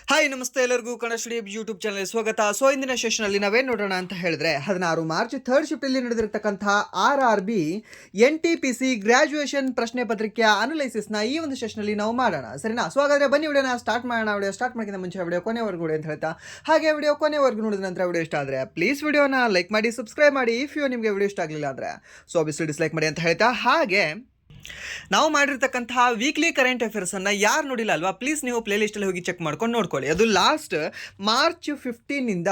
Hi ನಮಸ್ತೆ ಎಲ್ಲರಿಗೂ Kannada studio YouTube channel ಸ್ವಾಗತ. ಸೊ ಇಂದಿನ ಸೆಷನಲ್ಲಿ ನಾವೇನು ನೋಡೋಣ ಅಂತ ಹೇಳಿದ್ರೆ 16 ಮಾರ್ಚ್ ಥರ್ಡ್ ಶಿಫ್ಟಲ್ಲಿ ನಡೆದಿರತಕ್ಕಂತಹ RRB NTPC ಗ್ರಾಜುಯೇಷನ್ ಪ್ರಶ್ನೆ ಪತ್ರಿಕೆಯ ಅನಲೈಸಿಸ್ನ ಈ ಒಂದು ಸೆಷನಲ್ಲಿ ನಾವು ಮಾಡೋಣ, ಸರಿನಾ? ಸೊ ಹಾಗಾದರೆ ಬನ್ನಿ ವಿಡಿಯೋನ ಸ್ಟಾರ್ಟ್ ಮಾಡೋಣ. ವಿಡಿಯೋ ಸ್ಟಾರ್ಟ್ ಮಾಡೋಕ್ಕಿಂತ ಮುಂಚೆ ವಿಡಿಯೋ ಕೊನೆವರೆಗೂ ನೋಡಿ ಅಂತ ಹೇಳ್ತಾ, ಹಾಗೆ ವಿಡಿಯೋ ಕೊನೆವರೆಗೂ ನೋಡಿದ ನಂತರ ವಿಡಿಯೋ ಇಷ್ಟ ಆದರೆ ಪ್ಲೀಸ್ ವಿಡಿಯೋನ ಲೈಕ್ ಮಾಡಿ, ಸಬ್ಸ್ಕ್ರೈಬ್ ಮಾಡಿ. ಇಫ್ ನಿಮಗೆ ವಿಡಿಯೋ ಇಷ್ಟ ಆಗಲಿಲ್ಲ ಅಂದರೆ ಸೊ ಆಬ್ವಿಯಸ್ಲಿ ಡಿಸ್ಲೈಕ್ ಮಾಡಿ ಅಂತ ಹೇಳ್ತಾ, ಹಾಗೆ ನಾವು ಮಾಡಿರ್ತಕ್ಕಂತಹ ವೀಕ್ಲಿ ಕರೆಂಟ್ ಅಫೇರ್ಸನ್ನು ಯಾರು ನೋಡಿಲ್ಲ ಅಲ್ವಾ, ಪ್ಲೀಸ್ ನೀವು ಪ್ಲೇಲಿಸ್ಟಲ್ಲಿ ಹೋಗಿ ಚೆಕ್ ಮಾಡ್ಕೊಂಡು ನೋಡ್ಕೊಳ್ಳಿ. ಅದು ಲಾಸ್ಟ್ ಮಾರ್ಚ್ 15ನಿಂದ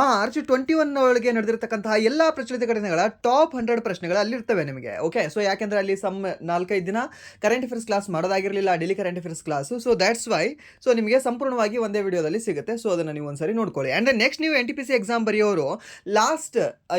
ಮಾರ್ಚ್ 21 ಒಳಗೆ ನಡೆದಿರ್ತಕ್ಕಂತಹ ಎಲ್ಲ ಪ್ರಚಲಿತ ಘಟನೆಗಳ ಟಾಪ್ 100 ಪ್ರಶ್ನೆಗಳು ಅಲ್ಲಿರ್ತವೆ ನಿಮಗೆ. ಓಕೆ, ಸೊ ಯಾಕೆಂದರೆ ಅಲ್ಲಿ 4-5 ದಿನ ಕರೆಂಟ್ ಅಫೇರ್ಸ್ ಕ್ಲಾಸ್ ಮಾಡೋದಾಗಿರಲಿಲ್ಲ, daily current affairs class. So that's why so ನಿಮಗೆ ಸಂಪೂರ್ಣವಾಗಿ ಒಂದೇ ವಿಡಿಯೋದಲ್ಲಿ ಸಿಗುತ್ತೆ. ಸೊ ಅದನ್ನು ನೀವು ಒಂದ್ಸರಿ ನೋಡ್ಕೊಳ್ಳಿ. ಆ್ಯಂಡ್ ದೆನ್ ನೆಕ್ಸ್ಟ್ ನೀವು NTPC ಎಕ್ಸಾಮ್ ಬರೆಯೋರು ಲಾಸ್ಟ್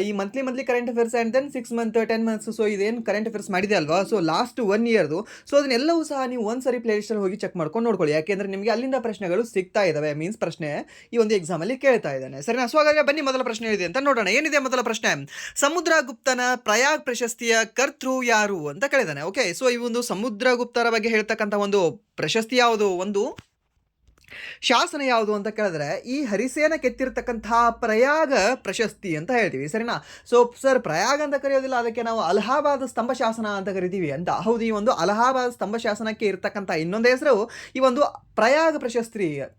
ಈ monthly current affairs and then 6 month 10 months so ಇದೇನು ಕರೆಂಟ್ ಅಫೇರ್ಸ್ ಮಾಡಿದೆ ಅಲ್ವಾ, ಸೊ ಲಾಸ್ಟ್ 1 ಇಯರ್ದು ಸೊ ಅದನ್ನೆಲ್ಲವೂ ಸಹ ನೀವು ಒಂದ್ಸರಿ ಪ್ಲೇಲಿಸ್ಟಲ್ಲಿ ಹೋಗಿ ಚೆಕ್ ಮಾಡ್ಕೊಂಡು ನೋಡ್ಕೊಳ್ಳಿ. ಯಾಕೆಂದರೆ ನಿಮಗೆ ಅಲ್ಲಿಂದ ಪ್ರಶ್ನೆಗಳು ಸಿಗ್ತಾ ಇದ್ದಾವೆ, ಮೀನ್ಸ್ ಪ್ರಶ್ನೆ ಈ ಒಂದು ಎಕ್ಸಾಮಲ್ಲಿ ಕೇಳ್ತಾ ಇದ್ದಾನೆ, ಸರಿನಾ? ಸೊ ಹಾಗಾದರೆ ಬನ್ನಿ ಮೊದಲ ಪ್ರಶ್ನೆ ಇದೆ ಅಂತ ನೋಡೋಣ. ಏನಿದೆ ಮೊದಲ ಪ್ರಶ್ನೆ? ಸಮುದ್ರಗುಪ್ತನ ಪ್ರಯಾಗ್ ಪ್ರಶಸ್ತಿಯ ಕರ್ತೃ ಯಾರು ಅಂತ ಕೇಳಿದಾನೆ. ಓಕೆ, ಸೊ ಈ ಒಂದು ಸಮುದ್ರಗುಪ್ತರ ಬಗ್ಗೆ ಹೇಳ್ತಕ್ಕಂಥ ಒಂದು ಪ್ರಶಸ್ತಿ ಯಾವುದು, ಒಂದು ಶಾಸನ ಯಾವುದು ಅಂತ ಕೇಳಿದ್ರೆ ಈ ಹರಿಸೇನ ಕೆತ್ತಿರ್ತಕ್ಕಂತಹ ಪ್ರಯಾಗ ಪ್ರಶಸ್ತಿ ಅಂತ ಹೇಳ್ತೀವಿ, ಸರಿನಾ? ಸೊ ಸರ್ ಪ್ರಯಾಗ ಅಂತ ಕರೆಯೋದಿಲ್ಲ, ಅದಕ್ಕೆ ನಾವು ಅಲಹಾಬಾದ್ ಸ್ತಂಭ ಶಾಸನ ಅಂತ ಕರಿತೀವಿ ಅಂತ. ಹೌದು, ಈ ಒಂದು ಅಲಹಾಬಾದ್ ಸ್ತಂಭ ಶಾಸನಕ್ಕೆ ಇರ್ತಕ್ಕಂಥ ಇನ್ನೊಂದು ಹೆಸರು ಈ ಒಂದು ಪ್ರಯಾಗ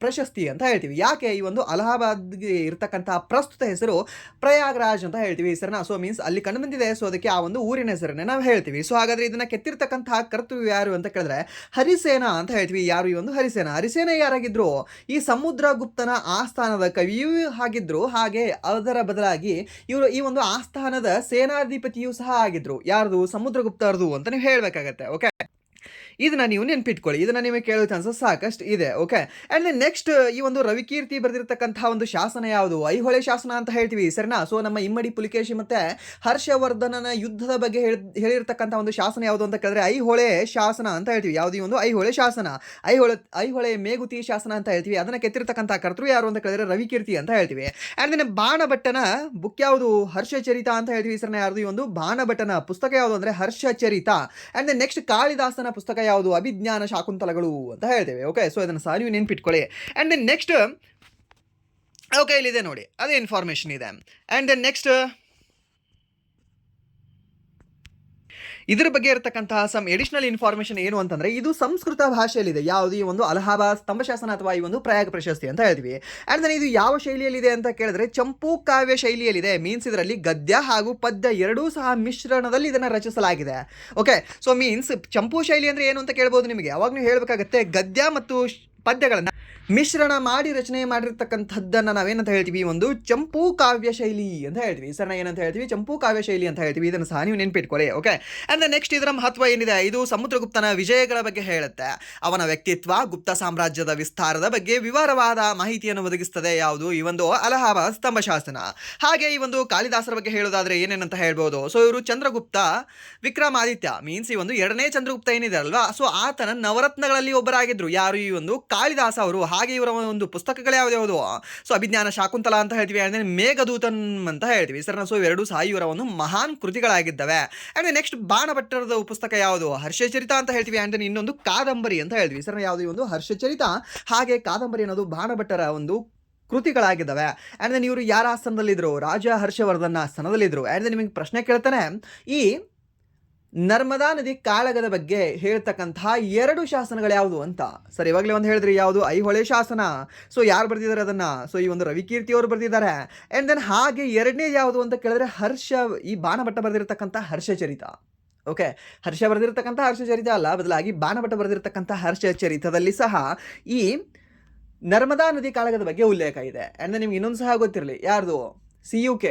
ಪ್ರಶಸ್ತಿ ಅಂತ ಹೇಳ್ತೀವಿ. ಯಾಕೆ? ಈ ಒಂದು ಅಲಹಾಬಾದ್ಗೆ ಇರ್ತಕ್ಕಂತಹ ಪ್ರಸ್ತುತ ಹೆಸರು ಪ್ರಯಾಗ್ರಾಜ್ ಅಂತ ಹೇಳ್ತೀವಿ, ಸರಿನಾ? ಸೊ ಮೀನ್ಸ್ ಅಲ್ಲಿ ಕಂಡು ಬಂದಿದೆ, ಸೊ ಅದಕ್ಕೆ ಆ ಒಂದು ಊರಿನ ಹೆಸರನ್ನೇ ನಾವು ಹೇಳ್ತೀವಿ. ಸೊ ಹಾಗಾದ್ರೆ ಇದನ್ನ ಕೆತ್ತಿರ್ತಕ್ಕಂತಹ ಕರ್ತೃ ಯಾರು ಅಂತ ಕೇಳಿದ್ರೆ ಹರಿಸೇನ ಅಂತ ಹೇಳ್ತೀವಿ. ಯಾರು ಈ ಒಂದು ಹರಿಸೇನ ಯಾರಾಗಿದ್ರು? ಈ ಸಮುದ್ರಗುಪ್ತನ ಆಸ್ಥಾನದ ಕವಿಯೂ ಆಗಿದ್ರು, ಹಾಗೆ ಅದರ ಬದಲಾಗಿ ಇವರು ಈ ಒಂದು ಆಸ್ಥಾನದ ಸೇನಾಧಿಪತಿಯೂ ಸಹ ಆಗಿದ್ರು. ಯಾರ್ದು? ಸಮುದ್ರಗುಪ್ತರದು ಅಂತ ನೀವು ಹೇಳಬೇಕಾಗತ್ತೆ. ಓಕೆ, ಇದನ್ನ ನೀವು ನೆನ್ಪಿಟ್ಕೊಳ್ಳಿ, ಇದನ್ನ ನಿಮಗೆ ಕೇಳೋ ಚಾನ್ಸಸ್ ಸಾಕಷ್ಟು ಇದೆ. ಓಕೆ, ಆ್ಯಂಡ್ ನೆಕ್ಸ್ಟ್ ಈ ಒಂದು ರವಿಕೀರ್ತಿ ಬರೆದಿರ್ತಕ್ಕಂತಹ ಒಂದು ಶಾಸನ ಯಾವುದು? ಐಹೊಳೆ ಶಾಸನ ಅಂತ ಹೇಳ್ತೀವಿ, ಸರಿನಾ? ಸೊ ನಮ್ಮ ಇಮ್ಮಡಿ ಪುಲಿಕೇಶಿ ಮತ್ತೆ ಹರ್ಷವರ್ಧನನ ಯುದ್ಧದ ಬಗ್ಗೆ ಹೇಳಿರ್ತಕ್ಕಂಥ ಒಂದು ಶಾಸನ ಯಾವುದು ಅಂತ ಕೇಳಿದ್ರೆ ಐಹೊಳೆ ಶಾಸನ ಅಂತ ಹೇಳ್ತೀವಿ. ಯಾವುದು? ಈ ಒಂದು ಐಹೊಳೆ ಶಾಸನ, ಐಹೊಳೆ ಮೇಗುತಿ ಶಾಸನ ಅಂತ ಹೇಳ್ತೀವಿ. ಅದನ್ನ ಕೆತ್ತಿರ್ತಕ್ಕಂಥ ಕರ್ತೃ ಯಾರು ಅಂತ ಕೇಳಿದ್ರೆ ರವಿಕೀರ್ತಿ ಅಂತ ಹೇಳ್ತೀವಿ. ಆ್ಯಂಡ್ ದೆನ್ ಬಾಣಭಟ್ಟನ ಬುಕ್ ಯಾವುದು? ಹರ್ಷಚರಿತ ಅಂತ ಹೇಳ್ತೀವಿ, ಸರಿನಾ? ಯಾವುದು? ಈ ಒಂದು ಬಾಣಭಟ್ಟನ ಪುಸ್ತಕ ಯಾವುದು ಅಂದ್ರೆ ಹರ್ಷಚರಿತ. ಆ್ಯಂಡ್ ದೆನ್ ನೆಕ್ಸ್ಟ್ ಕಾಳಿದಾಸನ ಪುಸ್ತಕ ಯಾವುದು? ಅಭಿಜ್ಞಾನ ಶಾಕುಂತಲಗಳು ಅಂತ ಹೇಳ್ತೇವೆ. ಓಕೆ, ಸೊ ಇದನ್ನು ಸಹ ನೀವು ನೆನ್ಪಿಟ್ಕೊಳ್ಳಿ. ಆ್ಯಂಡ್ ದೆನ್ ನೆಕ್ಸ್ಟ್ ಓಕೆ ಇಲ್ಲಿದೆ ನೋಡಿ, ಅದೇ ಇನ್ಫಾರ್ಮೇಷನ್ ಇದೆ. ಆ್ಯಂಡ್ ದೆನ್ ನೆಕ್ಸ್ಟ್ ಇದ್ರ ಬಗ್ಗೆ ಇರತಕ್ಕಂತಹ ಸಮ್ ಎಡಿಷನಲ್ ಇನ್ಫಾರ್ಮೇಷನ್ ಏನು ಅಂತಂದ್ರೆ ಇದು ಸಂಸ್ಕೃತ ಭಾಷೆಯಲ್ಲಿದೆ. ಯಾವುದು? ಈ ಒಂದು ಅಲಹಾಬಾದ್ ಸ್ತಂಭಶಾಸನ ಅಥವಾ ಈ ಒಂದು ಪ್ರಯಾಗ ಪ್ರಶಸ್ತಿ ಅಂತ ಹೇಳ್ತೀವಿ. ಆ್ಯಂಡ್ ದೆನ್ ಇದು ಯಾವ ಶೈಲಿಯಲ್ಲಿದೆ ಅಂತ ಕೇಳಿದ್ರೆ ಚಂಪೂ ಕಾವ್ಯ ಶೈಲಿಯಲ್ಲಿದೆ. ಮೀನ್ಸ್ ಇದರಲ್ಲಿ ಗದ್ಯ ಹಾಗೂ ಪದ್ಯ ಎರಡೂ ಸಹ ಮಿಶ್ರಣದಲ್ಲಿ ಇದನ್ನು ರಚಿಸಲಾಗಿದೆ. ಓಕೆ, ಸೊ ಮೀನ್ಸ್ ಚಂಪೂ ಶೈಲಿ ಅಂದ್ರೆ ಏನು ಅಂತ ಕೇಳ್ಬೋದು ನಿಮಗೆ. ಅವಾಗ ನೀವು ಹೇಳಬೇಕಾಗತ್ತೆ ಗದ್ಯ ಮತ್ತು ಪದ್ಯಗಳನ್ನು ಮಿಶ್ರಣ ಮಾಡಿ ರಚನೆ ಮಾಡಿರ್ತಕ್ಕಂಥದ್ದನ್ನು ನಾವೇನಂತ ಹೇಳ್ತೀವಿ? ಒಂದು ಚಂಪೂ ಕಾವ್ಯ ಶೈಲಿ ಅಂತ ಹೇಳ್ತೀವಿ, ಸರ್. ಏನಂತ ಹೇಳ್ತೀವಿ? ಚಂಪೂ ಕಾವ್ಯ ಶೈಲಿ ಅಂತ ಹೇಳ್ತೀವಿ. ಇದನ್ನು ಸಹ ನೀವು ನೆನ್ಪಿಟ್ಕೊಳ್ಳಿ. ಓಕೆ, ಆ್ಯಂಡ್ ನೆಕ್ಸ್ಟ್ ಇದರ ಮಹತ್ವ ಏನಿದೆ? ಇದು ಸಮುದ್ರಗುಪ್ತನ ವಿಜಯಗಳ ಬಗ್ಗೆ ಹೇಳುತ್ತೆ. ಅವನ ವ್ಯಕ್ತಿತ್ವ, ಗುಪ್ತ ಸಾಮ್ರಾಜ್ಯದ ವಿಸ್ತಾರದ ಬಗ್ಗೆ ವಿವರವಾದ ಮಾಹಿತಿಯನ್ನು ಒದಗಿಸ್ತದೆ. ಯಾವುದು? ಈ ಒಂದು ಅಲಹಾಬಾದ್ ಸ್ತಂಭ ಶಾಸನ. ಹಾಗೆ ಈ ಒಂದು ಕಾಳಿದಾಸರ ಬಗ್ಗೆ ಹೇಳೋದಾದ್ರೆ ಏನೇನಂತ ಹೇಳ್ಬೋದು? ಸೊ ಇವರು ಚಂದ್ರಗುಪ್ತ ವಿಕ್ರಮಾದಿತ್ಯ, ಮೀನ್ಸ್ ಈ ಒಂದು 2ನೇ ಚಂದ್ರಗುಪ್ತ ಏನಿದೆ ಅಲ್ವಾ, ಸೊ ಆತನ ನವರತ್ನಗಳಲ್ಲಿ ಒಬ್ಬರಾಗಿದ್ರು. ಯಾರು? ಈ ಒಂದು ಕಾಳಿದಾಸ ಅವರು. ಹಾಗೆ ಇವರ ಒಂದು ಪುಸ್ತಕಗಳು ಯಾವ್ದು? ಸೊ ಅಭಿಜ್ಞಾನ ಶಾಕುಂತಲ ಅಂತ ಹೇಳ್ತೀವಿ, ಅಂದ್ರೆ ಮೇಘದೂತನ್ ಅಂತ ಹೇಳ್ತೀವಿ, ಸರ್. ಸೊ ಇವೆರಡೂ ಸಹ ಇವರ ಒಂದು ಮಹಾನ್ ಕೃತಿಗಳಾಗಿದ್ದಾವೆ. ಅಂಡ್ ನೆಕ್ಸ್ಟ್ ಬಾಣಭಟ್ಟರದ ಪುಸ್ತಕ ಯಾವುದು? ಹರ್ಷಚರಿತ ಅಂತ ಹೇಳ್ತೀವಿ. ಅಂಡ್ ಇನ್ನೊಂದು ಕಾದಂಬರಿ ಅಂತ ಹೇಳ್ತೀವಿ, ಸರ್. ಯಾವುದು? ಈ ಒಂದು ಹರ್ಷಚರಿತ ಹಾಗೆ ಕಾದಂಬರಿ ಅನ್ನೋದು ಬಾಣಭಟ್ಟರ ಒಂದು ಕೃತಿಗಳಾಗಿದ್ದಾವೆ. ಆ್ಯಂಡ್ ದೆನ್ ಇವರು ಯಾರ ಆಸ್ಥಾನದಲ್ಲಿದ್ದರು? ರಾಜ ಹರ್ಷವರ್ಧನ ಆಸ್ಥಾನದಲ್ಲಿದ್ದರು. ಆ್ಯಂಡ್ ದೆನ್ ನಿಮಗೆ ಪ್ರಶ್ನೆ ಕೇಳ್ತಾನೆ, ಈ ನರ್ಮದಾ ನದಿ ಕಾಳಗದ ಬಗ್ಗೆ ಹೇಳ್ತಕ್ಕಂತಹ 2 ಶಾಸನಗಳು ಯಾವುದು ಅಂತ. ಸರ್ ಇವಾಗಲೇ ಒಂದು ಹೇಳಿದ್ರಿ, ಯಾವುದು? ಐಹೊಳೆ ಶಾಸನ. ಸೊ ಯಾರು ಬರೆದಿದ್ದಾರೆ ಅದನ್ನು? ಸೊ ಈ ಒಂದು ರವಿಕೀರ್ತಿ ಅವರು ಬರೆದಿದ್ದಾರೆ. ಆ್ಯಂಡ್ ದೆನ್ ಹಾಗೆ ಎರಡನೇ ಯಾವುದು ಅಂತ ಕೇಳಿದ್ರೆ ಈ ಬಾಣಭಟ್ಟ ಬರೆದಿರತಕ್ಕಂಥ ಹರ್ಷಚರಿತ. ಓಕೆ, ಹರ್ಷ ಬರೆದಿರತಕ್ಕಂಥ ಹರ್ಷಚರಿತ ಅಲ್ಲ, ಬದಲಾಗಿ ಬಾಣಭಟ್ಟ ಬರೆದಿರತಕ್ಕಂಥ ಹರ್ಷಚರಿತದಲ್ಲಿ ಸಹ ಈ ನರ್ಮದಾ ನದಿ ಕಾಳಗದ ಬಗ್ಗೆ ಉಲ್ಲೇಖ ಇದೆ. ಆ್ಯಂಡ್ ದೆನ್ ನಿಮ್ಗೆ ಇನ್ನೊಂದು ಸಹ ಗೊತ್ತಿರಲಿ, ಯಾರ್ದು? CUK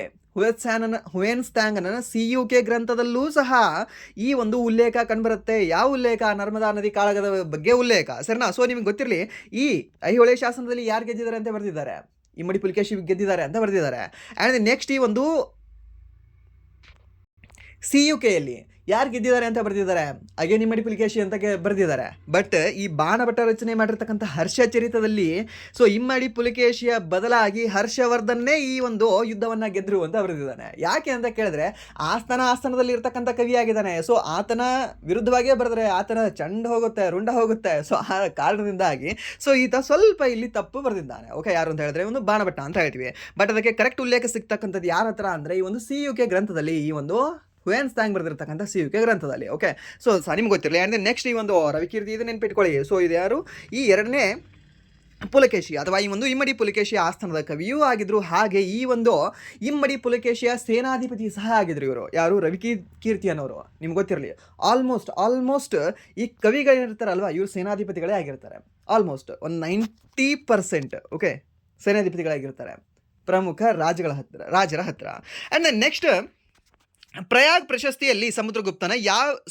ಹುಯೆನ್ಸ್ತ್ಯಾಂಗನ CUK ಗ್ರಂಥದಲ್ಲೂ ಸಹ ಈ ಒಂದು ಉಲ್ಲೇಖ ಕಂಡುಬರುತ್ತೆ. ಯಾವ ಉಲ್ಲೇಖ? ನರ್ಮದಾ ನದಿ ಕಾಳಗದ ಬಗ್ಗೆ ಉಲ್ಲೇಖ, ಸರಿನಾ? ಸೊ ನಿಮಗೆ ಗೊತ್ತಿರಲಿ, ಈ ಐಹೊಳೆ ಶಾಸನದಲ್ಲಿ ಯಾರು ಗೆದ್ದಿದ್ದಾರೆ ಅಂತ ಬರೆದಿದ್ದಾರೆ? ಇಮ್ಮಡಿ ಪುಲಿಕೇಶಿ ಗೆದ್ದಿದ್ದಾರೆ ಅಂತ ಬರೆದಿದ್ದಾರೆ. ಆ್ಯಂಡ್ ನೆಕ್ಸ್ಟ್ ಈ ಒಂದು CUKಯಲ್ಲಿ ಯಾರು ಗೆದ್ದಿದ್ದಾರೆ ಅಂತ ಬರೆದಿದ್ದಾರೆ, ಅಗೇನ್ ಇಮ್ಮಡಿ ಪುಲಿಕೇಶಿ ಅಂತ ಬರೆದಿದ್ದಾರೆ. ಬಟ್ ಈ ಬಾಣಭಟ್ಟ ರಚನೆ ಮಾಡಿರ್ತಕ್ಕಂಥ ಹರ್ಷಚರಿತದಲ್ಲಿ ಸೊ ಇಮ್ಮಡಿ ಪುಲಿಕೇಶಿಯ ಬದಲಾಗಿ ಹರ್ಷವರ್ಧನ್ನೇ ಈ ಒಂದು ಯುದ್ಧವನ್ನು ಗೆದ್ರು ಅಂತ ಬರೆದಿದ್ದಾನೆ. ಯಾಕೆ ಅಂತ ಕೇಳಿದ್ರೆ ಆಸ್ಥಾನದಲ್ಲಿ ಇರ್ತಕ್ಕಂಥ ಕವಿಯಾಗಿದ್ದಾನೆ. ಸೊ ಆತನ ವಿರುದ್ಧವಾಗಿಯೇ ಬರೆದ್ರೆ ಆತನ ಚಂಡ ಹೋಗುತ್ತೆ, ರುಂಡ ಹೋಗುತ್ತೆ. ಸೊ ಆ ಕಾರಣದಿಂದಾಗಿ ಸೊ ಈತ ಸ್ವಲ್ಪ ಇಲ್ಲಿ ತಪ್ಪು ಬರೆದಿದ್ದಾನೆ. ಓಕೆ, ಯಾರು ಅಂತ ಹೇಳಿದ್ರೆ ಒಂದು ಬಾಣಭಟ್ಟ ಅಂತ ಹೇಳ್ತೀವಿ. ಬಟ್ ಅದಕ್ಕೆ ಕರೆಕ್ಟ್ ಉಲ್ಲೇಖ ಸಿಗ್ತಕ್ಕಂಥದ್ದು ಯಾರ ಹತ್ರ ಅಂದರೆ ಈ ಒಂದು CUK ಗ್ರಂಥದಲ್ಲಿ, ಈ ಒಂದು ಹುಯೆನ್ಸಾಂಗ್ ಬರೆದಿರ್ತಕ್ಕಂಥ CUK ಗ್ರಂಥದಲ್ಲಿ. ಓಕೆ, ಸೊ ನಿಮ್ಗೆ ಗೊತ್ತಿರಲಿ. ಆ್ಯಂಡ್ ನೆಕ್ಸ್ಟ್ ಈ ಒಂದು ರವಿಕೀರ್ತಿ ಇದು ನೆನ್ಪಿಟ್ಕೊಳ್ಳಿ. ಸೊ ಇದು ಯಾರು, ಈ ಎರಡನೇ ಪುಲಕೇಶಿ ಅಥವಾ ಈ ಒಂದು ಇಮ್ಮಡಿ ಪುಲಕೇಶಿಯ ಆಸ್ಥಾನದ ಕವಿಯೂ ಆಗಿದ್ರು. ಹಾಗೆ ಈ ಒಂದು ಇಮ್ಮಡಿ ಪುಲಕೇಶಿಯ ಸೇನಾಧಿಪತಿ ಸಹ ಆಗಿದ್ರು ಇವರು. ಯಾರು, ರವಿಕೀರ್ತಿ ಅನ್ನೋರು. ನಿಮ್ಗೆ ಗೊತ್ತಿರಲಿ, ಆಲ್ಮೋಸ್ಟ್ ಈ ಕವಿಗಳಿರ್ತಾರಲ್ವ, ಇವರು ಸೇನಾಧಿಪತಿಗಳೇ ಆಗಿರ್ತಾರೆ. ಆಲ್ಮೋಸ್ಟ್ ಒಂದು 90%. ಓಕೆ, ಸೇನಾಧಿಪತಿಗಳಾಗಿರ್ತಾರೆ ಪ್ರಮುಖ ರಾಜರ ಹತ್ರ. ಆ್ಯಂಡ್ ನೆಕ್ಸ್ಟ್ ಪ್ರಯಾಗ್ ಪ್ರಶಸ್ತಿಯಲ್ಲಿ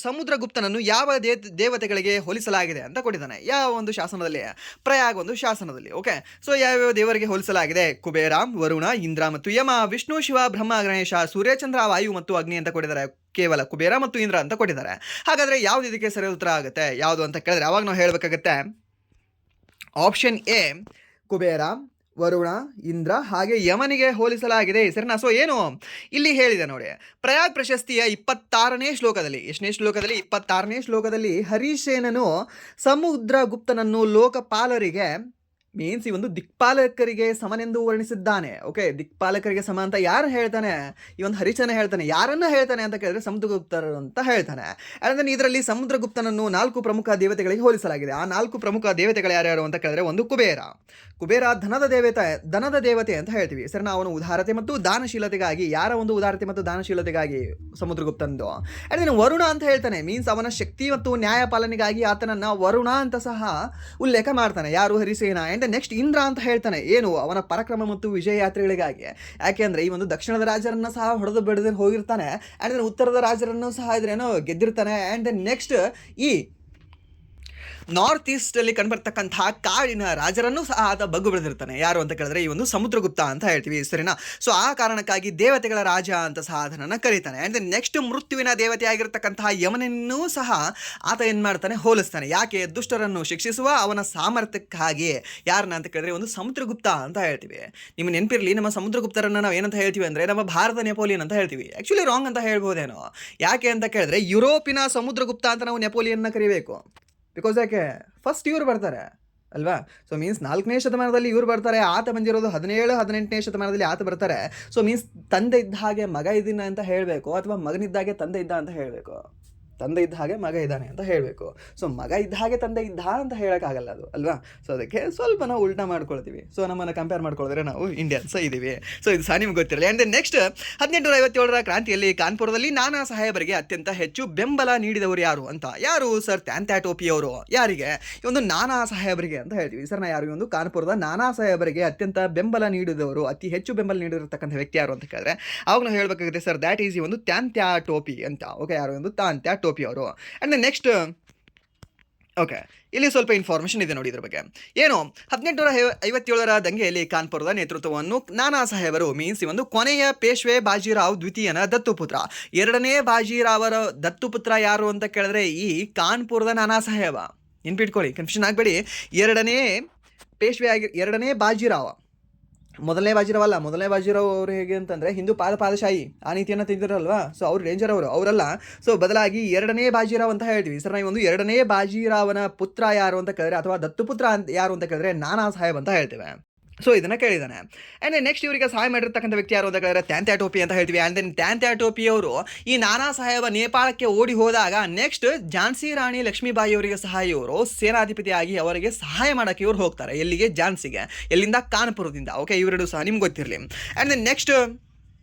ಸಮುದ್ರಗುಪ್ತನನ್ನು ಯಾವ ದೇವತೆಗಳಿಗೆ ಹೋಲಿಸಲಾಗಿದೆ ಅಂತ ಕೊಟ್ಟಿದ್ದಾನೆ. ಯಾವ ಒಂದು ಶಾಸನದಲ್ಲಿ, ಪ್ರಯಾಗ್ ಒಂದು ಶಾಸನದಲ್ಲಿ. ಓಕೆ, ಸೊ ಯಾವ್ಯಾವ ದೇವರಿಗೆ ಹೋಲಿಸಲಾಗಿದೆ? ಕುಬೇರ, ವರುಣ, ಇಂದ್ರ ಮತ್ತು ಯಮ, ವಿಷ್ಣು, ಶಿವ, ಬ್ರಹ್ಮ, ಗಣೇಶ, ಸೂರ್ಯಚಂದ್ರ, ವಾಯು ಮತ್ತು ಅಗ್ನಿ ಅಂತ ಕೊಟ್ಟಿದ್ದಾರೆ. ಕೇವಲ ಕುಬೇರ ಮತ್ತು ಇಂದ್ರ ಅಂತ ಕೊಟ್ಟಿದ್ದಾರೆ. ಹಾಗಾದರೆ ಯಾವ್ದು ಇದಕ್ಕೆ ಸರಿ ಉತ್ತರ ಆಗುತ್ತೆ? ಯಾವುದು ಅಂತ ಕೇಳಿದ್ರೆ ಅವಾಗ ನಾವು ಹೇಳಬೇಕಾಗತ್ತೆ ಆಪ್ಷನ್ ಎ, ಕುಬೇರ, ವರುಣ, ಇಂದ್ರ ಹಾಗೆ ಯಮನಿಗೆ ಹೋಲಿಸಲಾಗಿದೆ. ಸರಿನಾ? ಸೊ ಏನು ಇಲ್ಲಿ ಹೇಳಿದೆ ನೋಡಿ, ಪ್ರಯಾಗ್ ಪ್ರಶಸ್ತಿಯ 26ನೇ ಶ್ಲೋಕದಲ್ಲಿ, ಎಷ್ಟನೇ ಶ್ಲೋಕದಲ್ಲಿ? 26ನೇ ಶ್ಲೋಕದಲ್ಲಿ ಹರಿಸೇನನು ಸಮುದ್ರಗುಪ್ತನನ್ನು ಲೋಕಪಾಲರಿಗೆ ಮೀನ್ಸ್ ಈ ಒಂದು ದಿಕ್ಪಾಲಕರಿಗೆ ಸಮನೆಂದು ವರ್ಣಿಸಿದ್ದಾನೆ. ಓಕೆ, ದಿಕ್ಪಾಲಕರಿಗೆ ಸಮ ಅಂತ ಯಾರು ಹೇಳ್ತಾನೆ? ಈ ಒಂದು ಹರಿಸೇನ ಹೇಳ್ತಾನೆ. ಯಾರನ್ನ ಹೇಳ್ತಾನೆ ಅಂತ ಕೇಳಿದ್ರೆ ಸಮುದ್ರಗುಪ್ತರು ಅಂತ ಹೇಳ್ತಾನೆ. ಅಂದರೆ ಇದರಲ್ಲಿ ಸಮುದ್ರಗುಪ್ತನನ್ನು 4 ಪ್ರಮುಖ ದೇವತೆಗಳಿಗೆ ಹೋಲಿಸಲಾಗಿದೆ. ಆ 4 ಪ್ರಮುಖ ದೇವತೆಗಳು ಯಾರ್ಯಾರು ಅಂತ ಕೇಳಿದ್ರೆ, ಒಂದು ಕುಬೇರ ಧನದ ದೇವತೆ ಅಂತ ಹೇಳ್ತೀವಿ. ಸರಿ, ಅವನು ಉದಾರತೆ ಮತ್ತು ದಾನಶೀಲತೆಗಾಗಿ, ಯಾರ ಒಂದು ಉದಾರತೆ ಮತ್ತು ದಾನಶೀಲತೆಗಾಗಿ ಸಮುದ್ರಗುಪ್ತಂದು. ಅದನ್ನು ವರುಣ ಅಂತ ಹೇಳ್ತಾನೆ, ಮೀನ್ಸ್ ಅವನ ಶಕ್ತಿ ಮತ್ತು ನ್ಯಾಯ ಪಾಲನೆಗಾಗಿ ಆತನನ್ನ ವರುಣ ಅಂತ ಸಹ ಉಲ್ಲೇಖ ಮಾಡ್ತಾನೆ. ಯಾರು? ಹರಿಸೇನ. ಆ್ಯಂಡ್ ನೆಕ್ಸ್ಟ್ ಇಂದ್ರ ಅಂತ ಹೇಳ್ತಾನೆ, ಏನು? ಅವನ ಪರಾಕ್ರಮ ಮತ್ತು ವಿಜಯ ಯಾತ್ರೆಗಳಿಗಾಗಿ. ಯಾಕೆಂದ್ರೆ ಈ ಒಂದು ದಕ್ಷಿಣದ ರಾಜರನ್ನ ಸಹ ಹೊಡೆದು ಬೆಳೆದು ಹೋಗಿರ್ತಾನೆ. ಆ್ಯಂಡ್ ಉತ್ತರದ ರಾಜರನ್ನು ಸಹ ಇದ್ರೇನೋ ಗೆದ್ದಿರ್ತಾನೆ. ಆ್ಯಂಡ್ ನೆಕ್ಸ್ಟ್ ಈ ನಾರ್ತ್ ಈಸ್ಟಲ್ಲಿ ಕಂಡುಬರ್ತಕ್ಕಂತಹ ಕಾಡಿನ ರಾಜರನ್ನು ಸಹ ಆತ ಬಗ್ಗು ಬೆಳೆದಿರ್ತಾನೆ. ಯಾರು ಅಂತ ಕೇಳಿದ್ರೆ ಈ ಒಂದು ಸಮುದ್ರಗುಪ್ತ ಅಂತ ಹೇಳ್ತೀವಿ. ಸರಿನಾ? ಸೊ ಆ ಕಾರಣಕ್ಕಾಗಿ ದೇವತೆಗಳ ರಾಜ ಅಂತ ಸಹ ಅದನ್ನು ಕರೀತಾನೆ. ಆ್ಯಂಡ್ ನೆಕ್ಸ್ಟ್ ಮೃತ್ಯುವಿನ ದೇವತೆ ಆಗಿರ್ತಕ್ಕಂತಹ ಯಮನನ್ನು ಸಹ ಆತ ಏನು ಮಾಡ್ತಾನೆ? ಹೋಲಿಸ್ತಾನೆ. ಯಾಕೆ? ದುಷ್ಟರನ್ನು ಶಿಕ್ಷಿಸುವ ಅವನ ಸಾಮರ್ಥ್ಯಕ್ಕಾಗಿ. ಯಾರನ್ನ ಅಂತ ಕೇಳಿದ್ರೆ ಒಂದು ಸಮುದ್ರಗುಪ್ತ ಅಂತ ಹೇಳ್ತೀವಿ. ನಿಮ್ಮ ನೆನಪಿರಲಿ, ನಮ್ಮ ಸಮುದ್ರಗುಪ್ತರನ್ನು ನಾವು ಏನಂತ ಹೇಳ್ತೀವಿ ಅಂದರೆ ನಮ್ಮ ಭಾರತ ನೆಪೋಲಿಯನ್ ಅಂತ ಹೇಳ್ತೀವಿ. ಆ್ಯಕ್ಚುಲಿ ರಾಂಗ್ ಅಂತ ಹೇಳ್ಬೋದೇನೋ. ಯಾಕೆ ಅಂತ ಕೇಳಿದ್ರೆ ಯುರೋಪಿನ ಸಮುದ್ರಗುಪ್ತ ಅಂತ ನಾವು ನೆಪೋಲಿಯನ್ನ ಕರಿಬೇಕು. ಬಿಕಾಸ್ ಯಾಕೆ? ಫಸ್ಟ್ ಇವ್ರು ಬರ್ತಾರೆ ಅಲ್ವಾ? ಸೊ ಮೀನ್ಸ್ 4ನೇ ಶತಮಾನದಲ್ಲಿ ಇವ್ರು ಬರ್ತಾರೆ. ಆತ ಬಂದಿರೋದು 17-18ನೇ ಶತಮಾನದಲ್ಲಿ ಆತ ಬರ್ತಾರೆ. ಸೊ ಮೀನ್ಸ್ ತಂದೆ ಇದ್ದ ಹಾಗೆ ಮಗ ಇದ್ದೀನಿ ಅಂತ ಹೇಳಬೇಕು, ಅಥವಾ ಮಗನಿದ್ದಾಗೆ ತಂದೆ ಇದ್ದ ಅಂತ ಹೇಳಬೇಕು. ತಂದೆ ಇದ್ದ ಹಾಗೆ ಮಗ ಇದ್ದಾನೆ ಅಂತ ಹೇಳಬೇಕು. ಸೊ ಮಗ ಇದ್ದ ಹಾಗೆ ತಂದೆ ಇದ್ದ ಅಂತ ಹೇಳೋಕ್ಕಾಗಲ್ಲ ಅದು ಅಲ್ವಾ? ಸೊ ಅದಕ್ಕೆ ಸ್ವಲ್ಪ ನಾವು ಉಲ್ಟಾ ಮಾಡ್ಕೊಳ್ತೀವಿ. ಸೊ ನಮ್ಮನ್ನು ಕಂಪೇರ್ ಮಾಡ್ಕೊಳಿದ್ರೆ ನಾವು ಇಂಡಿಯನ್ಸ್ ಇದ್ದೀವಿ. ಸೊ ಇದು ಸಹ ನಿಮ್ಗೆ ಗೊತ್ತಿರಲಿ. ಆ್ಯಂಡ್ ನೆಕ್ಸ್ಟ್ 1857ರ ಕ್ರಾಂತಿಯಲ್ಲಿ ಕಾನ್ಪುರದಲ್ಲಿ ನಾನಾ ಸಾಹೇಬರಿಗೆ ಅತ್ಯಂತ ಹೆಚ್ಚು ಬೆಂಬಲ ನೀಡಿದವರು ಯಾರು ಅಂತ. ಯಾರು? ಸರ್ ತಾತ್ಯಾ ಟೋಪಿ ಅವರು. ಯಾರಿಗೆ? ಈ ಒಂದು ನಾನಾ ಸಾಹೇಬರಿಗೆ ಅಂತ ಹೇಳ್ತೀವಿ. ಸರ್ ಯಾರು? ಈ ಒಂದು ಕಾನ್ಪುರದ ನಾನಾ ಸಾಹೇಬರಿಗೆ ಅತ್ಯಂತ ಬೆಂಬಲ ನೀಡಿದವರು, ಅತಿ ಹೆಚ್ಚು ಬೆಂಬಲ ನೀಡಿರತಕ್ಕಂಥ ವ್ಯಕ್ತಿ ಯಾರು ಅಂತ ಕೇಳಿದ್ರೆ ಅವಾಗ ನಾವು ಹೇಳಬೇಕಾಗುತ್ತೆ ಸರ್ ದ್ಯಾಟ್ ಈಸ್ ಈ ಒಂದು ತಾತ್ಯಾ ಟೋಪಿ ಅಂತ. ಓಕೆ, ಯಾರು? ಒಂದು ತಾತ್ಯಾ ಟೋಪಿ ಅವರು. ಆ್ಯಂಡ್ ನೆಕ್ಸ್ಟ್ ಓಕೆ, ಇಲ್ಲಿ ಸ್ವಲ್ಪ ಇನ್ಫಾರ್ಮೇಷನ್ ಇದೆ ನೋಡಿ ಇದ್ರ ಬಗ್ಗೆ. ಏನು? 1857ರ ದಂಗೆಯಲ್ಲಿ ಕಾನ್ಪುರದ ನೇತೃತ್ವವನ್ನು ನಾನಾ ಸಾಹೇಬರು, ಮೀನ್ಸ್ ಈ ಒಂದು ಕೊನೆಯ ಪೇಶ್ವೆ ಬಾಜಿರಾವ್ ದ್ವಿತೀಯನ ದತ್ತುಪುತ್ರ, 2ನೇ ಬಾಜಿರಾವರ ದತ್ತುಪುತ್ರ ಯಾರು ಅಂತ ಕೇಳಿದ್ರೆ ಈ ಕಾನ್ಪುರದ ನಾನಾ ಸಾಹೇಬ. ನೆನ್ಪಿಟ್ಕೊಳ್ಳಿ, ಕನ್ಫ್ಯೂಷನ್ ಆಗಬೇಡಿ. 2ನೇ ಪೇಶ್ವೆ 2ನೇ ಬಾಜಿರಾವ, ಮೊದಲನೇ ಬಾಜಿರಾವ್ ಅವರು ಹೇಗೆ ಅಂತಂದರೆ ಹಿಂದೂ ಪಾದಶಾಹಿ ಆ ನೀತಿಯನ್ನು ತೆಗೆದಿರಲ್ವಾ? ಸೊ ಅವ್ರು ಡೇಂಜರ್ ಅವರಲ್ಲ. ಸೊ ಬದಲಾಗಿ 2ನೇ ಬಾಜಿರಾವ್ ಅಂತ ಹೇಳ್ತೀವಿ. ಸರ್ ನಾವು ಒಂದು 2ನೇ ಬಾಜಿರಾವನ ಪುತ್ರ ಯಾರು ಅಂತ ಕೇಳಿದ್ರೆ, ಅಥವಾ ದತ್ತುಪುತ್ರ ಯಾರು ಅಂತ ಕೇಳಿದ್ರೆ ನಾನಾ ಸಾಹೇಬ್ ಅಂತ ಹೇಳ್ತೇವೆ. ಸೊ ಇದನ್ನು ಕೇಳಿದ್ದಾನೆ. ಆ್ಯಂಡ್ ನೆಕ್ಸ್ಟ್ ಇವರಿಗೆ ಸಹಾಯ ಮಾಡಿರ್ತಕ್ಕಂಥ ವ್ಯಕ್ತಿ ಯಾರು ಅಂತ ಕೇಳಿದ್ರೆ ತಾತ್ಯಾ ಟೋಪಿ ಅಂತ ಹೇಳ್ತೀವಿ. ಆ್ಯಂಡ್ ದೆನ್ ತಾತ್ಯಾ ಟೋಪಿ ಅವರು ಈ ನಾನಾ ಸಾಹೇಬ ನೇಪಾಳಕ್ಕೆ ಓಡಿ ಹೋದಾಗ ನೆಕ್ಸ್ಟ್ ಝಾನ್ಸಿ ರಾಣಿ ಲಕ್ಷ್ಮೀಬಾಯಿ ಅವರಿಗೆ ಸಹ ಇವರು ಸೇನಾಧಿಪತಿಯಾಗಿ ಅವರಿಗೆ ಸಹಾಯ ಮಾಡೋಕ್ಕೆ ಇವರು ಹೋಗ್ತಾರೆ. ಎಲ್ಲಿಗೆ? ಝಾನ್ಸಿಗೆ. ಎಲ್ಲಿಂದ? ಕಾನ್ಪುರದಿಂದ. ಓಕೆ, ಇವೆರಡು ಸಹ ನಿಮ್ಗೆ ಗೊತ್ತಿರಲಿ. ಆ್ಯಂಡ್ ದೆನ್ ನೆಕ್ಸ್ಟ್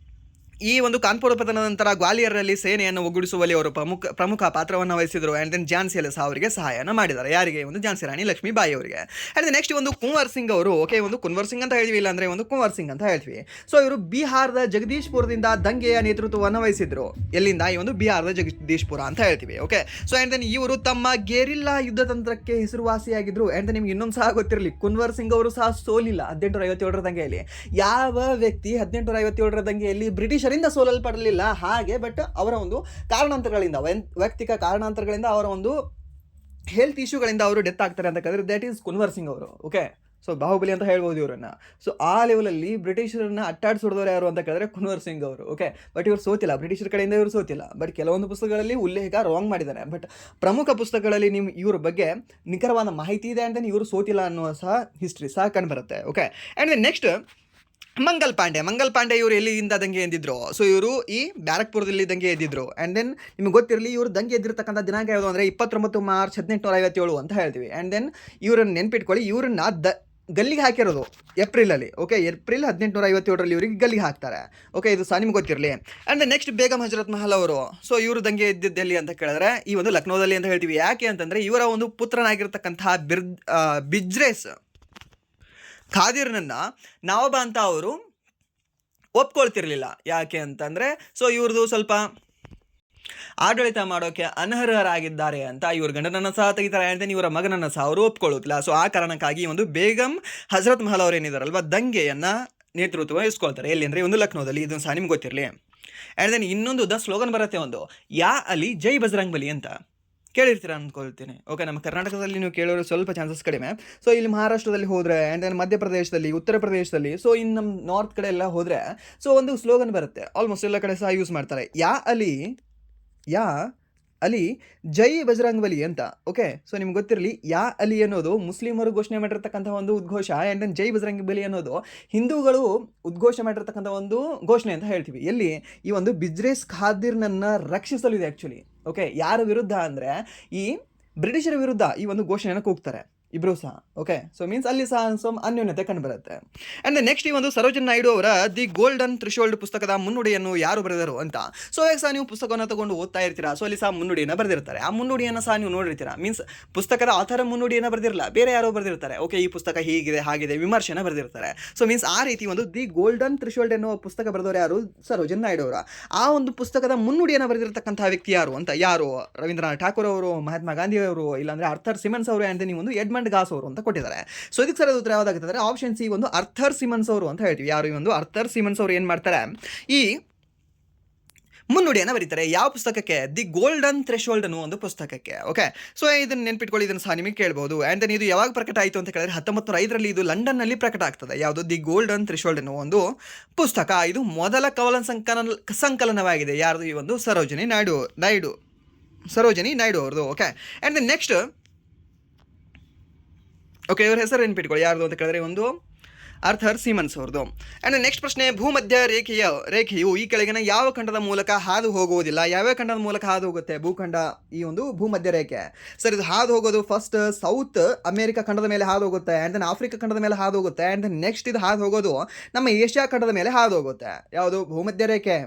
ಈ ಒಂದು ಕಾನ್ಪುರ ಪತನದ ನಂತರ ಗ್ವಾಲಿಯರ್ನಲ್ಲಿ ಸೇನೆಯನ್ನು ಒಗ್ಗೂಡಿಸುವಲ್ಲಿ ಅವರು ಪ್ರಮುಖ ಪಾತ್ರವನ್ನು ವಹಿಸಿದರು. ಆ್ಯಂಡ್ ದೆನ್ ಝಾನ್ಸಿಯಲ್ಲಿ ಸಹ ಅವರಿಗೆ ಸಹಾಯನ ಮಾಡಿದ್ದಾರೆ. ಯಾರಿಗೆ? ಒಂದು ಝಾನ್ಸಿ ರಾಣಿ ಲಕ್ಷ್ಮೀಬಾಯಿ ಅವರಿಗೆ. ಆ್ಯಂಡ್ ನೆಕ್ಸ್ಟ್ ಒಂದು ಕುಂವರ್ ಸಿಂಗ್ ಅವರು. ಓಕೆ, ಒಂದು ಕುನ್ವರ್ ಸಿಂಗ್ ಅಂತ ಹೇಳ್ತೀವಿ, ಇಲ್ಲ ಅಂದರೆ ಒಂದು ಕುಂವರ್ ಸಿಂಗ್ ಅಂತ ಹೇಳ್ತೀವಿ. ಸೊ ಇವರು ಬಿಹಾರದ ಜಗದೀಶ್ಪುರದಿಂದ ದಂಗೆಯ ನೇತೃತ್ವವನ್ನು ವಹಿಸಿದ್ರು. ಎಲ್ಲಿಂದ? ಈ ಒಂದು ಬಿಹಾರದ ಜಗದೀಶ್ಪುರ ಅಂತ ಹೇಳ್ತೀವಿ. ಓಕೆ, ಸೊ ಆ್ಯಂಡ್ ದೆನ್ ಇವರು ತಮ್ಮ ಗೆರಿಲ್ಲಾ ಯುದ್ಧ ತಂತ್ರಕ್ಕೆ ಹೆಸರುವಾಸಿಯಾಗಿದ್ರು. ಆ್ಯಂಡ್ ದೆನ್ ನಿಮ್ಗೆ ಇನ್ನೊಂದು ಸಹ ಗೊತ್ತಿರಲಿ, ಕುನ್ವರ್ ಸಿಂಗ್ ಅವರು ಸಹ ಸೋಲಿಲ್ಲ 1857ರ ದಂಗೆಯಲ್ಲಿ. ಯಾವ ವ್ಯಕ್ತಿ 1857ರ ದಂಗೆಯಲ್ಲಿ ಬ್ರಿಟಿಷರಿಗೆ ಅದರಿಂದ ಸೋಲಲ್ಪಡಲಿಲ್ಲ ಹಾಗೆ, ಬಟ್ ಅವರ ಒಂದು ಕಾರಣಾಂತರಗಳಿಂದ, ವೈಯಕ್ತಿಕ ಕಾರಣಾಂತರಗಳಿಂದ, ಅವರ ಒಂದು ಹೆಲ್ತ್ ಇಶ್ಯೂಗಳಿಂದ ಅವರು ಡೆತ್ ಆಗ್ತಾರೆ ಅಂತ ಹೇಳಿದ್ರೆ ದಟ್ ಈಸ್ ಕುನ್ವರ್ ಸಿಂಗ್ ಅವರು. ಓಕೆ, ಸೊ ಬಾಹುಬಲಿ ಅಂತ ಹೇಳ್ಬೋದು ಇವರನ್ನ. ಸೊ ಆ ಲೆವೆಲಲ್ಲಿ ಬ್ರಿಟಿಷರನ್ನ ಅಟ್ಟಾಡಿಸೋದವ್ರು ಯಾರು ಅಂತ ಕೇಳಿದ್ರೆ ಕುನ್ವರ್ ಸಿಂಗ್ ಅವರು. ಓಕೆ, ಬಟ್ ಇವರು ಸೋತಿಲ್ಲ, ಬ್ರಿಟಿಷರ ಕಡೆಯಿಂದ ಇವರು ಸೋತಿಲ್ಲ. ಬಟ್ ಕೆಲವೊಂದು ಪುಸ್ತಕಗಳಲ್ಲಿ ಉಲ್ಲೇಖ ರಾಂಗ್ ಮಾಡಿದ್ದಾರೆ, ಬಟ್ ಪ್ರಮುಖ ಪುಸ್ತಕಗಳಲ್ಲಿ ನಿಮ್ಮ ಇವ್ರ ಬಗ್ಗೆ ನಿಖರವಾದ ಮಾಹಿತಿ ಇದೆ ಅಂತ ಇವರು ಸೋತಿಲ್ಲ ಅನ್ನುವ ಸಹ ಹಿಸ್ಟ್ರಿ ಸಹ ಕಂಡುಬರುತ್ತೆ. Okay, and next Mangal Pandey ಇವರು ಎಲ್ಲಿಂದ ದಂಗೆ ಎದ್ದಿದ್ರು? ಸೊ ಇವರು ಈ ಬ್ಯಾರಕ್ಪುರದಲ್ಲಿ ದಂಗೆ ಎದ್ದಿದ್ರು. ಆ್ಯಂಡ್ ದೆನ್ ನಿಮ್ಗೆ ಗೊತ್ತಿರಲಿ, ಇವರು ದಂಗೆ ಎದ್ದಿರ್ತಕ್ಕಂಥ ದಿನಾಂಕ ಯಾವುದು ಅಂದರೆ 29 ಮಾರ್ಚ್ 1857 ಅಂತ ಹೇಳ್ತೀವಿ. ಆ್ಯಂಡ್ ದೆನ್ ಇವ್ರನ್ನ ನೆನ್ಪಿಟ್ಕೊಳ್ಳಿ, ಇವ್ರನ್ನ ಗಲ್ಲಿಗೆ ಹಾಕಿರೋದು ಏಪ್ರಿಲಲ್ಲಿ. ಓಕೆ, ಏಪ್ರಿಲ್ 1857 ಇವರಿಗೆ ಗಲ್ಲಿಗೆ ಹಾಕ್ತಾರೆ. ಓಕೆ, ಇದು ಸಹ ನಿಮ್ಗೆ ಗೊತ್ತಿರಲಿ. ಆ್ಯಂಡ್ ನೆಕ್ಸ್ಟ್ ಬೇಗಂ ಹಜರತ್ ಮಹಲ್ ಅವರು. ಸೊ ಇವರು ದಂಗೆ ಎದ್ದಿದ್ದೆಲ್ಲಿ ಅಂತ ಕೇಳಿದ್ರೆ ಈ ಒಂದು ಲಕ್ನೋದಲ್ಲಿ ಅಂತ ಹೇಳ್ತೀವಿ. ಯಾಕೆ ಅಂತಂದರೆ ಇವರ ಒಂದು ಪುತ್ರನಾಗಿರ್ತಕ್ಕಂತಹ ಬಿಜ್ರೇಸ್ ಖಾದಿರ್ನನ್ನು ನವಾಬ ಅಂತ ಅವರು ಒಪ್ಕೊಳ್ತಿರ್ಲಿಲ್ಲ. ಯಾಕೆ ಅಂತಂದರೆ ಸೊ ಇವ್ರದ್ದು ಸ್ವಲ್ಪ ಆಡಳಿತ ಮಾಡೋಕ್ಕೆ ಅನರ್ಹರಾಗಿದ್ದಾರೆ ಅಂತ ಇವ್ರ ಗಂಡನನ್ನು ಸಹ ತೆಗಿತಾರೆ. ಆ್ಯಂಡ್ ದೆನ್ ಇವರ ಮಗನನ್ನು ಸಹ ಅವರು ಒಪ್ಕೊಳ್ಳುತ್ತಿಲ್ಲ. ಸೊ ಆ ಕಾರಣಕ್ಕಾಗಿ ಒಂದು ಬೇಗಂ ಹಜರತ್ ಮಹಲ್ ಅವರು ಏನಿದಾರಲ್ವ ದಂಗೆಯನ್ನು ನೇತೃತ್ವ ವಹಿಸ್ಕೊಳ್ತಾರೆ. ಎಲ್ಲಿ ಅಂದರೆ ಒಂದು ಲಕ್ನೋದಲ್ಲಿ. ಇದನ್ನು ಸಹ ನಿಮ್ಗೆ ಗೊತ್ತಿರಲಿ. ಆ್ಯಂಡ್ ದೆನ್ ಇನ್ನೊಂದು ಸ್ಲೋಗನ್ ಬರುತ್ತೆ ಒಂದು, ಯಾ ಅಲಿ ಜೈ ಬಜರಂಗ್ ಬಲಿ ಅಂತ ಕೇಳಿರ್ತೀರ ಅಂದ್ಕೊಳ್ತೀನಿ. ಓಕೆ, ನಮ್ಮ ಕರ್ನಾಟಕದಲ್ಲಿ ನೀವು ಕೇಳೋರು ಸ್ವಲ್ಪ ಚಾನ್ಸಸ್ ಕಡಿಮೆ. ಸೊ ಇಲ್ಲಿ ಮಹಾರಾಷ್ಟ್ರದಲ್ಲಿ ಹೋದರೆ, ಆ್ಯಂಡ್ ದೆನ್ ಮಧ್ಯಪ್ರದೇಶದಲ್ಲಿ, ಉತ್ತರ ಪ್ರದೇಶದಲ್ಲಿ, ಸೊ ಇನ್ನು ನಮ್ಮ ನಾರ್ತ್ ಕಡೆ ಎಲ್ಲ ಹೋದರೆ ಸೊ ಒಂದು ಸ್ಲೋಗನ್ ಬರುತ್ತೆ, ಆಲ್ಮೋಸ್ಟ್ ಎಲ್ಲ ಕಡೆ ಸಹ ಯೂಸ್ ಮಾಡ್ತಾರೆ, ಯಾ ಅಲಿ ಜೈ ಬಜರಂಗ್ ಬಲಿ ಅಂತ. ಓಕೆ, ಸೊ ನಿಮ್ಗೆ ಗೊತ್ತಿರಲಿ, ಯಾ ಅಲಿ ಅನ್ನೋದು ಮುಸ್ಲಿಮರು ಘೋಷಣೆ ಮಾಡಿರ್ತಕ್ಕಂಥ ಒಂದು ಉದ್ಘೋಷ. ಆ್ಯಂಡ್ ದೆನ್ ಜೈ ಬಜರಂಗ್ ಬಲಿ ಅನ್ನೋದು ಹಿಂದೂಗಳು ಉದ್ಘೋಷ ಮಾಡಿರ್ತಕ್ಕಂಥ ಒಂದು ಘೋಷಣೆ ಅಂತ ಹೇಳ್ತೀವಿ. ಎಲ್ಲಿ ಈ ಒಂದು ಬಿಜ್ರೇಸ್ ಖಾದಿರ್ನನ್ನು ರಕ್ಷಿಸಲಿದೆ ಆ್ಯಕ್ಚುಲಿ. ಓಕೆ, ಯಾರ ವಿರುದ್ಧ ಅಂದರೆ ಈ ಬ್ರಿಟಿಷರ ವಿರುದ್ಧ ಈ ಒಂದು ಘೋಷಣೆಯನ್ನು ಕೂಗ್ತಾರೆ ಇಬ್ಬರು ಸಹ. ಓಕೆ, ಸೊ ಮೀನ್ಸ್ ಅಲ್ಲಿ ಸಹ ಅನ್ಯೋನ್ಯತೆ ಕಂಡುಬರುತ್ತೆ. ಆ್ಯಂಡ್ ನೆಕ್ಸ್ಟ್ ಈ ಒಂದು ಸರೋಜಿನಿ ನಾಯ್ಡು ಅವರ ದಿ ಗೋಲ್ಡನ್ ಥ್ರೆಶೋಲ್ಡ್ ಪುಸ್ತಕದ ಮುನ್ನುಡಿಯನ್ನು ಯಾರು ಬರೆದರು ಅಂತ. ಸೊ ಈಗ ಸಹ ನೀವು ಪುಸ್ತಕವನ್ನು ತಗೊಂಡು ಓದ್ತಾ ಇರ್ತೀರಾ. ಸೊ ಅಲ್ಲಿ ಸಹ ಮುನ್ನುಡಿಯನ್ನು ಬರೆದಿರ್ತಾರೆ. ಆ ಮುನ್ನುಡಿಯನ್ನು ಸಹ ನೀವು ನೋಡಿರ್ತೀರಾ. ಮೀನ್ಸ್ ಪುಸ್ತಕದ ಆಥರ ಮುನ್ನುಡಿಯನ್ನು ಬರೆದಿರಲ್ಲ, ಬೇರೆ ಯಾರೋ ಬರೆದಿರ್ತಾರೆ. ಓಕೆ, ಈ ಪುಸ್ತಕ ಹೀಗಿದೆ ಹಾಗಿದೆ ವಿಮರ್ಶೆನ ಬರೆದಿರ್ತಾರೆ. ಸೊ ಮೀನ್ಸ್ ಆ ರೀತಿ ಒಂದು ದಿ ಗೋಲ್ಡನ್ ಥ್ರೆಶೋಲ್ಡ್ ಎನ್ನುವ ಪುಸ್ತಕ ಬರೆದವರು ಯಾರು? ಸರೋಜಿನಿ ನಾಯ್ಡು ಅವರ. ಆ ಒಂದು ಪುಸ್ತಕದ ಮುನ್ನುಡಿಯನ್ನು ಬರೆದಿರತಕ್ಕಂತಹ ವ್ಯಕ್ತಿ ಯಾರು? ರವೀಂದ್ರನಾಥ್ ಠಾಕೂರ್ ಅವರು, ಮಹಾತ್ಮ ಗಾಂಧಿ ಅವರು, ಇಲ್ಲಾಂದ್ರೆ ಆರ್ಥರ್ ಸಿಮನ್ಸ್ ಅವರು, ಆ್ಯಂಡ್ ನೀವು ಒಂದು ಎಡ್ಮಂಡ್ ಗಾಸ್ ಅವರು ಅಂತ ಕೊಟ್ಟಿದ್ದಾರೆ. ಸೊ ಇದಕ್ಕೆ ಸರಿಯಾದ ಉತ್ತರ ಯಾವುದಾಗುತ್ತದೆ? ಆಪ್ಷನ್ ಸಿ, ಒಂದು ಆರ್ಥರ್ ಸಿಮನ್ಸ್ ಅವರು ಅಂತ ಹೇಳ್ತೀವಿ. ಯಾರು ಈ ಒಂದು ಆರ್ಥರ್ ಸಿಮನ್ಸ್ ಅವರು ಏನು ಮಾಡ್ತಾರೆ? ಈ ಮುನ್ನುಡಿಯನ್ನು ಬರೀತಾರೆ. ಯಾವ ಪುಸ್ತಕಕ್ಕೆ? ದಿ ಗೋಲ್ಡನ್ ಥ್ರೆಶೋಲ್ಡ್ ಅನ್ನೋ ಒಂದು ಪುಸ್ತಕಕ್ಕೆ. ಓಕೆ, ಸೊ ಇದನ್ನು ನೆನ್ಪಿಟ್ಕೊಳ್ಳಿ, ಇದನ್ನು ಸಹ ನಿಮಗೆ ಕೇಳ್ಬೋದು. ಆ್ಯಂಡ್ ದೆನ್ ಇದು ಯಾವಾಗ ಪ್ರಕಟ ಆಯಿತು ಅಂತ ಕೇಳಿದ್ರೆ 1905 ಇದು ಲಂಡನ್ನಲ್ಲಿ ಪ್ರಕಟ ಆಗ್ತದೆ. ಯಾವುದು? ದಿ ಗೋಲ್ಡನ್ ಥ್ರೆಶೋಲ್ಡ್ ಅನ್ನೋ ಒಂದು ಪುಸ್ತಕ. ಇದು ಮೊದಲ ಕವನ ಸಂಕಲನವಾಗಿದೆ. ಯಾರ್ದು? ಈ ಒಂದು ಸರೋಜಿನಿ ನಾಯ್ಡು ಅವ್ರದ್ದು. Okay, and then next okay, ಇವ್ರ ಹೆಸರು ನೆನ್ಪಿಟ್ಕೊಳ್ಳಿ, ಯಾರ್ದು ಅಂತ ಕೇಳಿದ್ರೆ ಒಂದು ಆರ್ಥರ್ ಸಿಮನ್ಸ್ ಅವ್ರದ್ದು. ಆ್ಯಂಡ್ ನೆಕ್ಸ್ಟ್ ಪ್ರಶ್ನೆ, ಭೂಮಧ್ಯ ರೇಖೆಯು ಈ ಕೆಳಗಿನ ಯಾವ ಖಂಡದ ಮೂಲಕ ಹಾದು ಹೋಗುವುದಿಲ್ಲ? ಯಾವ್ಯಾವ ಖಂಡದ ಮೂಲಕ ಹಾದು ಹೋಗುತ್ತೆ ಭೂಖಂಡ? ಈ ಒಂದು ಭೂಮಧ್ಯ ರೇಖೆ ಸರ್, ಇದು ಹಾದು ಹೋಗೋದು ಫಸ್ಟ್ ಸೌತ್ ಅಮೇರಿಕಾ ಖಂಡದ ಮೇಲೆ ಹಾದು ಹೋಗುತ್ತೆ. ಆ್ಯಂಡ್ ದೆನ್ ಆಫ್ರಿಕಾ ಖಂಡದ ಮೇಲೆ ಹಾದು ಹೋಗುತ್ತೆ. ಆ್ಯಂಡ್ ದೆನ್ ನೆಕ್ಸ್ಟ್ ಇದು ಹಾದು ಹೋಗೋದು ನಮ್ಮ ಏಷ್ಯಾ ಖಂಡದ ಮೇಲೆ ಹಾದು ಹೋಗುತ್ತೆ. ಯಾವುದು? ಭೂಮಧ್ಯ ರೇಖೆ.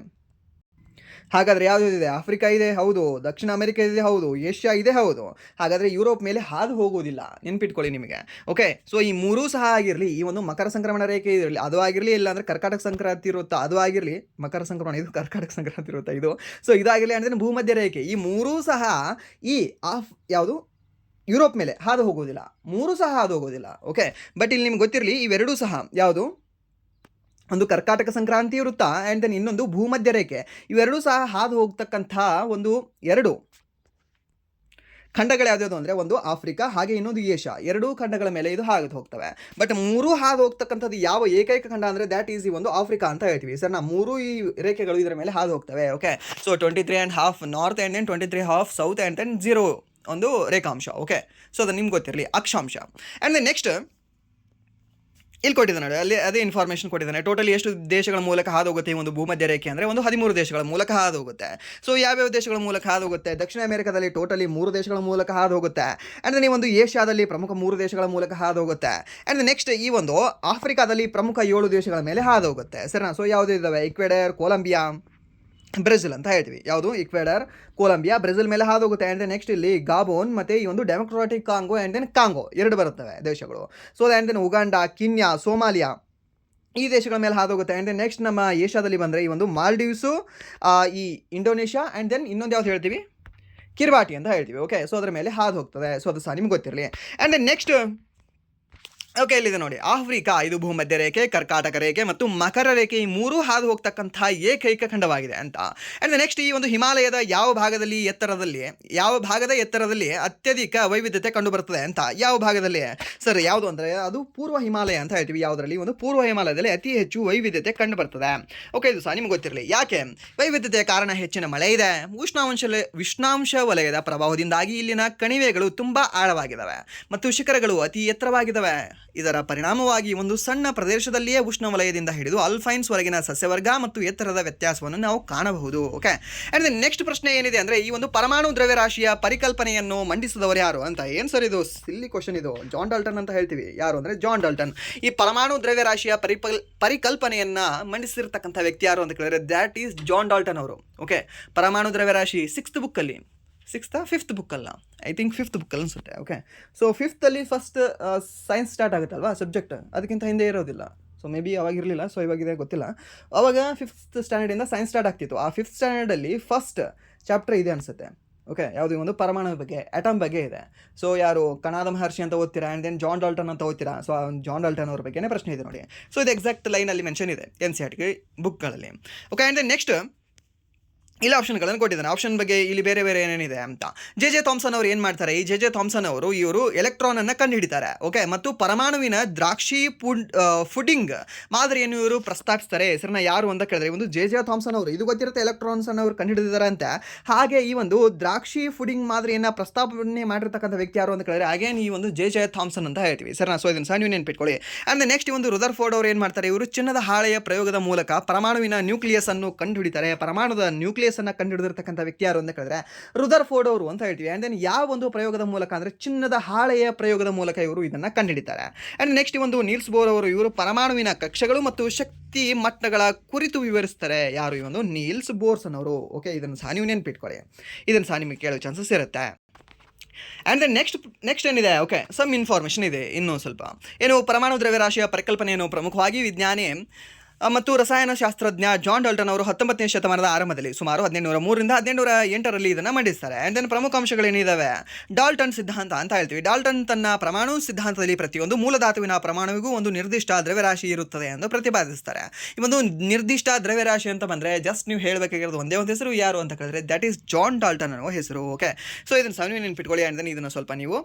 ಹಾಗಾದರೆ ಯಾವುದಿದೆ? ಆಫ್ರಿಕಾ ಇದೆ, ಹೌದು. ದಕ್ಷಿಣ ಅಮೆರಿಕ ಇದೆ, ಹೌದು. ಏಷ್ಯಾ ಇದೆ, ಹೌದು. ಹಾಗಾದರೆ ಯುರೋಪ್ ಮೇಲೆ ಹಾದು ಹೋಗೋದಿಲ್ಲ, ನೆನ್ಪಿಟ್ಕೊಳ್ಳಿ ನಿಮಗೆ. ಓಕೆ, ಸೊ ಈ ಮೂರೂ ಸಹ ಆಗಿರಲಿ, ಈ ಒಂದು ಮಕರ ಸಂಕ್ರಮಣ ರೇಖೆ ಇರಲಿ, ಅದು ಆಗಿರಲಿ, ಇಲ್ಲಾಂದರೆ ಕರ್ಕಾಟಕ ಸಂಕ್ರಾಂತಿ ಇರುತ್ತಾ ಅದು ಆಗಿರಲಿ. ಮಕರ ಸಂಕ್ರಮಣ ಇದು, ಕರ್ಕಾಟಕ ಸಂಕ್ರಾಂತಿ ಇರುತ್ತಾ ಇದು. ಸೊ ಇದಾಗಿರಲಿ. ಅಂದರೆ ಭೂಮಧ್ಯ ರೇಖೆ, ಈ ಮೂರೂ ಸಹ ಈ ಯಾವುದು ಯುರೋಪ್ ಮೇಲೆ ಹಾದು ಹೋಗೋದಿಲ್ಲ, ಮೂರೂ ಸಹ ಹಾದು ಹೋಗೋದಿಲ್ಲ. ಓಕೆ, ಬಟ್ ಇಲ್ಲಿ ನಿಮ್ಗೆ ಗೊತ್ತಿರಲಿ, ಇವೆರಡೂ ಸಹ ಯಾವುದು? ಒಂದು ಕರ್ಕಾಟಕ ಸಂಕ್ರಾಂತಿ ವೃತ್ತ ಆ್ಯಂಡ್ ದೆನ್ ಇನ್ನೊಂದು ಭೂಮಧ್ಯ ರೇಖೆ. ಇವೆರಡೂ ಸಹ ಹಾದು ಹೋಗ್ತಕ್ಕಂಥ ಒಂದು ಎರಡು ಖಂಡಗಳು ಯಾವ್ದು ಅಂದರೆ ಒಂದು ಆಫ್ರಿಕಾ, ಹಾಗೆ ಇನ್ನೊಂದು ಏಷ್ಯಾ. ಎರಡೂ ಖಂಡಗಳ ಮೇಲೆ ಇದು ಹಾದು ಹೋಗ್ತವೆ. ಬಟ್ ಮೂರೂ ಹಾದು ಹೋಗ್ತಕ್ಕಂಥದ್ದು ಯಾವ ಏಕೈಕ ಖಂಡ ಅಂದರೆ ದ್ಯಾಟ್ ಈಸ್ ಈ ಒಂದು ಆಫ್ರಿಕಾ ಅಂತ ಹೇಳ್ತೀವಿ. ಸರ್, ಮೂರೂ ಈ ರೇಖೆಗಳು ಇದರ ಮೇಲೆ ಹಾದು ಹೋಗ್ತವೆ. Okay, so 23.5 north and then 23.5 south and then 0 ಒಂದು ರೇಖಾಂಶ. ಓಕೆ, ಸೊ ಅದು ನಿಮ್ಗೆ ಗೊತ್ತಿರಲಿ, ಅಕ್ಷಾಂಶ. ಆ್ಯಂಡ್ ದೆನ್ ನೆಕ್ಸ್ಟ್ ಇಲ್ಲಿ ಕೊಟ್ಟಿದ್ದಾನೆ, ಅಲ್ಲಿ ಅದೇ ಇನ್ಫಾರ್ಮೇಷನ್ ಕೊಟ್ಟಿದ್ದಾನೆ. ಟೋಟಲಿ ಎಷ್ಟು ದೇಶಗಳ ಮೂಲಕ ಹಾದು ಹೋಗುತ್ತೆ ಈ ಒಂದು ಭೂಮಧ್ಯ ರೇಖೆ ಅಂದರೆ ಒಂದು 13 ದೇಶಗಳ ಮೂಲಕ ಹಾದು ಹೋಗುತ್ತೆ. ಸೊ ಯಾವ್ಯಾವ ದೇಶಗಳ ಮೂಲಕ ಹಾದು ಹೋಗುತ್ತೆ? ದಕ್ಷಿಣ ಅಮೆರಿಕದಲ್ಲಿ ಟೋಟಲಿ 3 ದೇಶಗಳ ಮೂಲಕ ಹಾದು ಹೋಗುತ್ತೆ. ಆ್ಯಂಡ್ ಈ ಒಂದು ಏಷ್ಯಾದಲ್ಲಿ ಪ್ರಮುಖ 3 ದೇಶಗಳ ಮೂಲಕ ಹಾದು ಹೋಗುತ್ತೆ. ಆ್ಯಂಡ್ ನೆಕ್ಸ್ಟ್ ಈ ಒಂದು ಆಫ್ರಿಕಾದಲ್ಲಿ ಪ್ರಮುಖ 7 ದೇಶಗಳ ಮೇಲೆ ಹಾದು ಹೋಗುತ್ತೆ. ಸರಿನಾ? ಸೊ ಯಾವುದು ಇದ್ದಾವೆ? ಈಕ್ವೆಡರ್, ಕೊಲಂಬಿಯಾ, ಬ್ರೆಜಿಲ್ ಅಂತ ಹೇಳ್ತೀವಿ. ಯಾವುದು? ಈಕ್ವೆಡರ್, ಕೊಲಂಬಿಯಾ, ಬ್ರೆಜಿಲ್ ಮೇಲೆ ಹಾದು ಹೋಗುತ್ತೆ. ಆ್ಯಂಡ್ ನೆಕ್ಸ್ಟ್ ಇಲ್ಲಿ ಗಾಬೋನ್ ಮತ್ತು ಈ ಒಂದು democratic Congo and then Congo ಎರಡು ಬರುತ್ತವೆ ದೇಶಗಳು. So and then Uganda, Kenya, Somalia ಈ ದೇಶಗಳ ಮೇಲೆ ಹಾದು ಹೋಗುತ್ತೆ. ಆ್ಯಂಡ್ ದೆನ್ ನೆಕ್ಸ್ಟ್ ನಮ್ಮ ಏಷ್ಯಾದಲ್ಲಿ ಬಂದರೆ ಈ ಒಂದು ಮಾಲ್ಡೀವ್ಸು, ಈ ಇಂಡೋನೇಷ್ಯಾ ಆ್ಯಂಡ್ ದೆನ್ ಇನ್ನೊಂದು ಯಾವ್ದು ಹೇಳ್ತೀವಿ? ಕಿರ್ಬಾಟಿ ಅಂತ ಹೇಳ್ತೀವಿ. ಓಕೆ, ಸೊ ಅದರ ಮೇಲೆ ಹಾದು ಹೋಗ್ತದೆ. ಸೊ ಅದು ಸಹ ನಿಮ್ಗೆ ಗೊತ್ತಿರಲಿ. ಆ್ಯಂಡ್ ದೆನ್ ನೆಕ್ಸ್ಟ್ ಓಕೆ, ಇಲ್ಲಿದೆ ನೋಡಿ. ಆಫ್ರಿಕಾ ಇದು ಭೂಮಧ್ಯ ರೇಖೆ, ಕರ್ಕಾಟಕ ರೇಖೆ ಮತ್ತು ಮಕರ ರೇಖೆ ಈ ಮೂರೂ ಹಾದು ಹೋಗ್ತಕ್ಕಂತಹ ಏಕೈಕ ಖಂಡವಾಗಿದೆ ಅಂತ. ಆ್ಯಂಡ್ ನೆಕ್ಸ್ಟ್ ಈ ಒಂದು ಹಿಮಾಲಯದ ಯಾವ ಭಾಗದ ಎತ್ತರದಲ್ಲಿ ಅತ್ಯಧಿಕ ವೈವಿಧ್ಯತೆ ಕಂಡುಬರುತ್ತದೆ ಅಂತ. ಯಾವ ಭಾಗದಲ್ಲಿ ಸರ್ ಯಾವುದು ಅಂದರೆ ಅದು ಪೂರ್ವ ಹಿಮಾಲಯ ಅಂತ ಹೇಳ್ತೀವಿ. ಯಾವುದರಲ್ಲಿ ಒಂದು ಪೂರ್ವ ಹಿಮಾಲಯದಲ್ಲಿ ಅತಿ ಹೆಚ್ಚು ವೈವಿಧ್ಯತೆ ಕಂಡುಬರ್ತದೆ. ಓಕೆ, ಇದು ಸಹ ನಿಮ್ಗೆ ಗೊತ್ತಿರಲಿ. ಯಾಕೆ ವೈವಿಧ್ಯತೆಯ ಕಾರಣ ಹೆಚ್ಚಿನ ಮಳೆ ಇದೆ, ಉಷ್ಣಾಂಶ ವಲಯದ ಪ್ರಭಾವದಿಂದಾಗಿ ಇಲ್ಲಿನ ಕಣಿವೆಗಳು ತುಂಬ ಆಳವಾಗಿದ್ದಾವೆ ಮತ್ತು ಶಿಖರಗಳು ಅತಿ ಎತ್ತರವಾಗಿದ್ದಾವೆ. ಇದರ ಪರಿಣಾಮವಾಗಿ ಒಂದು ಸಣ್ಣ ಪ್ರದೇಶದಲ್ಲಿಯೇ ಉಷ್ಣವಲಯದಿಂದ ಹಿಡಿದು ಅಲ್ಫೈನ್ಸ್ ವರೆಗಿನ ಸಸ್ಯವರ್ಗ ಮತ್ತು ಎತ್ತರದ ವ್ಯತ್ಯಾಸವನ್ನು ನಾವು ಕಾಣಬಹುದು. ಓಕೆ, ಅಂಡ್ ನೆಕ್ಸ್ಟ್ ಪ್ರಶ್ನೆ ಏನಿದೆ ಅಂದರೆ ಈ ಒಂದು ಪರಮಾಣು ದ್ರವ್ಯರಾಶಿಯ ಪರಿಕಲ್ಪನೆಯನ್ನು ಮಂಡಿಸಿದವರು ಯಾರು ಅಂತ. ಏನು ಸರ್ ಇದು ಸಿಲ್ಲಿ ಕ್ವಶನ್ ಇದು. ಜಾನ್ ಡಾಲ್ಟನ್ ಅಂತ ಹೇಳ್ತೀವಿ. ಯಾರು ಅಂದರೆ ಜಾನ್ ಡಾಲ್ಟನ್. ಈ ಪರಮಾಣು ದ್ರವ್ಯರಾಶಿಯ ಪರಿಕಲ್ಪನೆಯನ್ನ ಮಂಡಿಸಿರ್ತಕ್ಕಂಥ ವ್ಯಕ್ತಿ ಯಾರು ಅಂತ ಕೇಳಿದ್ರೆ ದ್ಯಾಟ್ ಈಸ್ ಜಾನ್ ಡಾಲ್ಟನ್ ಅವರು. ಓಕೆ, ಪರಮಾಣು ದ್ರವ್ಯರಾಶಿ ಫಿಫ್ತ್ ಬುಕ್ ಅಲ್ಲ, ಐ ಥಿಂಕ್ ಫಿಫ್ತ್ ಬುಕ್ ಅನ್ಸುತ್ತೆ. ಓಕೆ, ಸೊ ಫಿಫ್ತಲ್ಲಿ ಫಸ್ಟ್ ಸೈನ್ಸ್ ಸ್ಟಾರ್ಟ್ ಆಗುತ್ತಲ್ವಾ ಸಬ್ಜೆಕ್ಟ್, ಅದಕ್ಕಿಂತ ಹಿಂದೆ ಇರೋದಿಲ್ಲ. ಸೊ ಮೇ ಬಿ ಅವಾಗಿರಲಿಲ್ಲ, ಸೊ ಇವಾಗಿದೆ ಗೊತ್ತಿಲ್ಲ. ಅವಾಗ ಫಿಫ್ತ್ ಸ್ಟ್ಯಾಂಡರ್ಡಿಂದ ಸೈನ್ಸ್ ಸ್ಟಾರ್ಟ್ ಆಗ್ತಿತ್ತು. ಆ ಫಿಫ್ತ್ ಸ್ಟ್ಯಾಂಡರ್ಡಲ್ಲಿ ಫಸ್ಟ್ ಚಾಪ್ಟರ್ ಇದೆ ಅನಿಸುತ್ತೆ. ಓಕೆ, ಯಾವುದೇ ಒಂದು ಪರಮಾಣು ಬಗ್ಗೆ, ಆಟಮ್ ಬಗ್ಗೆ ಇದೆ. ಸೊ ಯಾರು ಕಣಾದ ಮಹರ್ಷಿ ಅಂತ ಓದ್ತೀರಾ, ಆ್ಯಂಡ್ ದೆನ್ ಜಾನ್ ಡಾಲ್ಟನ್ ಅಂತ ಓದ್ತೀರಾ. ಸೊ ಜಾನ್ ಡಾಲ್ಟನ್ ಅವ್ರ ಬಗ್ಗೆನೇ ಪ್ರಶ್ನೆ ಇದೆ ನೋಡಿ. ಸೊ ಇದು ಎಕ್ಸಾಕ್ಟ್ ಲೈನಲ್ಲಿ ಮೆನ್ಷನ್ ಇದೆ NCERT ಬುಕ್ಗಳಲ್ಲಿ. ಓಕೆ, ಆ್ಯಂಡ್ ದೆನ್ ನೆಕ್ಸ್ಟ್ ಇಲ್ಲಿ ಆಪ್ಷನ್ಗಳನ್ನು ಕೊಟ್ಟಿದ್ದಾನೆ. ಆಪ್ಷನ್ ಬಗ್ಗೆ ಇಲ್ಲಿ ಬೇರೆ ಏನೇನಿದೆ ಅಂತ. ಜೆ ಥಾಮ್ಸನ್ ಅವರು ಏನು ಮಾಡ್ತಾರೆ, ಈ ಜೆ ಥಾಮ್ಸನ್ ಅವರು ಇವರು ಎಲೆಕ್ಟ್ರಾನನ್ನು ಕಂಡುಹಿಡಿತಾರೆ. ಓಕೆ, ಮತ್ತು ಪರಮಾಣುವಿನ ದ್ರಾಕ್ಷಿ ಫುಡಿಂಗ್ ಮಾದರಿಯನ್ನು ಇವರು ಪ್ರಸ್ತಾಪಿಸ್ತಾರೆ. ಹೆಸರನ್ನ ಯಾರು ಅಂತ ಕೇಳಿದ್ರೆ ಒಂದು ಜೆ ಥಾಮ್ಸನ್ ಅವರು. ಇದು ಗೊತ್ತಿರುತ್ತೆ, ಎಲೆಕ್ಟ್ರಾನ್ಸನ್ನು ಅವರು ಕಂಡುಹಿಡಿದಿದ್ದಾರೆ ಅಂತ. ಹಾಗೆ ಈ ಒಂದು ದ್ರಾಕ್ಷಿ ಫುಡಿಂಗ್ ಮಾದರಿಯನ್ನು ಪ್ರಸ್ತಾಪನೆ ಮಾಡಿರ್ತಕ್ಕಂಥ ವ್ಯಕ್ತಿ ಯಾರು ಅಂತ ಕೇಳಿದ್ರೆ ಅಗೇನ್ ಈ ಒಂದು ಜೆ ಥಾಮ್ಸನ್ ಅಂತ ಹೇಳ್ತೀವಿ. ಸರ್ ಸೊ ಇದನ್ನು ಸಹ ನೀವು ನೆನ್ಪಿಟ್ಕೊಳ್ಳಿ. ಆ್ಯಂಡ್ ನೆಕ್ಸ್ಟ್ ಈ ಒಂದು ರುದರ್ಫೋರ್ಡ್ ಅವರು ಏನು ಮಾಡ್ತಾರೆ, ಇವರು ಚಿನ್ನದ ಹಾಳೆಯ ಪ್ರಯೋಗದ ಮೂಲಕ ಪರಮಾಣುವಿನ ನ್ಯೂಕ್ಲಿಯಸ್ ಅನ್ನು ಕಂಡುಹಿಡಿತಾರೆ. ಪರಮಾಣುದ ನ್ಯೂಕ್ಲಿಯಸ್ ಅನ್ನು ಕಂಡುಹಿಡಿದಿರ್ತಕ್ಕಂಥ ವ್ಯಕ್ತಿ ಯಾರು ಅಂತ ಕೇಳಿದ್ರೆ ರುದರ್ಫೋರ್ಡ್ ಅವರು ಅಂತ ಹೇಳ್ತೀವಿ. ಆ್ಯಂಡ್ ದೆನ್ ಯಾವ ಒಂದು ಪ್ರಯೋಗದ ಮೂಲಕ ಅಂದರೆ ಚಿನ್ನದ ಹಾಳೆಯ ಪ್ರಯೋಗದ ಮೂಲಕ ಇವರು ಇದನ್ನು ಕಂಡುಹಿಡಿತಾರೆ. ಆ್ಯಂಡ್ ನೆಕ್ಸ್ಟ್ ಒಂದು ನೀಲ್ಸ್ ಬೋರ್ ಅವರು, ಇವರು ಪರಮಾಣುವಿನ ಕಕ್ಷೆಗಳು ಮತ್ತು ಶಕ್ತಿ ಮಟ್ಟಗಳ ಕುರಿತು ವಿವರಿಸ್ತಾರೆ. ಯಾರು? ಈ ಒಂದು ನೀಲ್ಸ್ ಬೋರ್ಸನ್ ಅವರು. ಓಕೆ, ಇದನ್ನು ಸಹ ನೀವು ನೆನ್ಪಿಟ್ಕೊಳ್ಳಿ, ಇದನ್ನು ಸಹ ನಿಮಗೆ ಕೇಳೋ ಚಾನ್ಸಸ್ ಇರುತ್ತೆ. ಆ್ಯಂಡ್ ದೆನ್ ನೆಕ್ಸ್ಟ್ ಏನಿದೆ, ಓಕೆ, ಸಮ್ ಇನ್ಫಾರ್ಮೇಷನ್ ಇದೆ ಇನ್ನೂ ಸ್ವಲ್ಪ. ಏನು ಪರಮಾಣು ದ್ರವ್ಯರಾಶಿಯ ಪರಿಕಲ್ಪನೆಯನ್ನು ಪ್ರಮುಖವಾಗಿ ವಿಜ್ಞಾನಿ ಮತ್ತು ರಸಾಯನಶಾಸ್ತ್ರಜ್ಞ ಜಾನ್ ಡಾಲ್ಟನ್ ಅವರು 19ನೇ ಶತಮಾನದ ಆರಂಭದಲ್ಲಿ ಸುಮಾರು 1803ರಿಂದ 1808ರಲ್ಲಿ ಇದನ್ನು ಮಂಡಿಸ್ತಾರೆ. ಆ್ಯಂಡ್ ದೆನ್ ಪ್ರಮುಖ ಅಂಶಗಳೇನಿದ್ದಾವೆ, ಡಾಲ್ಟನ್ ಸಿದ್ಧಾಂತ ಅಂತ ಹೇಳ್ತೀವಿ. ಡಾಲ್ಟನ್ ತನ್ನ ಪರಮಾಣು ಸಿದ್ಧಾಂತದಲ್ಲಿ ಪ್ರತಿಯೊಂದು ಮೂಲಧಾತುವಿನ ಪರಮಾಣುವಿಗೂ ಒಂದು ನಿರ್ದಿಷ್ಟ ದ್ರವ್ಯರಾಶಿ ಇರುತ್ತದೆ ಎಂದು ಪ್ರತಿಪಾದಿಸ್ತಾರೆ. ಈ ಒಂದು ನಿರ್ದಿಷ್ಟ ದ್ರವ್ಯರಾಶಿ ಅಂತ ಬಂದರೆ ಜಸ್ಟ್ ನೀವು ಹೇಳಬೇಕಾಗಿರೋದು ಒಂದೇ ಒಂದು ಹೆಸರು, ಯಾರು ಅಂತ ಕೇಳಿದ್ರೆ ದಟ್ ಈಸ್ ಜಾನ್ ಡಾಲ್ಟನ್ ಅನ್ನೋ ಹೆಸರು. ಓಕೆ, ಸೊ ಇದನ್ನು ಸಹ ನೀವು ನೆನ್ಪಿಟ್ಕೊಳ್ಳಿ. ಆ್ಯಂಡ್ ದೆನ್ ಇದನ್ನು ಸ್ವಲ್ಪ ನೀವು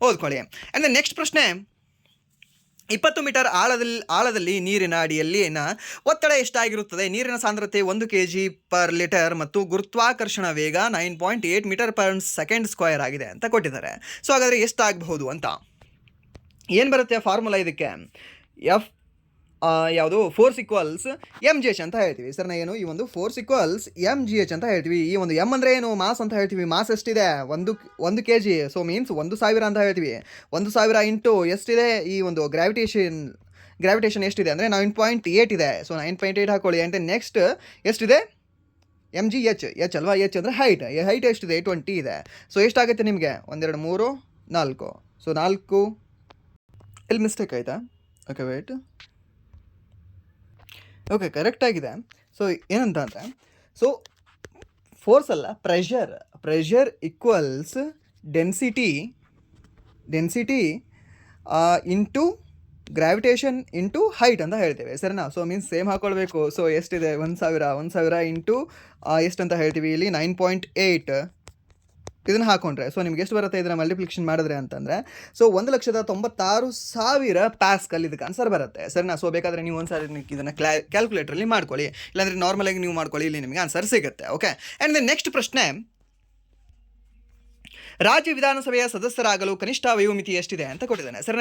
ಓದ್ಕೊಳ್ಳಿ. ಆ್ಯಂಡ್ ದೆನ್ ನೆಕ್ಸ್ಟ್ ಪ್ರಶ್ನೆ, 20 ಮೀಟರ್ ಆಳದಲ್ಲಿ ನೀರಿನ ಅಡಿಯಲ್ಲಿನ ಒತ್ತಡ ಎಷ್ಟಾಗಿರುತ್ತದೆ? ನೀರಿನ ಸಾಂದ್ರತೆ 1 kg/ಲೀಟರ್ ಮತ್ತು ಗುರುತ್ವಾಕರ್ಷಣ ವೇಗ 9.8 ಮೀಟರ್/ಸೆಕೆಂಡ್² ಆಗಿದೆ ಅಂತ ಕೊಟ್ಟಿದ್ದಾರೆ. ಸೊ ಹಾಗಾದರೆ ಎಷ್ಟಾಗಬಹುದು ಅಂತ ಏನು ಬರುತ್ತೆ ಫಾರ್ಮುಲಾ ಇದಕ್ಕೆ? ಯಾವುದು ಫೋರ್ಸ್ ಈಕ್ವಲ್ಸ್ mgh ಅಂತ ಹೇಳ್ತೀವಿ. ಸರ್ ಏನು ಈ ಒಂದು ಫೋರ್ಸ್ ಈಕ್ವಲ್ಸ್ mgh ಅಂತ ಹೇಳ್ತೀವಿ. ಈ ಒಂದು m ಅಂದರೆ ಏನು? ಮಾಸ್ ಅಂತ ಹೇಳ್ತೀವಿ. ಮಾಸ್ ಎಷ್ಟಿದೆ? 1 kg. ಸೊ ಮೀನ್ಸ್ 1000 ಅಂತ ಹೇಳ್ತೀವಿ. 1000 ಇಂಟು ಎಷ್ಟಿದೆ? ಈ ಒಂದು ಗ್ರಾವಿಟೇಷನ್ ಎಷ್ಟಿದೆ ಅಂದರೆ 9.8 ಇದೆ. ಸೊ 9.8 ಹಾಕೊಳ್ಳಿ. ಆ್ಯಂಡ್ ನೆಕ್ಸ್ಟ್ ಎಷ್ಟಿದೆ? mgh. ಎಚ್ ಅಲ್ವಾ? ಎಚ್ ಅಂದರೆ ಹೈಟ್ ಎಷ್ಟಿದೆ? 20 ಇದೆ. ಸೊ ಎಷ್ಟಾಗುತ್ತೆ ನಿಮಗೆ? 1 2 3 4. ಸೊ 4 ಇಲ್ಲಿ ಮಿಸ್ಟೇಕ್ ಆಯಿತಾ? Okay wait. ಓಕೆ, ಕರೆಕ್ಟಾಗಿದೆ. ಸೊ ಏನಂತ ಅಂದರೆ, ಸೊ ಫೋರ್ಸ್ ಅಲ್ಲ, pressure equals density into gravitation into height ಅಂತ ಹೇಳ್ತೇವೆ. ಸರಿನಾ? ಸೊ ಮೀನ್ಸ್ ಸೇಮ್ ಹಾಕ್ಕೊಳ್ಬೇಕು. ಸೊ ಎಷ್ಟಿದೆ? 1000 ಇಂಟು ಎಷ್ಟು ಅಂತ ಹೇಳ್ತೀವಿ ಇಲ್ಲಿ? 9.8. ಇದನ್ನು ಹಾಕೊಂಡ್ರೆ ಸೊ ನಿಮ್ಗೆ ಎಷ್ಟು ಬರುತ್ತೆ ಇದನ್ನು ಮಲ್ಟಿಪ್ಲಿಕೇಶನ್ ಮಾಡಿದ್ರೆ ಅಂತಂದರೆ? ಸೊ 1,96,000 ಪ್ಯಾಸ್ಕಲ್ ಇದಕ್ಕೆ ಆನ್ಸರ್ ಬರುತ್ತೆ. ಸರಿನಾ? ಸೊ ಬೇಕಾದರೆ ನೀವು ಒಂದು ಸಾರಿ ಇದನ್ನು ಕ್ಯಾಲ್ಕುಲೇಟ್ರಲ್ಲಿ ಮಾಡ್ಕೊಳ್ಳಿ, ಇಲ್ಲಾಂದರೆ ನಾರ್ಮಲಾಗಿ ನೀವು ಮಾಡ್ಕೊಳ್ಳಿ, ಇಲ್ಲಿ ನಿಮಗೆ ಆನ್ಸರ್ ಸಿಗುತ್ತೆ. ಓಕೆ, ಆ್ಯಂಡ್ ದೆನ್ ನೆಕ್ಸ್ಟ್ ಪ್ರಶ್ನೆ, ರಾಜ್ಯ ವಿಧಾನಸಭೆಯ ಸದಸ್ಯರಾಗಲು ಕನಿಷ್ಠ ವಯೋಮಿತಿ ಎಷ್ಟಿದೆ ಅಂತ ಕೊಟ್ಟಿದ್ದಾನೆ. ಸರ್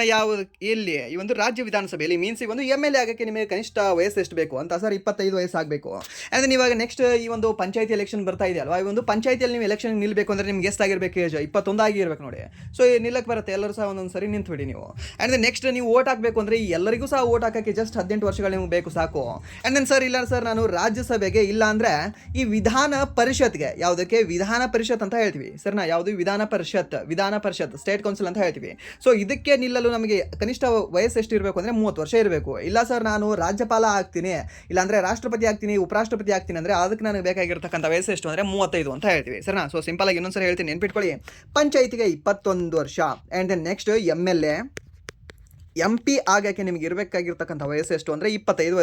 ಎಲ್ಲಿ ಈ ಒಂದು ರಾಜ್ಯ ವಿಧಾನಸಭೆಯಲ್ಲಿ ಮೀನ್ಸ್ ಈ ಒಂದು MLA ಆಗೋಕ್ಕೆ ನಿಮಗೆ ಕನಿಷ್ಠ ವಯಸ್ಸು ಎಷ್ಟು ಬೇಕು ಅಂತ? ಸರ್ 25 ವಯಸ್ಸು ಆಗಬೇಕು. ಆ್ಯಂಡ್ ಇವಾಗ ನೆಕ್ಸ್ಟ್ ಈ ಒಂದು ಪಂಚಾಯತಿ ಎಲೆಕ್ಷನ್ ಬರ್ತಾ ಇದೆ ಅಲ್ವಾ? ಈ ಒಂದು ಪಂಚಾಯತಿಯಲ್ಲಿ ನೀವು ಎಲೆಕ್ಷನ್ ನಿಲ್ಲಬೇಕು ಅಂದರೆ ನಿಮ್ಗೆ ಎಷ್ಟಾಗಿರ್ಬೇಕು? ಏಜ್ 21 ಆಗಿರ್ಬೇಕು ನೋಡಿ. ಸೊ ನಿಲ್ಲಕ್ಕೆ ಬರುತ್ತೆ, ಎಲ್ಲರೂ ಸಹ ಒಂದೊಂದು ಸರಿ ನಿಂತ್ಬಿಡಿ ನೀವು. ಆ್ಯಂಡ್ ನೆಕ್ಸ್ಟ್ ನೀವು ಓಟ್ ಹಾಕಬೇಕು ಅಂದರೆ ಎಲ್ಲರಿಗೂ ಸಹ ಓಟ್ ಹಾಕೋಕ್ಕೆ ಜಸ್ಟ್ 18 ವರ್ಷಗಳು ನಿಮ್ಗೆ ಬೇಕು, ಸಾಕು. ಆ್ಯಂಡ್ ದೆನ್ ಸರ್ ಇಲ್ಲ ಸರ್ ನಾನು ರಾಜ್ಯಸಭೆಗೆ ಇಲ್ಲ ಅಂದರೆ ಈ ವಿಧಾನ ಪರಿಷತ್ಗೆ, ಯಾವುದಕ್ಕೆ? ವಿಧಾನ ಪರಿಷತ್ ಅಂತ ಹೇಳ್ತೀವಿ. ಸರ್ನಾ? ಯಾವುದು? ವಿಧಾನ ಪರಿಷತ್ ಸ್ಟೇಟ್ ಕೌನ್ಸಿಲ್ ಅಂತ ಹೇಳ್ತೀವಿ. ಸೊ ಇದಕ್ಕೆ ನಿಲ್ಲಲು ನಮಗೆ ಕನಿಷ್ಠ ವಯಸ್ಸು ಎಷ್ಟು ಇರಬೇಕು ಅಂದರೆ 30 ವರ್ಷ ಇರಬೇಕು. ಇಲ್ಲ ಸರ್ ನಾನು ರಾಜ್ಯಪಾಲ ಆಗ್ತೀನಿ, ಇಲ್ಲಾಂದರೆ ರಾಷ್ಟ್ರಪತಿ ಆಗ್ತೀನಿ, ಉಪರಾಷ್ಟ್ರಪತಿ ಆಗ್ತೀನಿ ಅಂದರೆ ಅದಕ್ಕೆ ನನಗೆ ಬೇಕಾಗಿರ್ತಕ್ಕಂಥ ವಯಸ್ಸು ಎಷ್ಟು ಅಂದರೆ 35 ಅಂತ ಹೇಳ್ತೀವಿ. ಸರಿನಾ? ಸೊ ಸಿಂಪಲ್ ಆಗಿ ಇನ್ನೊಂದ್ಸರಿ ಹೇಳ್ತೀನಿ, ನೆನ್ಪಿಟ್ಕೊಳ್ಳಿ. ಪಂಚಾಯತಿಗೆ 21 ವರ್ಷ. And then next MLA MP ಆಗಕ್ಕೆ ನಿಮಗೆ ಇರಬೇಕಾಗಿರ್ತಕ್ಕಂಥ ವಯಸ್ಸು ಎಷ್ಟು ಅಂದರೆ 25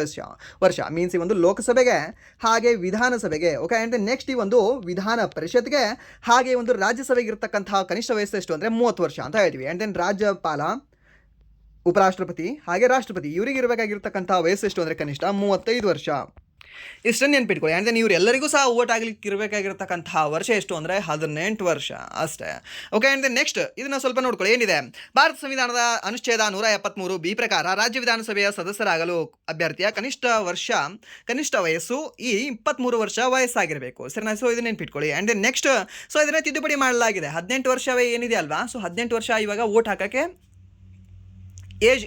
ವರ್ಷ ಮೀನ್ಸ್ ಈ ಒಂದು ಲೋಕಸಭೆಗೆ ಹಾಗೆ ವಿಧಾನಸಭೆಗೆ. ಓಕೆ, ಆ್ಯಂಡ್ ನೆಕ್ಸ್ಟ್ ಈ ಒಂದು ವಿಧಾನ ಪರಿಷತ್ಗೆ ಹಾಗೆ ಒಂದು ರಾಜ್ಯಸಭೆಗೆ ಇರತಕ್ಕಂಥ ಕನಿಷ್ಠ ವಯಸ್ಸು ಎಷ್ಟು ಅಂದರೆ 30 ವರ್ಷ ಅಂತ ಹೇಳ್ತೀವಿ. ಆ್ಯಂಡ್ ದೆನ್ ರಾಜ್ಯಪಾಲ, ಉಪರಾಷ್ಟ್ರಪತಿ ಹಾಗೆ ರಾಷ್ಟ್ರಪತಿ ಇವರಿಗೆ ಇರಬೇಕಾಗಿರ್ತಕ್ಕಂಥ ವಯಸ್ಸು ಎಷ್ಟು ಅಂದರೆ ಕನಿಷ್ಠ 35 ವರ್ಷ. ಇಷ್ಟನ್ನು ನೆನ್ಪಿಟ್ಕೊಳ್ಳಿ. ಆ್ಯಂಡ್ ದೆನ್ ಇವರೆಲ್ಲರಿಗೂ ಸಹ ಓಟ್ ಆಗ್ಲಿಕ್ಕೆ ಇರಬೇಕಾಗಿರ್ತಕ್ಕಂಥ ವರ್ಷ ಎಷ್ಟು ಅಂದರೆ 18 ವರ್ಷ ಅಷ್ಟೇ. ಓಕೆ, ಆ್ಯಂಡ್ ದೆನ್ ನೆಕ್ಸ್ಟ್ ಇದನ್ನು ಸ್ವಲ್ಪ ನೋಡ್ಕೊಳ್ಳಿ. ಏನಿದೆ, ಭಾರತ ಸಂವಿಧಾನದ ಅನುಚ್ಛೇದ 173B ಪ್ರಕಾರ ರಾಜ್ಯ ವಿಧಾನಸಭೆಯ ಸದಸ್ಯರಾಗಲು ಅಭ್ಯರ್ಥಿಯ ಕನಿಷ್ಠ ವಯಸ್ಸು ಈ 23 ವರ್ಷ ವಯಸ್ಸಾಗಿರಬೇಕು. ಸರಿನಾ? ಸೊ ಇದನ್ನ ನೆನ್ಪಿಟ್ಕೊಳ್ಳಿ. ಆ್ಯಂಡ್ ದೆನ್ ನೆಕ್ಸ್ಟ್ ಸೊ ಇದನ್ನ ತಿದ್ದುಪಡಿ ಮಾಡಲಾಗಿದೆ. 18 ವರ್ಷವೇ ಏನಿದೆ ಅಲ್ವಾ, ಸೊ 18 ವರ್ಷ ಇವಾಗ ಓಟ್ ಹಾಕೋಕ್ಕೆ ಏಜ್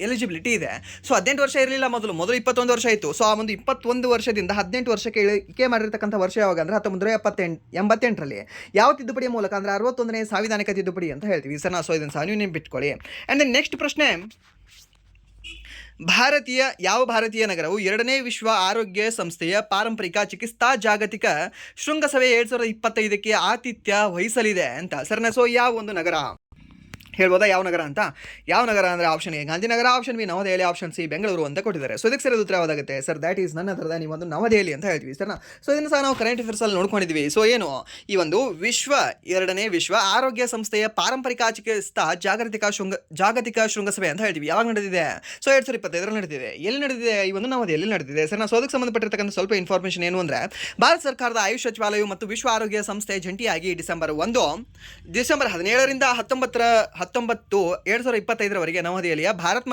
ಎಲಿಜಿಬಿಲಿಟಿ ಇದೆ. ಸೊ 18 ವರ್ಷ ಇರಲಿಲ್ಲ, ಮೊದಲು 21 ವರ್ಷ ಇತ್ತು. ಸೊ ಆ ಒಂದು 21 ವರ್ಷದಿಂದ 18 ವರ್ಷಕ್ಕೆ ಇಳಿಕೆ ಮಾಡಿರ್ತಕ್ಕಂಥ ವರ್ಷ ಯಾವಾಗ ಅಂದರೆ 1988ರಲ್ಲಿ ಯಾವ ತಿದ್ದುಪಡಿಯ ಮೂಲಕ ಅಂದರೆ 61ನೇ ಸಾಂವಿಧಾನಿಕ ತಿದ್ದುಪಡಿ ಅಂತ ಹೇಳ್ತೀವಿ. ಸರ್ ಸೊ ಇದನ್ನು ಸಹ ನೀವು ನೆನ್ಪಿಟ್ಕೊಳ್ಳಿ. ಆ್ಯಂಡ್ ದೆನ್ ನೆಕ್ಸ್ಟ್ ಪ್ರಶ್ನೆ, ಯಾವ ಭಾರತೀಯ ನಗರವು 2ನೇ ವಿಶ್ವ ಆರೋಗ್ಯ ಸಂಸ್ಥೆಯ ಪಾರಂಪರಿಕ ಚಿಕಿತ್ಸಾ ಜಾಗತಿಕ ಶೃಂಗಸಭೆ 2025ಕ್ಕೆ ಆತಿಥ್ಯ ವಹಿಸಲಿದೆ ಅಂತ. ಸರ್ನ ಸೊ ಯಾವ ಒಂದು ನಗರ ಹೇಳ್ಬೋದಾ, ಯಾವ ನಗರ ಅಂತ? ಯಾವ ನಗರ ಅಂದರೆ option A Gandhinagar, option B New Delhi, option C Bengaluru ಅಂತ ಕೊಟ್ಟಿದ್ದಾರೆ. ಸೊ ಇದಕ್ಕೆ ಸರಿಯಾದ ಉತ್ತರ ಯಾವುದಾಗುತ್ತೆ ಸರ್? ದ್ಯಾಟ್ ಈಸ್ ನನ್ನ ಹತ್ರದ ನೀವು ಒಂದು ನವದೆಹಲಿ ಅಂತ ಹೇಳ್ತೀವಿ. ಸರ್ನಾ ಸೊ ಇದನ್ನು ಸಹ ನಾವು ಕರೆಂಟ್ ಅಫೇರ್ಸಲ್ಲಿ ನೋಡ್ಕೊಂಡಿದ್ವಿ. ಸೊ ಏನು ಈ ಒಂದು 2ನೇ ವಿಶ್ವ ಆರೋಗ್ಯ ಸಂಸ್ಥೆಯ ಪಾರಂಪರಿಕ ಚಿಕಿತ್ಸಾ ಜಾಗತಿಕ ಶೃಂಗಸಭೆ ಅಂತ ಹೇಳ್ತೀವಿ. ಯಾವಾಗ ನಡೆದಿದೆ? ಸೊ 2025ರಲ್ಲಿ ನಡೆದಿದೆ. ಎಲ್ಲಿ ನಡೆದಿದೆ? ಈ ಒಂದು ನವದೆಹಲಿ ನಡೆದಿದೆ. ಸರ್ನಾ ಸೊ ಅದಕ್ಕೆ ಸಂಬಂಧಪಟ್ಟಿರ್ತಕ್ಕಂಥ ಸ್ವಲ್ಪ ಇನ್ಫಾರ್ಮೇಷನ್ ಏನು ಅಂದರೆ, ಭಾರತ ಸರ್ಕಾರದ ಆಯುಷ್ ಸಚಿವಾಲಯವು ಮತ್ತು ವಿಶ್ವ ಆರೋಗ್ಯ ಸಂಸ್ಥೆ ಜಂಟಿಯಾಗಿ ಡಿಸೆಂಬರ್ 17ರಿಂದ 2025ರವರೆಗೆ ನವದೆಹಲಿಯ ಭಾರತ್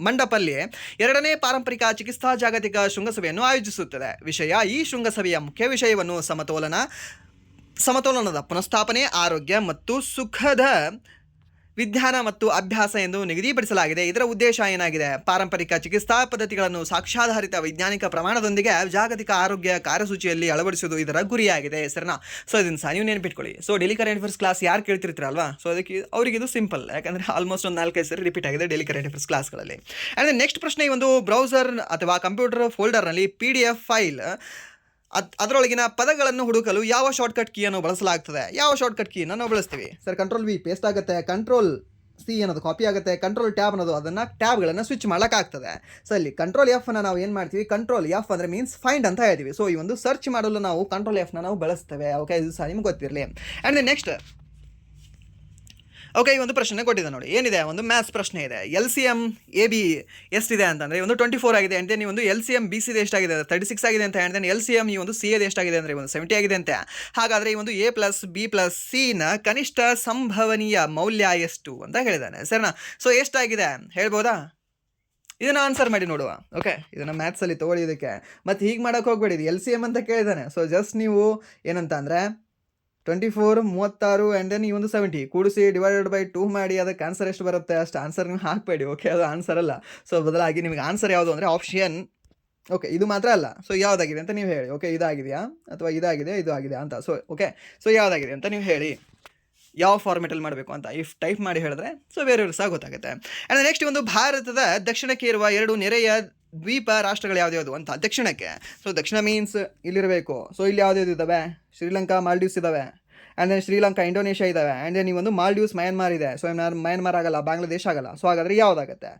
ಮಂಡಪಲ್ಲಿ 2ನೇ ಪಾರಂಪರಿಕ ಚಿಕಿತ್ಸಾ ಜಾಗತಿಕ ಶೃಂಗಸಭೆಯನ್ನು ಆಯೋಜಿಸುತ್ತದೆ. ಈ ಶೃಂಗಸಭೆಯ ಮುಖ್ಯ ವಿಷಯವನ್ನು ಸಮತೋಲನದ ಪುನಃಸ್ಥಾಪನೆ, ಆರೋಗ್ಯ ಮತ್ತು ಸುಖದ ವಿಜ್ಞಾನ ಮತ್ತು ಅಭ್ಯಾಸ ಎಂದು ನಿಗದಿಪಡಿಸಲಾಗಿದೆ. ಇದರ ಉದ್ದೇಶ ಏನಾಗಿದೆ? ಪಾರಂಪರಿಕ ಚಿಕಿತ್ಸಾ ಪದ್ಧತಿಗಳನ್ನು ಸಾಕ್ಷ್ಯಾಧಾರಿತ ವೈಜ್ಞಾನಿಕ ಪ್ರಮಾಣದೊಂದಿಗೆ ಜಾಗತಿಕ ಆರೋಗ್ಯ ಕಾರ್ಯಸೂಚಿಯಲ್ಲಿ ಅಳವಡಿಸುವುದು ಇದರ ಗುರಿಯಾಗಿದೆ. ಸರಿನಾ? ಸೊ ಇದನ್ನು ಸಹ ನೀವು ನೆನ್ಪಿಟ್ಕೊಳ್ಳಿ. So daily current affairs class ಯಾರು ಕೇಳ್ತಿರ್ತೀರಲ್ವಾ, ಸೊ ಅದಕ್ಕೆ ಅವರಿಗೆ ಇದು ಸಿಂಪಲ್, ಯಾಕಂದರೆ ಆಲ್ಮೋಸ್ಟ್ ಒಂದು 4-5 ಸರಿ ರಿಪೀಟ್ ಆಗಿದೆ ಡೈಲಿ ಕರೆಂಟ್ ಅಫೇರ್ಸ್ ಕ್ಲಾಸ್ಗಳಲ್ಲಿ. ಆ್ಯಂಡ್ ನೆಕ್ಸ್ಟ್ ಪ್ರಶ್ನೆ, ಈ ಒಂದು ಬ್ರೌಸರ್ ಅಥವಾ ಕಂಪ್ಯೂಟರ್ ಫೋಲ್ಡರ್ನಲ್ಲಿ PDF ಫೈಲ್ ಅದರೊಳಗಿನ ಪದಗಳನ್ನು ಹುಡುಕಲು ಯಾವ ಶಾರ್ಟ್ಕಟ್ ಕೀಯನ್ನು ಬಳಸಲಾಗ್ತದೆ? ಯಾವ ಶಾರ್ಟ್ಕಟ್ ಕೀಯನ್ನು ನಾವು ಬಳಸ್ತೀವಿ ಸರ್? Ctrl+V ಪೇಸ್ಟ್ ಆಗುತ್ತೆ, Ctrl+C ಅನ್ನೋದು ಕಾಪಿ ಆಗುತ್ತೆ, Ctrl+Tab ಅನ್ನೋದು ಅದನ್ನು ಟ್ಯಾಬ್ಗಳನ್ನು ಸ್ವಿಚ್ ಮಾಡೋಕ್ಕಾಗ್ತದೆ. ಸೊ ಇಲ್ಲಿ Ctrl+F ನಾವು ಏನು ಮಾಡ್ತೀವಿ? Ctrl+F ಅಂದರೆ ಮೀನ್ಸ್ ಫೈಂಡ್ ಅಂತ ಹೇಳ್ತೀವಿ. ಸೊ ಈ ಒಂದು ಸರ್ಚ್ ಮಾಡಲು ನಾವು Ctrl+F ನಾವು ಬಳಸ್ತೇವೆ. ಓಕೆ, ಇದು ಸಹ ನಿಮ್ಗೆ ಗೊತ್ತಿರಲಿ. ಆ್ಯಂಡ್ ನೆಕ್ಸ್ಟ್ ಓಕೆ, ಈ ಒಂದು ಪ್ರಶ್ನೆ ಕೊಟ್ಟಿದೆ ನೋಡಿ. ಏನಿದೆ? ಒಂದು ಮ್ಯಾಥ್ಸ್ ಪ್ರಶ್ನೆ ಇದೆ. LCM AB ಎಷ್ಟಿದೆ ಅಂತಂದರೆ ಒಂದು 24 ಆಗಿದೆ. ಆ್ಯಂಡ್ ಈ ಒಂದು LCM BC ಎಷ್ಟಾಗಿದೆ? 36 ಆಗಿದೆ ಅಂತ. ಆ್ಯಂಡ್ ದೆನ್ LCM ಈ ಒಂದು CA ಎಷ್ಟಾಗಿದೆ ಅಂದರೆ ಒಂದು 70 ಆಗಿದೆ ಅಂತೆ. ಹಾಗಾದರೆ ಈ ಒಂದು A+B+C ಕನಿಷ್ಠ ಸಂಭವನೀಯ ಮೌಲ್ಯ ಎಷ್ಟು ಅಂತ ಹೇಳಿದ್ದಾನೆ. ಸರಿನಾ? ಸೊ ಎಷ್ಟಾಗಿದೆ ಹೇಳ್ಬೋದಾ? ಇದನ್ನು ಆನ್ಸರ್ ಮಾಡಿ ನೋಡುವ. ಓಕೆ, ಇದನ್ನು ಮ್ಯಾಥ್ಸಲ್ಲಿ ತೊಗೊಳ್ಳಿ. ಇದಕ್ಕೆ ಮತ್ತು ಹೀಗೆ ಮಾಡೋಕ್ಕೆ ಹೋಗ್ಬೇಡಿ. ಇದು LCM ಅಂತ ಕೇಳಿದ್ದಾನೆ. ಸೊ ಜಸ್ಟ್ ನೀವು ಏನಂತ ಅಂದರೆ 24, 36 ಆ್ಯಂಡ್ ದೆನ್ ಈ ಒಂದು 70 ಕೂಡಿಸಿ /2 ಮಾಡಿ ಅದಕ್ಕೆ ಆನ್ಸರ್ ಎಷ್ಟು ಬರುತ್ತೆ ಅಷ್ಟು ಆನ್ಸರ್ ನೀವು ಹಾಕಬೇಡಿ. ಓಕೆ, ಅದು ಆನ್ಸರ್ ಅಲ್ಲ. ಸೊ ಬದಲಾಗಿ ನಿಮಗೆ ಆನ್ಸರ್ ಯಾವುದು ಅಂದರೆ ಆಪ್ಷನ್ ಓಕೆ ಇದು ಮಾತ್ರ ಅಲ್ಲ. ಸೊ ಯಾವುದಾಗಿದೆ ಅಂತ ನೀವು ಹೇಳಿ. ಓಕೆ, ಇದಾಗಿದೆಯಾ ಅಥವಾ ಇದಾಗಿದೆ ಇದು ಆಗಿದೆ ಅಂತ. ಸೊ ಓಕೆ, ಸೊ ಯಾವುದಾಗಿದೆ ಅಂತ ನೀವು ಹೇಳಿ, ಯಾವ ಫಾರ್ಮೆಟಲ್ಲಿ ಮಾಡಬೇಕು ಅಂತ ಇಫ್ ಟೈಪ್ ಮಾಡಿ ಹೇಳಿದ್ರೆ ಸೊ ಬೇರೆಯವ್ರಿಗೆ ಸಹ ಗೊತ್ತಾಗುತ್ತೆ. ಆ್ಯಂಡ್ ನೆಕ್ಸ್ಟ್ ಒಂದು ಭಾರತದ ದಕ್ಷಿಣಕ್ಕೆ ಇರುವ 2 ನೆರೆಯ ದ್ವೀಪ ರಾಷ್ಟ್ರಗಳು ಯಾವ್ದು ಅಂತ. ದಕ್ಷಿಣಕ್ಕೆ, ಸೊ ದಕ್ಷಿಣ ಮೀನ್ಸ್ ಇಲ್ಲಿರಬೇಕು. ಸೊ ಇಲ್ಲಿ ಯಾವ್ದು ಇದ್ದಾವೆ? ಶ್ರೀಲಂಕಾ, ಮಾಲ್ಡೀವ್ಸ್ ಇದ್ದಾವೆ. ಆ್ಯಂಡ್ ದೆನ್ ಶ್ರೀಲಂಕಾ, ಇಂಡೋನೇಷ್ಯಾ ಇದ್ದಾವೆ. ಆ್ಯಂಡ್ ದೆನ್ ಈ ಒಂದು ಮಾಲ್ಡೀವ್ಸ್, ಮಯನ್ಮಾರ್ ಇದೆ. ಸೊ ಮಯನ್ಮಾರ್ ಆಗಲ್ಲ, ಬಾಂಗ್ಲಾದೇಶ ಆಗಲ್ಲ. ಸೊ ಹಾಗಾದರೆ ಯಾವುದಾಗುತ್ತೆ?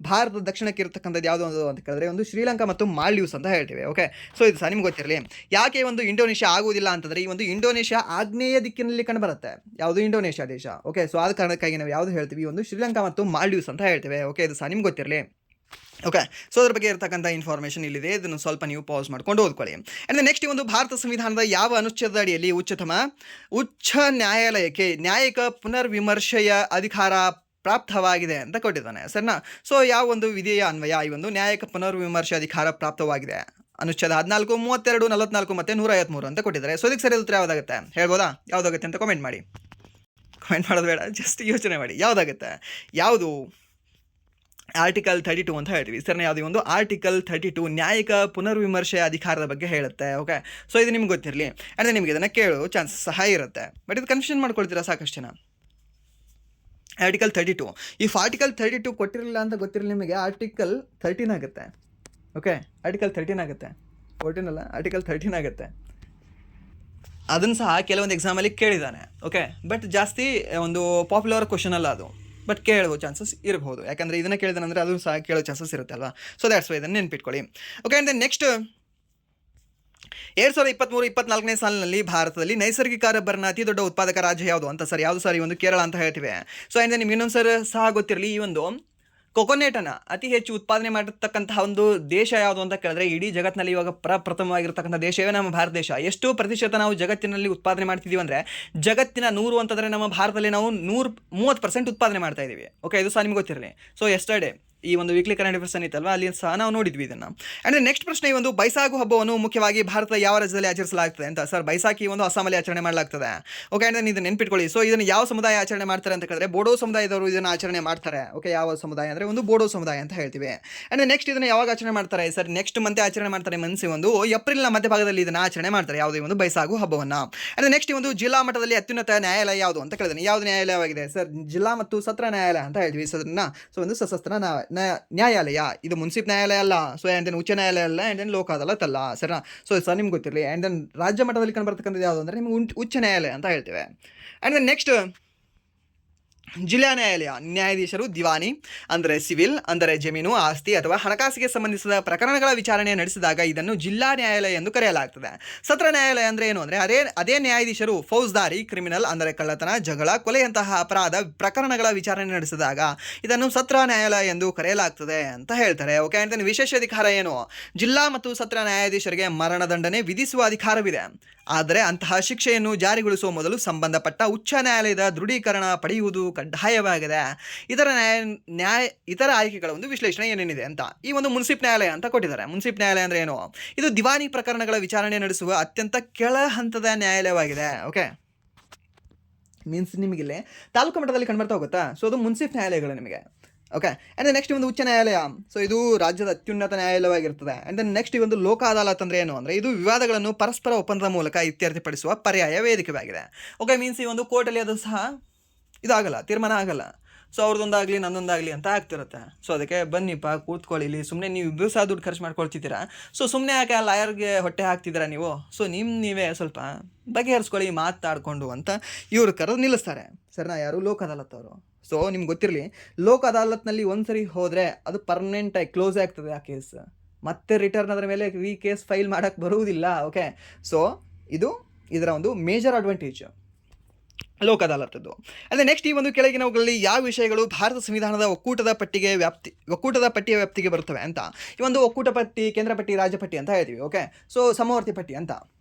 ಭಾರತದ ದಕ್ಷಿಣಕ್ಕೆ ಇರತಕ್ಕಂಥದ್ದು ಯಾವುದು ಅಂತ ಕೇಳಿದ್ರೆ ಒಂದು ಶ್ರೀಲಂಕಾ ಮತ್ತು ಮಾಲ್ಡೀವ್ಸ್ ಅಂತ ಹೇಳ್ತೀವಿ. ಓಕೆ, ಸೊ ಇದು ಸಹ ನಿಮ್ಗೆ ಗೊತ್ತಿರಲಿ. ಯಾಕೆ ಒಂದು ಇಂಡೋನೇಷ್ಯಾ ಆಗುವುದಿಲ್ಲ ಅಂತಂದರೆ ಈ ಒಂದು ಇಂಡೋನೇಷ್ಯಾ ಆಗ್ನೇಯ ದಿಕ್ಕಿನಲ್ಲಿ ಕಂಡುಬರುತ್ತೆ. ಯಾವುದು? ಇಂಡೋನೇಷ್ಯಾ ದೇಶ. ಓಕೆ, ಸೊ ಆದ ಕಾರಣಕ್ಕಾಗಿ ನಾವು ಯಾವುದು ಹೇಳ್ತೀವಿ? ಒಂದು ಶ್ರೀಲಂಕಾ ಮತ್ತು ಮಾಲ್ಡೀವ್ಸ್ ಅಂತ ಹೇಳ್ತೇವೆ. ಓಕೆ, ಇದು ಸಹ ನಿಮ್ಗೆ ಗೊತ್ತಿರಲಿ. ಓಕೆ, ಸೊ ಅದ್ರ ಬಗ್ಗೆ ಇರತಕ್ಕಂಥ ಇನ್ಫಾರ್ಮೇಷನ್ ಇಲ್ಲಿದೆ. ಇದನ್ನು ಸ್ವಲ್ಪ ನೀವು ಪಾಸ್ ಮಾಡ್ಕೊಂಡು ಓದ್ಕೊಳ್ಳಿ. ಆ್ಯಂಡ್ ನೆಕ್ಸ್ಟ್ ಒಂದು ಭಾರತ ಸಂವಿಧಾನದ ಯಾವ ಅನುಚ್ಛೇದದ ಅಡಿಯಲ್ಲಿ ಉಚ್ಚ ನ್ಯಾಯಾಲಯಕ್ಕೆ ನ್ಯಾಯಿಕ ಪುನರ್ವಿಮರ್ಶೆಯ ಅಧಿಕಾರ ಪ್ರಾಪ್ತವಾಗಿದೆ ಅಂತ ಕೊಟ್ಟಿದ್ದಾನೆ. ಸರಿನಾ? ಸೊ ಯಾವ ಒಂದು ವಿಧಿಯ ಅನ್ವಯ ಈ ಒಂದು ನ್ಯಾಯಿಕ ಪುನರ್ವಿಮರ್ಶೆ ಅಧಿಕಾರ ಪ್ರಾಪ್ತವಾಗಿದೆ? ಅನುಚ್ಛೇದ 14, 32, 44 ಮತ್ತು 153 ಅಂತ ಕೊಟ್ಟಿದ್ದಾರೆ. ಸೊ ಇದಕ್ಕೆ ಸರಿಯಾದ ಉತ್ತರ ಯಾವುದಾಗುತ್ತೆ ಹೇಳ್ಬೋದಾ? ಯಾವುದಾಗುತ್ತೆ ಅಂತ ಕಮೆಂಟ್ ಮಾಡಿ. ಕಮೆಂಟ್ ಮಾಡೋದು ಬೇಡ, ಜಸ್ಟ್ ಯೋಚನೆ ಮಾಡಿ ಯಾವುದಾಗುತ್ತೆ. ಯಾವುದು? ಆರ್ಟಿಕಲ್ 32 ಅಂತ ಹೇಳ್ತೀವಿ. ಸರ್ ಯಾವುದೇ ಒಂದು ಆರ್ಟಿಕಲ್ 32 ನ್ಯಾಯಿಕ ಪುನರ್ವಿಮರ್ಶೆ ಅಧಿಕಾರದ ಬಗ್ಗೆ ಹೇಳುತ್ತೆ. ಓಕೆ, ಸೊ ಇದು ನಿಮ್ಗೆ ಗೊತ್ತಿರಲಿ. ಅಂದರೆ ನಿಮಗೆ ಇದನ್ನು ಕೇಳೋ ಚಾನ್ಸಸ್ ಸಹ ಇರುತ್ತೆ. ಬಟ್ ಇದು ಕನ್ಫ್ಯೂಷನ್ ಮಾಡ್ಕೊಳ್ತೀರಾ ಸಾಕಷ್ಟು ಜನ. ಆರ್ಟಿಕಲ್ 32 ಇಫ್ ಆರ್ಟಿಕಲ್ 32 ಕೊಟ್ಟಿರಲಿಲ್ಲ ಅಂತ ಗೊತ್ತಿರಲಿ ನಿಮಗೆ, ಆರ್ಟಿಕಲ್ 13 ಆಗುತ್ತೆ. ಓಕೆ, ಆರ್ಟಿಕಲ್ 13 ಆಗುತ್ತೆ, 14 ಅಲ್ಲ, ಆರ್ಟಿಕಲ್ 13 ಆಗುತ್ತೆ. ಅದನ್ನು ಸಹ ಕೆಲವೊಂದು ಎಕ್ಸಾಮಲ್ಲಿ ಕೇಳಿದ್ದಾನೆ. ಓಕೆ, ಬಟ್ ಜಾಸ್ತಿ ಒಂದು ಪಾಪ್ಯುಲರ್ ಕ್ವಶನ್ ಅಲ್ಲ ಅದು. ಬಟ್ ಕೇಳುವ ಚಾನ್ಸಸ್ ಇರಬಹುದು, ಯಾಕಂದರೆ ಇದನ್ನು ಕೇಳಿದನಂದರೆ ಅದು ಸಹ ಕೇಳೋ ಚಾನ್ಸಸ್ ಇರುತ್ತೆ ಅಲ್ವಾ. ಸೊ ದ್ಯಾಟ್ಸ್ ವೈ ಇದನ್ನು ನೆನ್ಪಿಟ್ಕೊಳ್ಳಿ. ಓಕೆ, ಆ್ಯಂಡ್ ದೆನ್ ನೆಕ್ಸ್ಟ್ 2023-24ನೇ ಸಾಲಿನಲ್ಲಿ ಭಾರತದಲ್ಲಿ ನೈಸರ್ಗಿಕ ರಬ್ಬರ್ನ ಅತಿ ದೊಡ್ಡ ಉತ್ಪಾದಕ ರಾಜ್ಯ ಯಾವುದು ಅಂತ ಸರ್. ಯಾವುದು ಸರ್? ಈ ಒಂದು ಕೇರಳ ಅಂತ ಹೇಳ್ತೀವಿ. ಸೊ ಆ್ಯಂಡ್ ನಿಮ್ಗೆ ಇನ್ನೊಂದು ಸರ್ ಸಹ ಗೊತ್ತಿರಲಿ, ಈ ಒಂದು ಕೊಕೊನೆಟನ್ನು ಅತಿ ಹೆಚ್ಚು ಉತ್ಪಾದನೆ ಮಾಡಿರ್ತಕ್ಕಂತಹ ಒಂದು ದೇಶ ಯಾವುದು ಅಂತ ಕೇಳಿದ್ರೆ ಇಡೀ ಜಗತ್ತಿನಲ್ಲಿ ಇವಾಗ ಪ್ರಪ್ರಥಮವಾಗಿರ್ತಕ್ಕಂಥ ದೇಶವೇ ನಮ್ಮ ಭಾರತ ದೇಶ. ಎಷ್ಟು ಪ್ರತಿಶತ ನಾವು ಜಗತ್ತಿನಲ್ಲಿ ಉತ್ಪಾದನೆ ಮಾಡ್ತಿದ್ದೀವಿ ಅಂದರೆ, ಜಗತ್ತಿನ 100 ಅಂತಂದರೆ ನಮ್ಮ ಭಾರತದಲ್ಲಿ ನಾವು 130% ಉತ್ಪಾದನೆ ಮಾಡ್ತಾ ಇದ್ದೀವಿ. ಓಕೆ, ಇದು ಸಹ ನಿಮ್ಗೆ ಗೊತ್ತಿರಲಿ. ಸೊ ಎಸ್ಟರ್ಡೇ ಈ ಒಂದು ವೀಕ್ಲಿ ಕರೆಂಟ್ ಅಫೇರ್ಸ್ ಇತ್ತಲ್ವ, ಅಲ್ಲಿ ಸಹ ನಾವು ನೋಡಿದ್ವಿ ಇದನ್ನು. ಆ್ಯಂಡ್ ನೆಕ್ಸ್ಟ್ ಪ್ರಶ್ನೆ, ಈ ಒಂದು ಬೈಸಾಗು ಹಬ್ಬವನ್ನು ಮುಖ್ಯವಾಗಿ ಭಾರತದ ಯಾವ ರಾಜ್ಯದಲ್ಲಿ ಆಚರಿಸಲಾಗ್ತದೆ ಅಂತ ಸರ್. ಬೈಸಾಖಿ ಒಂದು ಅಸ್ಸಾಮಲ್ಲಿ ಆಚರಣೆ ಮಾಡಲಾಗ್ತದೆ. ಓಕೆ, ಆ್ಯಂಡ್ ಇದನ್ನು ನೆನ್ಪಿಟ್ಕೊಳ್ಳಿ. ಸೊ ಇದನ್ನು ಯಾವ ಸಮುದಾಯ ಆಚರಣೆ ಮಾಡ್ತಾರೆ ಅಂತ ಕೇಳಿದ್ರೆ ಬೋಡೋ ಸಮುದಾಯದವರು ಇದನ್ನು ಆಚರಣೆ ಮಾಡ್ತಾರೆ. ಓಕೆ, ಯಾವ ಸಮುದಾಯ ಅಂದರೆ ಒಂದು ಬೋಡೋ ಸಮುದಾಯ ಅಂತ ಹೇಳ್ತೀವಿ. ಆ್ಯಂಡ್ ನೆಕ್ಸ್ಟ್ ಇದನ್ನು ಯಾವಾಗ ಆಚರಣೆ ಮಾಡ್ತಾರೆ ಸರ್? ನೆಕ್ಸ್ಟ್ ಮಂತ್ ಆಚರಣೆ ಮಾಡ್ತಾರೆ. ಮನ್ಸಿ ಒಂದು ಏಪ್ರಿಲ್ನ ಮಧ್ಯಭಾಗದಲ್ಲಿ ಇದನ್ನು ಆಚರಣೆ ಮಾಡ್ತಾರೆ, ಯಾವುದೇ ಒಂದು ಬೈಸಾಗು ಹಬ್ಬವನ್ನು. ಆ್ಯಂಡ್ ನೆಕ್ಸ್ಟ್ ಈ ಒಂದು ಜಿಲ್ಲಾ ಮಟ್ಟದಲ್ಲಿ ಅತ್ಯುನ್ನತ ನ್ಯಾಯಾಲಯ ಯಾವುದು ಅಂತ ಕೇಳಿದ್ರೆ ಯಾವುದು ನ್ಯಾಯಾಲಯವಾಗಿದೆ ಸರ್? ಜಿಲ್ಲಾ ಮತ್ತು ಸತ್ರ ನ್ಯಾಯಾಲಯ ಅಂತ ಹೇಳ್ತೀವಿ. ಸೊ ಒಂದು ಸಶಸ್ತ್ರ ನ್ಯಾಯಾಲಯ. ಇದು ಮುನ್ಸಿಪ್ ನ್ಯಾಯಾಲಯ ಅಲ್ಲ. ಸೊ ಆ್ಯಂಡ್ ದೆನ್ ಉಚ್ಚ ನ್ಯಾಯಾಲಯ ಅಲ್ಲ, ಆ್ಯಂಡ್ ದೆನ್ ಲೋಕ ಅದಾಲತ್ ಅಲ್ಲ, ಸರಿನಾ? ಸೊ ಸರ್ ನಿಮ್ಗೆ ಗೊತ್ತಿರಲಿ. ಆ್ಯಂಡ್ ದೆನ್ ರಾಜ್ಯ ಮಟ್ಟದಲ್ಲಿ ಕಂಡುಬರ್ತಕ್ಕಂಥದ್ದು ಯಾವುದು ಅಂದರೆ ನಿಮ್ಗೆ ಉಚ್ಚ ನ್ಯಾಯಾಲಯ ಅಂತ ಹೇಳ್ತೇವೆ. ಆ್ಯಂಡ್ ದೆನ್ ನೆಕ್ಸ್ಟ್ ಜಿಲ್ಲಾ ನ್ಯಾಯಾಲಯ. ನ್ಯಾಯಾಧೀಶರು ದಿವಾನಿ ಅಂದರೆ ಸಿವಿಲ್ ಅಂದರೆ ಜಮೀನು, ಆಸ್ತಿ ಅಥವಾ ಹಣಕಾಸಿಗೆ ಸಂಬಂಧಿಸಿದ ಪ್ರಕರಣಗಳ ವಿಚಾರಣೆ ನಡೆಸಿದಾಗ ಇದನ್ನು ಜಿಲ್ಲಾ ನ್ಯಾಯಾಲಯ ಎಂದು ಕರೆಯಲಾಗ್ತದೆ. ಸತ್ರ ನ್ಯಾಯಾಲಯ ಅಂದರೆ ಏನು ಅಂದರೆ ಅದೇ ನ್ಯಾಯಾಧೀಶರು ಫೌಜ್ದಾರಿ, ಕ್ರಿಮಿನಲ್ ಅಂದರೆ ಕಳ್ಳತನ, ಜಗಳ, ಕೊಲೆಯಂತಹ ಅಪರಾಧ ಪ್ರಕರಣಗಳ ವಿಚಾರಣೆ ನಡೆಸಿದಾಗ ಇದನ್ನು ಸತ್ರ ನ್ಯಾಯಾಲಯ ಎಂದು ಕರೆಯಲಾಗ್ತದೆ ಅಂತ ಹೇಳ್ತಾರೆ. ಓಕೆ, ಅಂತ ವಿಶೇಷ ಅಧಿಕಾರ ಏನು? ಜಿಲ್ಲಾ ಮತ್ತು ಸತ್ರ ನ್ಯಾಯಾಧೀಶರಿಗೆ ಮರಣದಂಡನೆ ವಿಧಿಸುವ ಅಧಿಕಾರವಿದೆ. ಆದರೆ ಅಂತಹ ಶಿಕ್ಷೆಯನ್ನು ಜಾರಿಗೊಳಿಸುವ ಮೊದಲು ಸಂಬಂಧಪಟ್ಟ ಉಚ್ಚ ನ್ಯಾಯಾಲಯದ ದೃಢೀಕರಣ ಪಡೆಯುವುದು ಕಡ್ಡಾಯವಾಗಿದೆ. ಇತರ ಆಯ್ಕೆಗಳ ಒಂದು ವಿಶ್ಲೇಷಣೆ ಏನೇನಿದೆ ಅಂತ ಈ ಒಂದು ಮುನ್ಸಿಪ್ ನ್ಯಾಯಾಲಯ ಅಂತ ಕೊಟ್ಟಿದ್ದಾರೆ. ಮುನ್ಸಿಪ್ ನ್ಯಾಯಾಲಯ ಅಂದರೆ ಏನು? ಇದು ದಿವಾನಿ ಪ್ರಕರಣಗಳ ವಿಚಾರಣೆ ನಡೆಸುವ ಅತ್ಯಂತ ಕೆಳ ಹಂತದ ನ್ಯಾಯಾಲಯವಾಗಿದೆ. ಓಕೆ, ಮೀನ್ಸ್ ನಿಮಗಿಲ್ಲಿ ತಾಲೂಕು ಮಟ್ಟದಲ್ಲಿ ಕಂಡುಬರ್ತಾ ಹೋಗುತ್ತಾ? ಸೊ ಅದು ಮುನ್ಸಿಪ್ ನ್ಯಾಯಾಲಯಗಳು ನಿಮಗೆ. ಓಕೆ, ಆ್ಯಂಡ್ ನೆಕ್ಸ್ಟ್ ಒಂದು ಉಚ್ಚ ನ್ಯಾಯಾಲಯ. ಸೊ ಇದು ರಾಜ್ಯದ ಅತ್ಯುನ್ನತ ನ್ಯಾಯಾಲಯವಾಗಿರ್ತದೆ. ಆ್ಯಂಡ್ ದೆನ್ ನೆಕ್ಸ್ಟ್ ಈ ಒಂದು ಲೋಕ ಅದಾಲತ್ ಅಂದರೆ ಏನು ಅಂದರೆ ಇದು ವಿವಾದಗಳನ್ನು ಪರಸ್ಪರ ಒಪ್ಪಂದದ ಮೂಲಕ ಇತ್ಯರ್ಥಪಡಿಸುವ ಪರ್ಯಾಯ ವೇದಿಕೆಯಾಗಿದೆ. ಓಕೆ, ಮೀನ್ಸ್ ಈ ಒಂದು ಕೋರ್ಟಲ್ಲಿ ಅದು ಸಹ ಇದಾಗಲ್ಲ, ತೀರ್ಮಾನ ಆಗಲ್ಲ. ಸೊ ಅವ್ರದ್ದೊಂದಾಗಲಿ ನನ್ನೊಂದಾಗಲಿ ಅಂತ ಆಗ್ತಿರುತ್ತೆ. ಸೊ ಅದಕ್ಕೆ ಬನ್ನಿಪ್ಪ ಕೂತ್ಕೊಳ್ಳಿ, ಇಲ್ಲಿ ಸುಮ್ಮನೆ ನೀವು ಇಬ್ಬರು ಸಹ ದುಡ್ಡು ಖರ್ಚು ಮಾಡ್ಕೊಳ್ತಿದ್ದೀರಾ. ಸೊ ಸುಮ್ಮನೆ ಯಾಕೆ ಆ ಲಾಯರ್ಗೆ ಹೊಟ್ಟೆ ಹಾಕ್ತಿದ್ದೀರಾ ನೀವು? ಸೊ ನೀವೇ ಸ್ವಲ್ಪ ಬಗೆಹರಿಸ್ಕೊಳ್ಳಿ ಮಾತಾಡಿಕೊಂಡು ಅಂತ ಇವರು ಕರೆದು ನಿಲ್ಲಿಸ್ತಾರೆ. ಸರಿನಾ? ಯಾರು? ಲೋಕ ಅದಾಲತ್ ಅವರು. ಸೊ ನಿಮ್ಗೆ ಗೊತ್ತಿರಲಿ, ಲೋಕ ಅದಾಲತ್ನಲ್ಲಿ ಒಂದು ಸರಿ ಹೋದರೆ ಅದು ಪರ್ಮನೆಂಟಾಗಿ ಕ್ಲೋಸ್ ಆಗ್ತದೆ ಆ ಕೇಸ್. ಮತ್ತೆ ರಿಟರ್ನ್ ಅದರ ಮೇಲೆ ಕೇಸ್ ಫೈಲ್ ಮಾಡೋಕ್ಕೆ ಬರುವುದಿಲ್ಲ. ಓಕೆ, ಸೊ ಇದರ ಒಂದು ಮೇಜರ್ ಅಡ್ವಾಂಟೇಜ್ ಲೋಕ ಅದಾಲತದ್ದು. ಅಂದರೆ ನೆಕ್ಸ್ಟ್ ಈ ಒಂದು ಕೆಳಗಿನವುಗಳಲ್ಲಿ ಯಾವ ವಿಷಯಗಳು ಭಾರತ ಸಂವಿಧಾನದ ಒಕ್ಕೂಟದ ಪಟ್ಟಿಯ ವ್ಯಾಪ್ತಿಗೆ ಬರುತ್ತವೆ ಅಂತ. ಈ ಒಂದು ಒಕ್ಕೂಟ ಪಟ್ಟಿ, ಕೇಂದ್ರ ಪಟ್ಟಿ, ರಾಜ್ಯ ಪಟ್ಟಿ ಅಂತ ಹೇಳ್ತೀವಿ. ಓಕೆ, ಸೊ ಸಮವರ್ತಿ ಪಟ್ಟಿ ಅಂತ.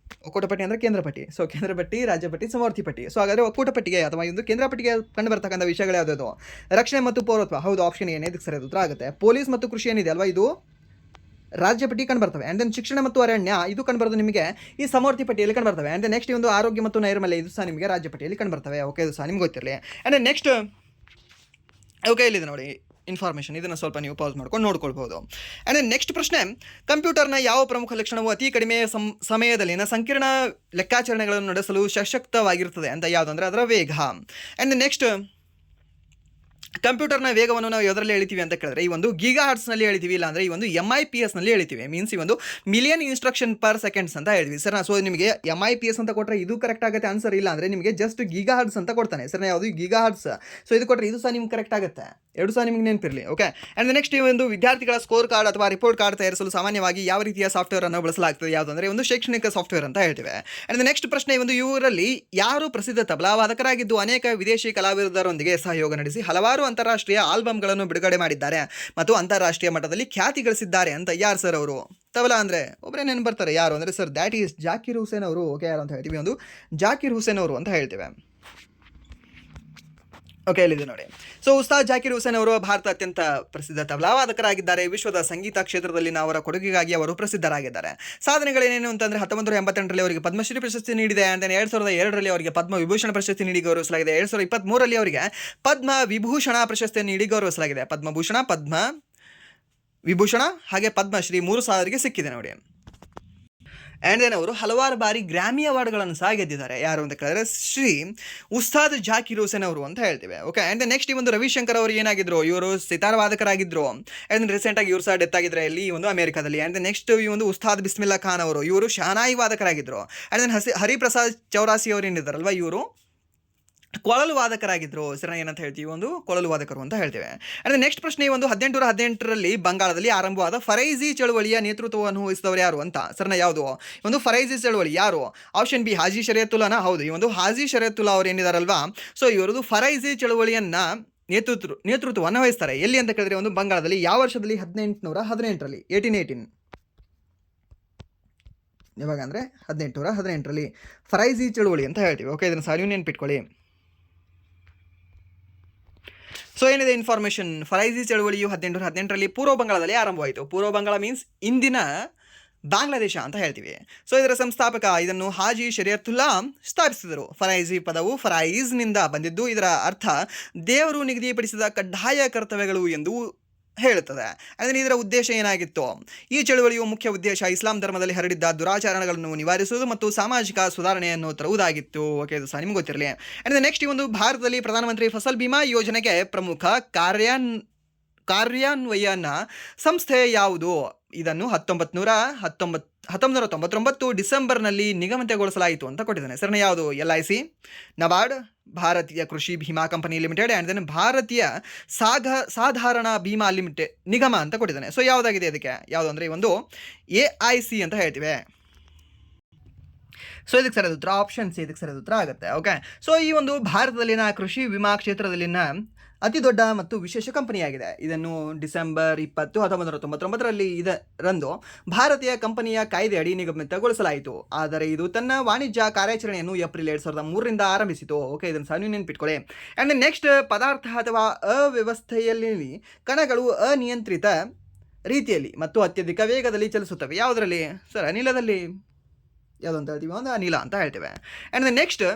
ಒಕ್ಕೂಟ ಪಟ್ಟಿ ಅಂದರೆ ಕೇಂದ್ರ ಪಟ್ಟಿ. ಸೊ ಕೇಂದ್ರ ಪಟ್ಟಿ, ರಾಜ್ಯ ಪಟ್ಟಿ, ಸಮವರ್ತಿ ಪಟ್ಟಿ. ಸೊ ಹಾಗಾದರೆ ಒಕ್ಕೂಟ ಪಟ್ಟಿಗೆ ಅಥವಾ ಒಂದು ಕೇಂದ್ರ ಪಟ್ಟಿಗೆ ಕಂಡು ಬರ್ತಕ್ಕಂಥ ವಿಷಯಗಳು ಯಾವುದಾದ್ರು? ರಕ್ಷಣೆ ಮತ್ತು ಪೌರತ್ವ. ಹೌದು, ಆಪ್ಷನ್ ಏನೇ ಇದಕ್ಕೆ ಸರಿಯಾದ ಉತ್ತರ ಆಗುತ್ತೆ. ಪೊಲೀಸ್ ಮತ್ತು ಕೃಷಿ ಏನಿದೆ ಅಲ್ವಾ, ಇದು ರಾಜ್ಯ ಪಟ್ಟಿ ಕಂಡುಬರ್ತವೆ. ಆ್ಯಂಡ್ ದೆನ್ ಶಿಕ್ಷಣ ಮತ್ತು ಅರಣ್ಯ ಇದು ಕಂಡುಬರೋದು ನಿಮಗೆ ಈ ಸಮವರ್ತಿ ಪಟ್ಟಿಯಲ್ಲಿ ಕಂಡುಬರ್ತವೆ. ಆ್ಯಂಡ್ ನೆಕ್ಸ್ಟ್ ಈ ಒಂದು ಆರೋಗ್ಯ ಮತ್ತು ನೈರ್ಮಲ್ಯ ಇದು ಸಹ ನಿಮಗೆ ರಾಜ್ಯ ಪಟ್ಟಿಯಲ್ಲಿ ಕಂಡುಬರ್ತವೆ. ಓಕೆ, ಇದು ಸಹ ನಿಮ್ಗೆ ಗೊತ್ತಿರಲಿ. ಆ್ಯಂಡ್ ನೆಕ್ಸ್ಟ್ ಓಕೆ, ಇಲ್ಲಿದೆ ನೋಡಿ ಇನ್ಫಾರ್ಮೇಷನ್. ಇದನ್ನು ಸ್ವಲ್ಪ ನೀವು ಪಾಸ್ ಮಾಡ್ಕೊಂಡು ನೋಡ್ಕೊಳ್ಬೋದು. ಆ್ಯಂಡ್ ನೆಕ್ಸ್ಟ್ ಪ್ರಶ್ನೆ, ಕಂಪ್ಯೂಟರ್ನ ಯಾವ ಪ್ರಮುಖ ಲಕ್ಷಣವು ಅತಿ ಕಡಿಮೆ ಸಮಯದಲ್ಲಿನ ಸಂಕೀರ್ಣ ಲೆಕ್ಕಾಚಾರಣೆಗಳನ್ನು ನಡೆಸಲು ಸಶಕ್ತವಾಗಿರ್ತದೆ ಅಂತ ಯಾವುದು ಅಂದರೆ ಅದರ ವೇಗ. ಆ್ಯಂಡ್ ನೆಕ್ಸ್ಟ್ ಕಂಪ್ಯೂಟರ್ನ ವೇಗವನ್ನು ನಾವು ಯಾವುದರಲ್ಲಿ ಹೇಳ್ತೀವಿ ಅಂತ ಕೇಳಿದ್ರೆ ಈ ಒಂದು ಗೀಗಾ ಹರ್ಟ್ಸ್ನಲ್ಲಿ ಹೇಳ್ತೀವಿ, ಇಲ್ಲ ಅಂದರೆ ಈ ಒಂದು MIPSನಲ್ಲಿ ಹೇಳ್ತೀವಿ. ಮೀನ್ಸ್ ಈ ಒಂದು ಮಿಲಿಯನ್ ಇನ್ಸ್ಟ್ರಕ್ಷನ್ ಪರ್ ಸೆಕೆಂಡ್ಸ್ ಅಂತ ಹೇಳ್ತೀವಿ. ಸರ್, ಸೊ ನಿಮಗೆ MIPS ಅಂತ ಕೊಟ್ಟರೆ ಇದು ಕರೆಕ್ಟ್ ಆಗುತ್ತೆ ಆನ್ಸರ್. ಇಲ್ಲ ಅಂದರೆ ನಿಮಗೆ ಜಸ್ಟ್ ಗೀಗಾ ಹರ್ಟ್ಸ್ ಅಂತ ಕೊಡ್ತಾನೆ. ಸರ್, ಯಾವುದು ಗೀಗಾ ಹರ್ಟ್ಸ್. ಸೊ ಇದು ಕೊಟ್ಟರೆ ಇದು ಸಹ ನಿಮ್ಗೆ ಕರೆಕ್ಟ್ ಆಗುತ್ತೆ. ಎರಡು ಸಹ ನಿಮಗೆ ನೆನಪಿರಲಿ. ಓಕೆ, ಆ್ಯಂಡ್ ನೆಕ್ಸ್ಟ್ ಈ ಒಂದು ವಿದ್ಯಾರ್ಥಿಗಳ ಸ್ಕೋರ್ ಕಾರ್ಡ್ ಅಥವಾ ರಿಪೋರ್ಟ್ ಕಾರ್ಡ್ ತಯಾರಿಸಲು ಸಾಮಾನ್ಯವಾಗಿ ಯಾವ ರೀತಿಯ ಸಾಫ್ಟ್ವೇರನ್ನು ಬಳಸಲಾಗ್ತದೆ? ಯಾವುದು ಅಂದರೆ ಒಂದು ಶೈಕ್ಷಣಿಕ ಸಾಫ್ಟ್ವೇರ್ ಅಂತ ಹೇಳ್ತೀವಿ. ಆ್ಯಂಡ್ ನೆಕ್ಸ್ಟ್ ಪ್ರಶ್ನೆ, ಒಂದು ಇವರಲ್ಲಿ ಯಾರು ಪ್ರಸಿದ್ಧ ತಬಲಾವಾದಕರಾಗಿದ್ದು ಅನೇಕ ವಿದೇಶಿ ಕಲಾವಿದರೊಂದಿಗೆ ಸಹಯೋಗ ನಡೆಸಿ ಹಲವಾರು ಅಂತಾರಾಷ್ಟ್ರೀಯ ಆಲ್ಬಮ್ಗಳನ್ನು ಬಿಡುಗಡೆ ಮಾಡಿದ್ದಾರೆ ಮತ್ತು ಅಂತಾರಾಷ್ಟ್ರೀಯ ಮಟ್ಟದಲ್ಲಿ ಖ್ಯಾತಿ ಗಳಿಸಿದ್ದಾರೆ ಅಂತ ಯಾರು ಸರ್ ಅವರು? ತಬಲಾ ಅಂದರೆ ಒಬ್ಬರೇ ನೆನಪು ಬರ್ತಾರೆ. ಯಾರು ಅಂದರೆ sir that is Zakir Hussain ಅವರು. ಓಕೆ, ಯಾರು ಅಂತ ಹೇಳ್ತೀವಿ? ಒಂದು ಜಾಕಿರ್ ಹುಸೇನ್ ಅವರು ಅಂತ ಹೇಳ್ತೇವೆ. ಓಕೆ, ಇಲ್ಲಿದೆ ನೋಡಿ. ಸೊ ಉಸ್ತಾದ್ ಜಾಕಿರ್ ಹುಸೇನ್ ಅವರು ಭಾರತ ಅತ್ಯಂತ ಪ್ರಸಿದ್ಧ ತಬಲಾವಾದಕರಾಗಿದ್ದಾರೆ. ವಿಶ್ವದ ಸಂಗೀತ ಕೊಡಗಿಗಾಗಿ ಅವರ ಕೊಡುಗೆಗಾಗಿ ಅವರು ಪ್ರಸಿದ್ಧರಾಗಿದ್ದಾರೆ. ಸಾಧನೆಗಳೇನೇನು ಅಂತಂದರೆ 1988ರಲ್ಲಿ ಅವರಿಗೆ ಪದ್ಮಶ್ರೀ ಪ್ರಶಸ್ತಿ ನೀಡಿದೆ. ಆ್ಯಂಡ್ 2002ರಲ್ಲಿ ಅವರಿಗೆ ಪದ್ಮ ವಿಭೂಷಣ ಪ್ರಶಸ್ತಿ ನೀಡಿ ಗೌರವಿಸಲಾಗಿದೆ. 2023ರಲ್ಲಿ ಅವರಿಗೆ ಪದ್ಮ ವಿಭೂಷಣ ಪ್ರಶಸ್ತಿ ನೀಡಿ ಗೌರವಿಸಲಾಗಿದೆ. ಪದ್ಮಭೂಷಣ, ಪದ್ಮ ವಿಭೂಷಣ ಹಾಗೆ ಪದ್ಮಶ್ರೀ 3 ಸಾರಿಗೆ ಸಿಕ್ಕಿದೆ ನೋಡಿ. ಆ್ಯಂಡ್ ದೆನ್ ಅವರು ಹಲವಾರು ಬಾರಿ ಗ್ರಾಮಿ ಅವಾರ್ಡ್ಗಳನ್ನು ಸಹ ಗೆದ್ದಿದ್ದಾರೆ. ಯಾರು ಅಂತ ಕೇಳಿದ್ರೆ ಶ್ರೀ ಉಸ್ತಾದ್ ಜಾಕಿರ್ ಹುಸೇನ್ ಅವರು ಅಂತ ಹೇಳ್ತೇವೆ. ಓಕೆ, ಆ್ಯಂಡ್ ನೆಕ್ಸ್ಟ್ ಈ ಒಂದು ರವಿಶಂಕರ್ ಅವರು ಏನಾಗಿದ್ರು? ಇವರು ಸಿತಾರ್ ವಾದಕರಾಗಿದ್ದರು. ಆ್ಯಂಡ್ ರೀಸೆಂಟಾಗಿ ಇವರು ಸಹ ಡೆತ್ ಆಗಿದ್ದಾರೆ ಇಲ್ಲಿ ಒಂದು ಅಮೆರಿಕಾದಲ್ಲಿ. ಆ್ಯಂಡ್ ನೆಕ್ಸ್ಟ್ ಈ ಒಂದು ಉಸ್ತಾದ್ ಬಿಸ್ಮಿಲ್ಲಾ ಖಾನ್ ಅವರು, ಇವರು ಶಹನಾಯಿ ವಾದಕರಾಗಿದ್ದರು. ಆ್ಯಂಡ್ ದೆನ್ ಹರಿಪ್ರಸಾದ್ ಚೌರಾಸಿ ಅವರು ಏನಿದ್ದಾರಲ್ವ, ಇವರು ಕೊಳಲು ವಾದಕರಾಗಿದ್ದರು. ಸರಿ, ಏನಂತ ಹೇಳ್ತೀವಿ, ಒಂದು ಕೊಳಲು ವಾದಕರು ಅಂತ ಹೇಳ್ತೇವೆ. ಅಂದರೆ ನೆಕ್ಸ್ಟ್ ಪ್ರಶ್ನೆ, ಒಂದು 1818ರಲ್ಲಿ ಬಂಗಾಳದಲ್ಲಿ ಆರಂಭವಾದ ಫರೈಜಿ ಚಳುವಳಿಯ ನೇತೃತ್ವವನ್ನು ವಹಿಸಿದವರು ಯಾರು ಅಂತ. ಸರ್ನ ಯಾವುದು ಒಂದು ಫರೈಜಿ ಚಳುವಳಿ ಯಾರು? ಆಪ್ಷನ್ ಬಿ ಹಾಜಿ ಶರಿಯತುಲ್ಲಾನ. ಹೌದು, ಈ ಒಂದು ಹಾಜಿ ಶರಿಯತುಲ್ಲಾ ಅವರು ಏನಿದಾರಲ್ವಾ, ಸೊ ಇವರದು ಫರೈಜಿ ಚಳುವಳಿಯನ್ನ ನೇತೃತ್ವವನ್ನು ವಹಿಸ್ತಾರೆ. ಎಲ್ಲಿ ಅಂತ ಕೇಳಿದ್ರೆ ಒಂದು ಬಂಗಾಳದಲ್ಲಿ. ಯಾವ ವರ್ಷದಲ್ಲಿ? 1818ರಲ್ಲಿ, 1818. ಇವಾಗ ಅಂದರೆ 1818ರಲ್ಲಿ ಫರೈಜಿ ಚಳುವಳಿ ಅಂತ ಹೇಳ್ತೀವಿ. ಓಕೆ, ಇದನ್ನು ಸಾರಿ ನೆನ್ಪಿಟ್ಕೊಳ್ಳಿ. ಸೊ ಏನಿದೆ ಇನ್ಫಾರ್ಮೇಷನ್, ಫರೈಜಿ ಚಳುವಳಿಯು 1818ರಲ್ಲಿ ಪೂರ್ವ ಬಂಗಾಳದಲ್ಲಿ ಆರಂಭವಾಯಿತು. ಪೂರ್ವ ಬಂಗಾಳ ಮೀನ್ಸ್ ಇಂದಿನ ಬಾಂಗ್ಲಾದೇಶ ಅಂತ ಹೇಳ್ತೀವಿ. ಸೊ ಇದರ ಸಂಸ್ಥಾಪಕ ಇದನ್ನು ಹಾಜಿ ಶರಿಯತುಲ್ಲಾ ಸ್ಥಾಪಿಸಿದರು. ಫರೈಜಿ ಪದವು ಫರೈಜ್ನಿಂದ ಬಂದಿದ್ದು, ಇದರ ಅರ್ಥ ದೇವರು ನಿಗದಿಪಡಿಸಿದ ಕಡ್ಡಾಯ ಕರ್ತವ್ಯಗಳು ಎಂದು ಹೇಳುತ್ತದೆ. ಅಂದರೆ ಇದರ ಉದ್ದೇಶ ಏನಾಗಿತ್ತು? ಈ ಚಳುವಳಿಯು ಮುಖ್ಯ ಉದ್ದೇಶ ಇಸ್ಲಾಂ ಧರ್ಮದಲ್ಲಿ ಹರಡಿದ್ದ ದುರಾಚರಣೆಗಳನ್ನು ನಿವಾರಿಸುವುದು ಮತ್ತು ಸಾಮಾಜಿಕ ಸುಧಾರಣೆಯನ್ನು ತರುವುದಾಗಿತ್ತು. ಓಕೆ, ಇದು ಸಹ ನಿಮ್ಗೆ ಗೊತ್ತಿರಲಿ. ಅಂದರೆ ನೆಕ್ಸ್ಟ್, ಈ ಒಂದು ಭಾರತದಲ್ಲಿ ಪ್ರಧಾನಮಂತ್ರಿ ಫಸಲ್ ಬಿಮಾ ಯೋಜನೆಗೆ ಪ್ರಮುಖ ಕಾರ್ಯಾನ್ವಯನ ಸಂಸ್ಥೆ ಯಾವುದು? ಇದನ್ನು 1999 ಡಿಸೆಂಬರ್ನಲ್ಲಿ ನಿಗಮನಗೊಳಿಸಲಾಯಿತು ಅಂತ ಕೊಟ್ಟಿದ್ದಾನೆ. ಸರ್ ಯಾವುದು? LIC, NABARD, Bharatiya Krishi Bima company limited and then Bharatiya Sadharan Bima ನಿಗಮ ಅಂತ ಕೊಟ್ಟಿದ್ದಾನೆ. ಸೊ ಯಾವುದಾಗಿದೆ ಇದಕ್ಕೆ? ಯಾವುದು ಅಂದರೆ ಒಂದು AIC ಅಂತ ಹೇಳ್ತೀವಿ. ಸೊ ಇದಕ್ಕೆ ಸರಿಯಾದ ಉತ್ತರ ಆಪ್ಷನ್ ಸಿ, ಇದಕ್ಕೆ ಸರಿಯಾದ ಉತ್ತರ ಆಗುತ್ತೆ. ಓಕೆ, ಸೊ ಈ ಒಂದು ಭಾರತದಲ್ಲಿನ ಕೃಷಿ ವಿಮಾ ಕ್ಷೇತ್ರದಲ್ಲಿನ ಅತಿ ದೊಡ್ಡ ಮತ್ತು ವಿಶೇಷ ಕಂಪನಿಯಾಗಿದೆ. ಇದನ್ನು ಡಿಸೆಂಬರ್ 20, 1999ರಲ್ಲಿ ರಂದು ಭಾರತೀಯ ಕಂಪನಿಯ ಕಾಯ್ದೆ ಅಡಿ ನಿಗಮಿತಗೊಳಿಸಲಾಯಿತು. ಆದರೆ ಇದು ತನ್ನ ವಾಣಿಜ್ಯ ಕಾರ್ಯಾಚರಣೆಯನ್ನು ಏಪ್ರಿಲ್ 2003ರಿಂದ ಆರಂಭಿಸಿತು. ಓಕೆ, ಇದನ್ನು ಸಹ ನೀವು ನೆನ್ಪಿಟ್ಕೊಳ್ಳಿ. ಆ್ಯಂಡ್ ನೆಕ್ಸ್ಟ್, ಪದಾರ್ಥ ಅಥವಾ ಅವ್ಯವಸ್ಥೆಯಲ್ಲಿ ಕಣಗಳು ಅನಿಯಂತ್ರಿತ ರೀತಿಯಲ್ಲಿ ಮತ್ತು ಅತ್ಯಧಿಕ ವೇಗದಲ್ಲಿ ಚಲಿಸುತ್ತವೆ. ಯಾವುದರಲ್ಲಿ? ಸರ್ ಅನಿಲದಲ್ಲಿ. ಯಾವುದು ಅಂತ ಹೇಳ್ತೀವಿ? ಒಂದು ಅನಿಲ ಅಂತ ಹೇಳ್ತೇವೆ. ಆ್ಯಂಡ್ ನೆಕ್ಸ್ಟ್,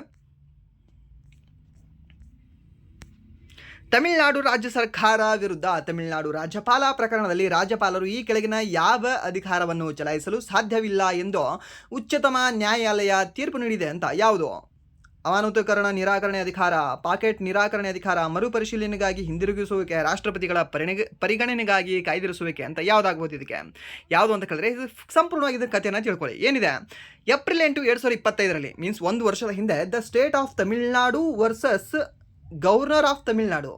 ತಮಿಳುನಾಡು ರಾಜ್ಯ ಸರ್ಕಾರ ವಿರುದ್ಧ ತಮಿಳುನಾಡು ರಾಜ್ಯಪಾಲ ಪ್ರಕರಣದಲ್ಲಿ ರಾಜ್ಯಪಾಲರು ಈ ಕೆಳಗಿನ ಯಾವ ಅಧಿಕಾರವನ್ನು ಚಲಾಯಿಸಲು ಸಾಧ್ಯವಿಲ್ಲ ಎಂದು ಉಚ್ಚತಮ ನ್ಯಾಯಾಲಯ ತೀರ್ಪು ನೀಡಿದೆ ಅಂತ. ಯಾವುದು? ಅಮಾನತುಕರಣ ನಿರಾಕರಣೆ ಅಧಿಕಾರ, ಪಾಕೆಟ್ ನಿರಾಕರಣೆ ಅಧಿಕಾರ, ಮರುಪರಿಶೀಲನೆಗಾಗಿ ಹಿಂದಿರುಗಿಸುವಿಕೆ, ರಾಷ್ಟ್ರಪತಿಗಳ ಪರಿಗಣನೆಗಾಗಿ ಕಾಯ್ದಿರಿಸುವಿಕೆ ಅಂತ ಯಾವುದಾಗ್ಬೋದು ಇದಕ್ಕೆ? ಯಾವುದು ಅಂತ ಕೇಳಿದ್ರೆ ಇದು ಸಂಪೂರ್ಣವಾಗಿ ಇದರ ಕಥೆಯನ್ನು ತಿಳ್ಕೊಳ್ಳಿ. ಏನಿದೆ? ಏಪ್ರಿಲ್ 8, 2025ರಲ್ಲಿ ಮೀನ್ಸ್ ಒಂದು ವರ್ಷದ ಹಿಂದೆ the state of Tamil Nadu versus governor of Tamil Nadu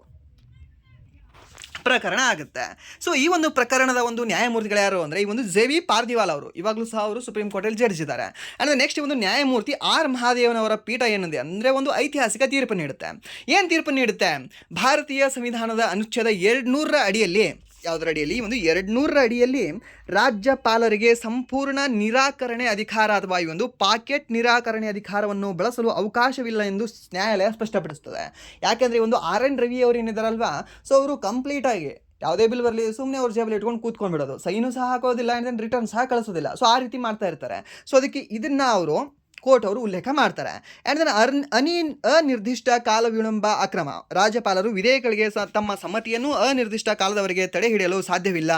ಪ್ರಕರಣ ಆಗುತ್ತೆ. ಸೊ ಈ ಒಂದು ಪ್ರಕರಣದ ಒಂದು ನ್ಯಾಯಮೂರ್ತಿಗಳು ಯಾರು ಅಂದರೆ ಈ ಒಂದು JV ಪಾರ್ದಿವಾಲ್ ಅವರು. ಇವಾಗಲೂ ಸಹ ಅವರು ಸುಪ್ರೀಂ ಕೋರ್ಟಲ್ಲಿ ಜಡ್ಜ್ ಇದ್ದಾರೆ. ಅಂದರೆ ನೆಕ್ಸ್ಟ್ ಒಂದು ನ್ಯಾಯಮೂರ್ತಿ R ಮಹಾದೇವನವರ ಪೀಠ ಏನಿದೆ ಅಂದರೆ ಒಂದು ಐತಿಹಾಸಿಕ ತೀರ್ಪು ನೀಡುತ್ತೆ. ಏನು ತೀರ್ಪು ನೀಡುತ್ತೆ? ಭಾರತೀಯ ಸಂವಿಧಾನದ ಅನುಚ್ಛೇದ 200ರ ಅಡಿಯಲ್ಲಿ, ಯಾವುದರ ಅಡಿಯಲ್ಲಿ? ಒಂದು 200ರ ಅಡಿಯಲ್ಲಿ ರಾಜ್ಯಪಾಲರಿಗೆ ಸಂಪೂರ್ಣ ನಿರಾಕರಣೆ ಅಧಿಕಾರ ಅಥವಾ ಈ ಒಂದು ಪಾಕೆಟ್ ನಿರಾಕರಣೆ ಅಧಿಕಾರವನ್ನು ಬಳಸಲು ಅವಕಾಶವಿಲ್ಲ ಎಂದು ನ್ಯಾಯಾಲಯ ಸ್ಪಷ್ಟಪಡಿಸ್ತದೆ. ಯಾಕೆಂದರೆ ಒಂದು RN ರವಿ ಅವರು ಏನಿದಾರಲ್ವಾ, ಸೊ ಅವರು ಕಂಪ್ಲೀಟಾಗಿ ಯಾವುದೇ ಬಿಲ್ ಬರಲಿ ಸುಮ್ಮನೆ ಅವ್ರ ಜೇಬಲ್ಲಿ ಇಟ್ಕೊಂಡು ಕೂತ್ಕೊಂಡ್ಬಿಡೋದು, ಸೈನು ಸಹ ಹಾಕೋದಿಲ್ಲ ಆ್ಯಂಡ್ ದೆನ್ ರಿಟರ್ನ್ ಸಹ ಕಳಿಸೋದಿಲ್ಲ. ಸೊ ಆ ರೀತಿ ಮಾಡ್ತಾ ಇರ್ತಾರೆ. ಸೊ ಅದಕ್ಕೆ ಇದನ್ನು ಅವರು ಕೋರ್ಟ್ ಅವರು ಉಲ್ಲೇಖ ಮಾಡ್ತಾರೆ. ಆ್ಯಂಡ್ ದೆನ್ ಅನಿರ್ದಿಷ್ಟ ಕಾಲ ವಿಳಂಬ ಅಕ್ರಮ. ರಾಜ್ಯಪಾಲರು ವಿಧೇಯಕಗಳಿಗೆ ತಮ್ಮ ಸಮ್ಮತಿಯನ್ನು ಅನಿರ್ದಿಷ್ಟ ಕಾಲದವರೆಗೆ ತಡೆ ಹಿಡಿಯಲು ಸಾಧ್ಯವಿಲ್ಲ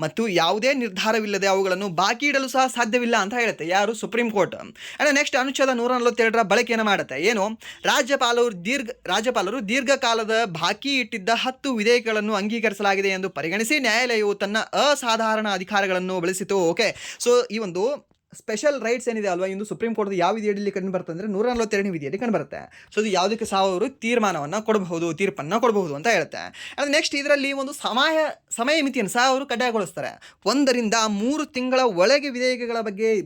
ಮತ್ತು ಯಾವುದೇ ನಿರ್ಧಾರವಿಲ್ಲದೆ ಅವುಗಳನ್ನು ಬಾಕಿ ಇಡಲು ಸಹ ಸಾಧ್ಯವಿಲ್ಲ ಅಂತ ಹೇಳುತ್ತೆ. ಯಾರು? Supreme court. ಆ್ಯಂಡ್ ನೆಕ್ಸ್ಟ್ ಅನುಚ್ಛೇದ 142ರ ಬಳಕೆಯನ್ನು ಮಾಡುತ್ತೆ. ಏನು? ರಾಜ್ಯಪಾಲರು ದೀರ್ಘಕಾಲದ ಬಾಕಿ ಇಟ್ಟಿದ್ದ 10 ವಿಧೇಯಕಗಳನ್ನು ಅಂಗೀಕರಿಸಲಾಗಿದೆ ಎಂದು ಪರಿಗಣಿಸಿ ನ್ಯಾಯಾಲಯವು ತನ್ನ ಅಸಾಧಾರಣ ಅಧಿಕಾರಗಳನ್ನು ಬಳಸಿತು. ಓಕೆ, ಸೊ ಈ ಒಂದು ಸ್ಪೆಷಲ್ ರೈಟ್ಸ್ ಏನಿದೆ ಅಲ್ವಾ, ಇಂದು ಸುಪ್ರೀಂ ಕೋರ್ಟ್ ಯಾವ ವಿಧಿಯಲ್ಲಿ ಕಂಡು ಬರುತ್ತೆ ಅಂದರೆ 142ನೇ ವಿಧಿಯಲ್ಲಿ ಕಂಡು ಬರುತ್ತೆ. ಸೊ ಇದು ಯಾವುದಕ್ಕೆ ಸಹ ಅವರು ತೀರ್ಮಾನವನ್ನು ಕೊಡಬಹುದು, ತೀರ್ಪನ್ನು ಕೊಡಬಹುದು ಅಂತ ಹೇಳುತ್ತೆ. ಅದು ನೆಕ್ಸ್ಟ್ ಇದರಲ್ಲಿ ಒಂದು ಸಮಯ ಮಿತಿಯನ್ನು ಸಹ ಅವರು ಕಡ್ಡಾಯಗೊಳಿಸ್ತಾರೆ. 1 ರಿಂದ 3 ತಿಂಗಳ ಒಳಗೆ ವಿಧೇಯಕಗಳ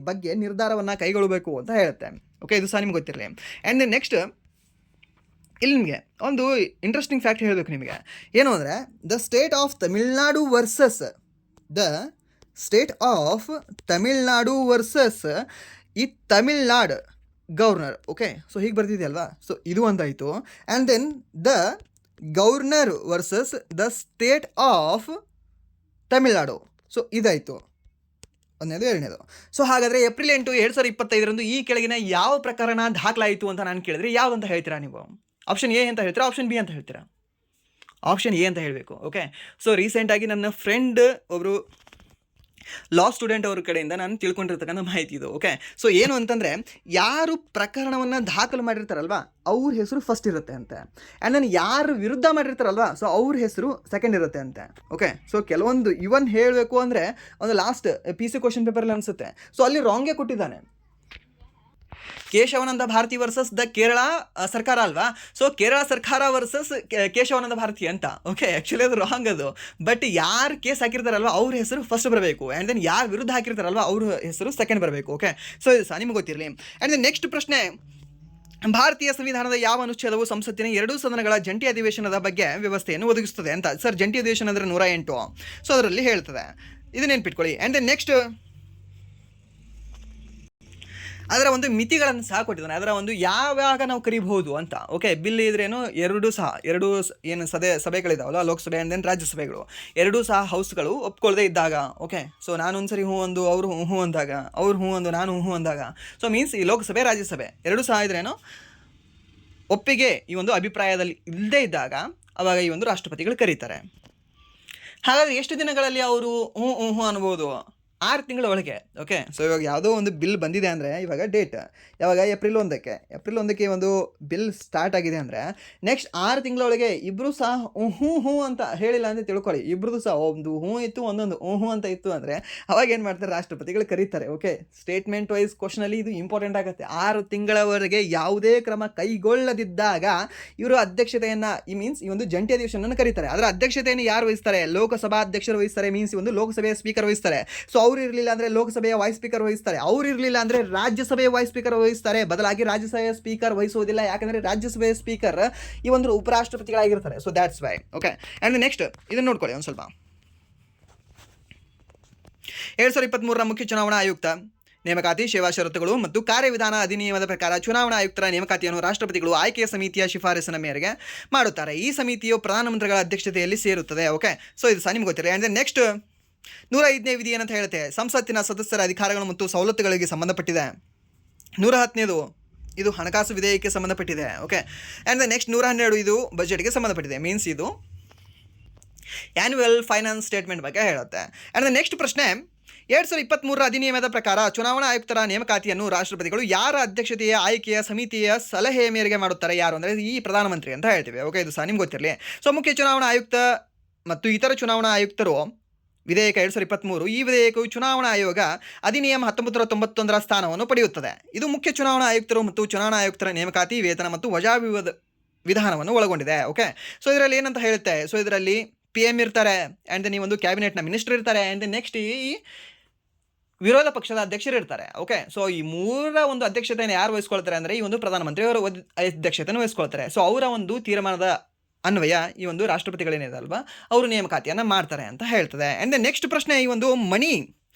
ಬಗ್ಗೆ ನಿರ್ಧಾರವನ್ನು ಕೈಗೊಳ್ಳಬೇಕು ಅಂತ ಹೇಳುತ್ತೆ. ಓಕೆ, ಇದು ಸಹ ನಿಮ್ಗೆ ಗೊತ್ತಿರಲಿ. ಆ್ಯಂಡ್ ನೆಕ್ಸ್ಟ್ ಇಲ್ಲಿ ನಿಮಗೆ ಒಂದು ಇಂಟ್ರೆಸ್ಟಿಂಗ್ ಫ್ಯಾಕ್ಟ್ ಹೇಳಬೇಕು ನಿಮಗೆ. ಏನು ಅಂದರೆ the state of Tamil Nadu versus ಈ ತಮಿಳ್ನಾಡು ಗವರ್ನರ್. ಓಕೆ, ಸೊ ಹೀಗೆ ಬರ್ತಿದೆಯಲ್ವಾ, ಸೊ ಇದು ಒಂದಾಯಿತು. And then the governor versus the state of Tamil Nadu. So ಇದಾಯಿತು ಒಂದನೇದು, ಎರಡನೇದು. ಸೊ ಹಾಗಾದರೆ ಏಪ್ರಿಲ್ 8, 2025ರಂದು ಈ ಕೆಳಗಿನ ಯಾವ ಪ್ರಕರಣ ದಾಖಲಾಯಿತು ಅಂತ ನಾನು ಕೇಳಿದ್ರೆ ಯಾವುದು ಅಂತ ಹೇಳ್ತೀರಾ ನೀವು? ಆಪ್ಷನ್ ಎ ಅಂತ ಹೇಳ್ತೀರಾ, ಆಪ್ಷನ್ ಬಿ ಅಂತ ಹೇಳ್ತೀರಾ? ಆಪ್ಷನ್ ಎ ಅಂತ ಹೇಳಬೇಕು. ಓಕೆ, ಸೊ ರೀಸೆಂಟಾಗಿ ನನ್ನ ಫ್ರೆಂಡ್ ಒಬ್ಬರು ಲಾ ಸ್ಟೂಡೆಂಟ್ ಅವ್ರ ಕಡೆಯಿಂದ ನಾನು ತಿಳ್ಕೊಂಡಿರ್ತಕ್ಕಂಥ ಮಾಹಿತಿ ಇದು. ಓಕೆ, ಸೊ ಏನು ಅಂತಂದರೆ ಯಾರು ಪ್ರಕರಣವನ್ನು ದಾಖಲು ಮಾಡಿರ್ತಾರಲ್ವ ಅವ್ರ ಹೆಸರು ಫಸ್ಟ್ ಇರುತ್ತೆ ಅಂತೆ. ಆ್ಯಂಡ್ ದೆನ್ ಯಾರು ವಿರುದ್ಧ ಮಾಡಿರ್ತಾರಲ್ವ ಸೊ ಅವ್ರ ಹೆಸರು ಸೆಕೆಂಡ್ ಇರುತ್ತೆ ಅಂತೆ. ಓಕೆ, ಸೊ ಕೆಲವೊಂದು ಇವನ್ ಹೇಳಬೇಕು ಅಂದರೆ ಒಂದು ಲಾಸ್ಟ್ PC ಕ್ವಶನ್ ಪೇಪರಲ್ಲಿ ಅನಿಸುತ್ತೆ, ಸೊ ಅಲ್ಲಿ ರಾಂಗೇ ಕೊಟ್ಟಿದ್ದಾನೆ. ಕೇಶವಾನಂದ ಭಾರತಿ ವರ್ಸಸ್ ದ ಕೇರಳ ಸರ್ಕಾರ ಅಲ್ವಾ. ಸೊ ಕೇರಳ ಸರ್ಕಾರ ವರ್ಸಸ್ ಕೇಶವಾನಂದ ಭಾರತಿ ಅಂತ. ಓಕೆ, ಆ್ಯಕ್ಚುಲಿ ಅದು ರಾಂಗ್ ಅದು. ಬಟ್ ಯಾರು ಕೇಸ್ ಹಾಕಿರ್ತಾರಲ್ವ ಅವ್ರ ಹೆಸರು ಫಸ್ಟ್ ಬರಬೇಕು, ಆ್ಯಂಡ್ ದೆನ್ ಯಾರು ವಿರುದ್ಧ ಹಾಕಿರ್ತಾರಲ್ವ ಅವ್ರ ಹೆಸರು ಸೆಕೆಂಡ್ ಬರಬೇಕು. ಓಕೆ, ಸೊ ಇದು ಸಹ ನಿಮ್ಗೆ ಗೊತ್ತಿರಲಿ. ಆ್ಯಂಡ್ ದೆನ್ ನೆಕ್ಸ್ಟ್ ಪ್ರಶ್ನೆ, ಭಾರತೀಯ ಸಂವಿಧಾನದ ಯಾವ ಅನುಚ್ಛೇದವು ಸಂಸತ್ತಿನ ಎರಡೂ ಸದನಗಳ ಜಂಟಿ ಅಧಿವೇಶನದ ಬಗ್ಗೆ ವ್ಯವಸ್ಥೆಯನ್ನು ಒದಗಿಸುತ್ತದೆ ಅಂತ. ಸರ್, ಜಂಟಿ ಅಧಿವೇಶನ ಅಂದರೆ 108. ಸೊ ಅದರಲ್ಲಿ ಹೇಳ್ತದೆ, ಇದು ನೆನ್ಪಿಟ್ಕೊಳ್ಳಿ. ಆ್ಯಂಡ್ ದೆನ್ ನೆಕ್ಸ್ಟ್, ಅದರ ಒಂದು ಮಿತಿಗಳನ್ನು ಸಹ ಕೊಟ್ಟಿದ್ದಾನೆ. ಅದರ ಒಂದು ಯಾವಾಗ ನಾವು ಕರಿಬಹುದು ಅಂತ. ಓಕೆ, ಬಿಲ್ ಇದ್ರೇನು ಎರಡು ಏನು ಸಭೆಗಳಿದಾವಲ್ಲ, ಲೋಕಸಭೆ ಆ್ಯಂಡ್ ದೆನ್ ರಾಜ್ಯಸಭೆಗಳು, ಎರಡೂ ಸಹ ಹೌಸ್ಗಳು ಒಪ್ಕೊಳ್ಳದೆ ಇದ್ದಾಗ. ಓಕೆ, ಸೊ ನಾನು ಒಂದ್ಸರಿ ಹ್ಞೂ ಒಂದು, ಅವರು ಹ್ಞೂ ಅಂದಾಗ, ಅವ್ರು ಹ್ಞೂ ಒಂದು, ನಾನು ಹ್ಞೂ ಅಂದಾಗ. ಸೊ ಮೀನ್ಸ್ ಈ ಲೋಕಸಭೆ ರಾಜ್ಯಸಭೆ ಎರಡೂ ಸಹ ಇದ್ರೇನು ಒಪ್ಪಿಗೆ ಈ ಒಂದು ಅಭಿಪ್ರಾಯದಲ್ಲಿ ಇಲ್ಲದೇ ಇದ್ದಾಗ ಅವಾಗ ಈ ಒಂದು ರಾಷ್ಟ್ರಪತಿಗಳು ಕರೀತಾರೆ. ಹಾಗಾದರೆ ಎಷ್ಟು ದಿನಗಳಲ್ಲಿ ಅವರು ಹ್ಞೂ ಹ್ಞೂ ಹ್ಞೂ ಅನ್ಬೋದು? 6 ತಿಂಗಳ ಒಳಗೆ. ಓಕೆ, ಸೊ ಇವಾಗ ಯಾವುದೋ ಒಂದು ಬಿಲ್ ಬಂದಿದೆ ಅಂದರೆ, ಇವಾಗ ಡೇಟ್ ಯಾವಾಗ ಏಪ್ರಿಲ್ 1ಕ್ಕೆ ಒಂದು ಬಿಲ್ ಸ್ಟಾರ್ಟ್ ಆಗಿದೆ ಅಂದರೆ ನೆಕ್ಸ್ಟ್ 6 ತಿಂಗಳ ಒಳಗೆ ಇಬ್ಬರು ಸಹ ಹ್ಞೂ ಹ್ಞೂ ಅಂತ ಹೇಳಿಲ್ಲ ಅಂತ ತಿಳ್ಕೊಳ್ಳಿ. ಇಬ್ಬರದು ಸಹ ಒಂದು ಹ್ಞೂ ಇತ್ತು, ಒಂದೊಂದು ಹ್ಞೂ ಅಂತ ಇತ್ತು ಅಂದರೆ ಅವಾಗ ಏನು ಮಾಡ್ತಾರೆ, ರಾಷ್ಟ್ರಪತಿಗಳು ಕರೀತಾರೆ. ಓಕೆ, ಸ್ಟೇಟ್ಮೆಂಟ್ ವೈಸ್ ಕ್ವಶನಲ್ಲಿ ಇದು ಇಂಪಾರ್ಟೆಂಟ್ ಆಗುತ್ತೆ. 6 ತಿಂಗಳವರೆಗೆ ಯಾವುದೇ ಕ್ರಮ ಕೈಗೊಳ್ಳದಿದ್ದಾಗ ಇವರು ಅಧ್ಯಕ್ಷತೆಯನ್ನು, ಈ ಒಂದು ಜಂಟಿ ಅಧಿವೇಶನವನ್ನು ಕರೀತಾರೆ. ಅದರ ಅಧ್ಯಕ್ಷತೆಯನ್ನು ಯಾರು ವಹಿಸ್ತಾರೆ? ಲೋಕಸಭಾ ಅಧ್ಯಕ್ಷರು ವಹಿಸ್ತಾರೆ. ಮೀನ್ಸ್ ಈ ಒಂದು ಲೋಕಸಭೆಯ ಸ್ಪೀಕರ್ ವಹಿಸ್ತಾರೆ. ಸೊ ಅವ್ರು ಇರಲಿಲ್ಲ ಅಂದರೆ ಲೋಕಸಭೆಯ ವಾಯ್ಸ್ ಸ್ಪೀಕರ್ ವಹಿಸ್ತಾರೆ. ಅವ್ರು ಇರಲಿಲ್ಲ ಅಂದರೆ ರಾಜ್ಯಸಭೆಯ ವಾಯ್ಸ್ ಸ್ಪೀಕರ್ ವಹಿಸ್ತಾರೆ. ಬದಲಾಗಿ ರಾಜ್ಯಸಭೆಯ ಸ್ಪೀಕರ್ ವಹಿಸುವುದಿಲ್ಲ, ಯಾಕಂದರೆ ರಾಜ್ಯಸಭೆಯ ಸ್ಪೀಕರ್ ಈ ಒಂದು ಉಪರಾಷ್ಟ್ರಪತಿಗಳಾಗಿರ್ತಾರೆ. So that's why. Okay, and next ಇದನ್ನು ನೋಡ್ಕೊಳ್ಳಿ ಒಂದು ಸ್ವಲ್ಪ. 2023ರ ಮುಖ್ಯ ಚುನಾವಣಾ ಆಯುಕ್ತ ನೇಮಕಾತಿ, ಸೇವಾ ಷರತ್ತುಗಳು ಮತ್ತು ಕಾರ್ಯವಿಧಾನ ಅಧಿನಿಯಮದ ಪ್ರಕಾರ ಚುನಾವಣಾ ಆಯುಕ್ತರ ನೇಮಕಾತಿಯನ್ನು ರಾಷ್ಟ್ರಪತಿಗಳು ಆಯ್ಕೆಯ ಸಮಿತಿಯ ಶಿಫಾರಸಿನ ಮೇರೆಗೆ ಮಾಡುತ್ತಾರೆ. ಈ ಸಮಿತಿಯು ಪ್ರಧಾನಮಂತ್ರಿಗಳ ಅಧ್ಯಕ್ಷತೆಯಲ್ಲಿ ಸೇರುತ್ತದೆ. ಓಕೆ, ಸೊ ಇದು ಸಹ ನಿಮ್ಗೆ ಗೊತ್ತಿದೆ. ಆ್ಯಂಡ್ ನೆಕ್ಸ್ಟ್ 105ನೇ ವಿಧಿ ಏನಂತ ಹೇಳುತ್ತೆ, ಸಂಸತ್ತಿನ ಸದಸ್ಯರ ಅಧಿಕಾರಗಳು ಮತ್ತು ಸವಲತ್ತುಗಳಿಗೆ ಸಂಬಂಧಪಟ್ಟಿದೆ. 110ನೇದು ಇದು ಹಣಕಾಸು ವಿಧೇಯಕ್ಕೆ ಸಂಬಂಧಪಟ್ಟಿದೆ. ಓಕೆ, ಆ್ಯಂಡ್ ನೆಕ್ಸ್ಟ್ 112 ಇದು ಬಜೆಟ್ಗೆ ಸಂಬಂಧಪಟ್ಟಿದೆ. ಮೀನ್ಸ್ ಇದು ಆ್ಯನ್ಯುವಲ್ ಫೈನಾನ್ಸ್ ಸ್ಟೇಟ್ಮೆಂಟ್ ಬಗ್ಗೆ ಹೇಳುತ್ತೆ. ಆ್ಯಂಡ್ ನೆಕ್ಸ್ಟ್ ಪ್ರಶ್ನೆ, 2023ರ ಅಧಿನಿಯಮದ ಪ್ರಕಾರ ಚುನಾವಣಾ ಆಯುಕ್ತರ ನೇಮಕಾತಿಯನ್ನು ರಾಷ್ಟ್ರಪತಿಗಳು ಯಾರ ಅಧ್ಯಕ್ಷತೆಯ ಆಯ್ಕೆಯ ಸಮಿತಿಯ ಸಲಹೆಯ ಮೇರೆಗೆ ಮಾಡುತ್ತಾರೆ? ಯಾರು ಅಂದರೆ ಈ ಪ್ರಧಾನಮಂತ್ರಿ ಅಂತ ಹೇಳ್ತೀವಿ. ಓಕೆ, ಇದು ಸಹ ನಿಮ್ಗೆ ಗೊತ್ತಿರಲಿ. ಸೊ ಮುಖ್ಯ ಚುನಾವಣಾ ಆಯುಕ್ತ ಮತ್ತು ಇತರ ಚುನಾವಣಾ ಆಯುಕ್ತರು ವಿಧೇಯಕ 2023, ಈ ವಿಧೇಯಕವು ಚುನಾವಣಾ ಆಯೋಗ ಅಧಿನಿಯಮ 1991ರ ಸ್ಥಾನವನ್ನು ಪಡೆಯುತ್ತದೆ. ಇದು ಮುಖ್ಯ ಚುನಾವಣಾ ಆಯುಕ್ತರು ಮತ್ತು ಚುನಾವಣಾ ಆಯುಕ್ತರ ನೇಮಕಾತಿ, ವೇತನ ಮತ್ತು ವಜಾ ವಿಧಾನವನ್ನು ಒಳಗೊಂಡಿದೆ. ಓಕೆ, ಸೊ ಇದರಲ್ಲಿ ಏನಂತ ಹೇಳುತ್ತೆ, ಸೊ ಇದರಲ್ಲಿ PM ಇರ್ತಾರೆ, ಆ್ಯಂಡ್ ದೆನ್ ಈ ಒಂದು ಕ್ಯಾಬಿನೆಟ್ನ ಮಿನಿಸ್ಟರ್ ಇರ್ತಾರೆ, ಆ್ಯಂಡ್ ದೆನ್ ನೆಕ್ಸ್ಟ್ ಈ ವಿರೋಧ ಪಕ್ಷದ ಅಧ್ಯಕ್ಷರು ಇರ್ತಾರೆ. ಓಕೆ, ಸೊ ಈ ಮೂರ ಒಂದು ಅಧ್ಯಕ್ಷತೆಯನ್ನು ಯಾರು ವಹಿಸ್ಕೊಳ್ತಾರೆ ಅಂದರೆ ಈ ಒಂದು ಪ್ರಧಾನಮಂತ್ರಿಯವರ ಅಧ್ಯಕ್ಷತೆಯನ್ನು ವಹಿಸ್ಕೊಳ್ತಾರೆ. ಸೊ ಅವರ ಒಂದು ತೀರ್ಮಾನದ ಅನ್ವಯ ಈ ಒಂದು ರಾಷ್ಟ್ರಪತಿಗಳೇನಿದೆ ಅಲ್ವಾ ಅವರು ನೇಮಕಾತಿಯನ್ನು ಮಾಡ್ತಾರೆ ಅಂತ ಹೇಳ್ತದೆ. ಆ್ಯಂಡ್ ದೆನ್ ನೆಕ್ಸ್ಟ್ ಪ್ರಶ್ನೆ, ಈ ಒಂದು ಮಣಿ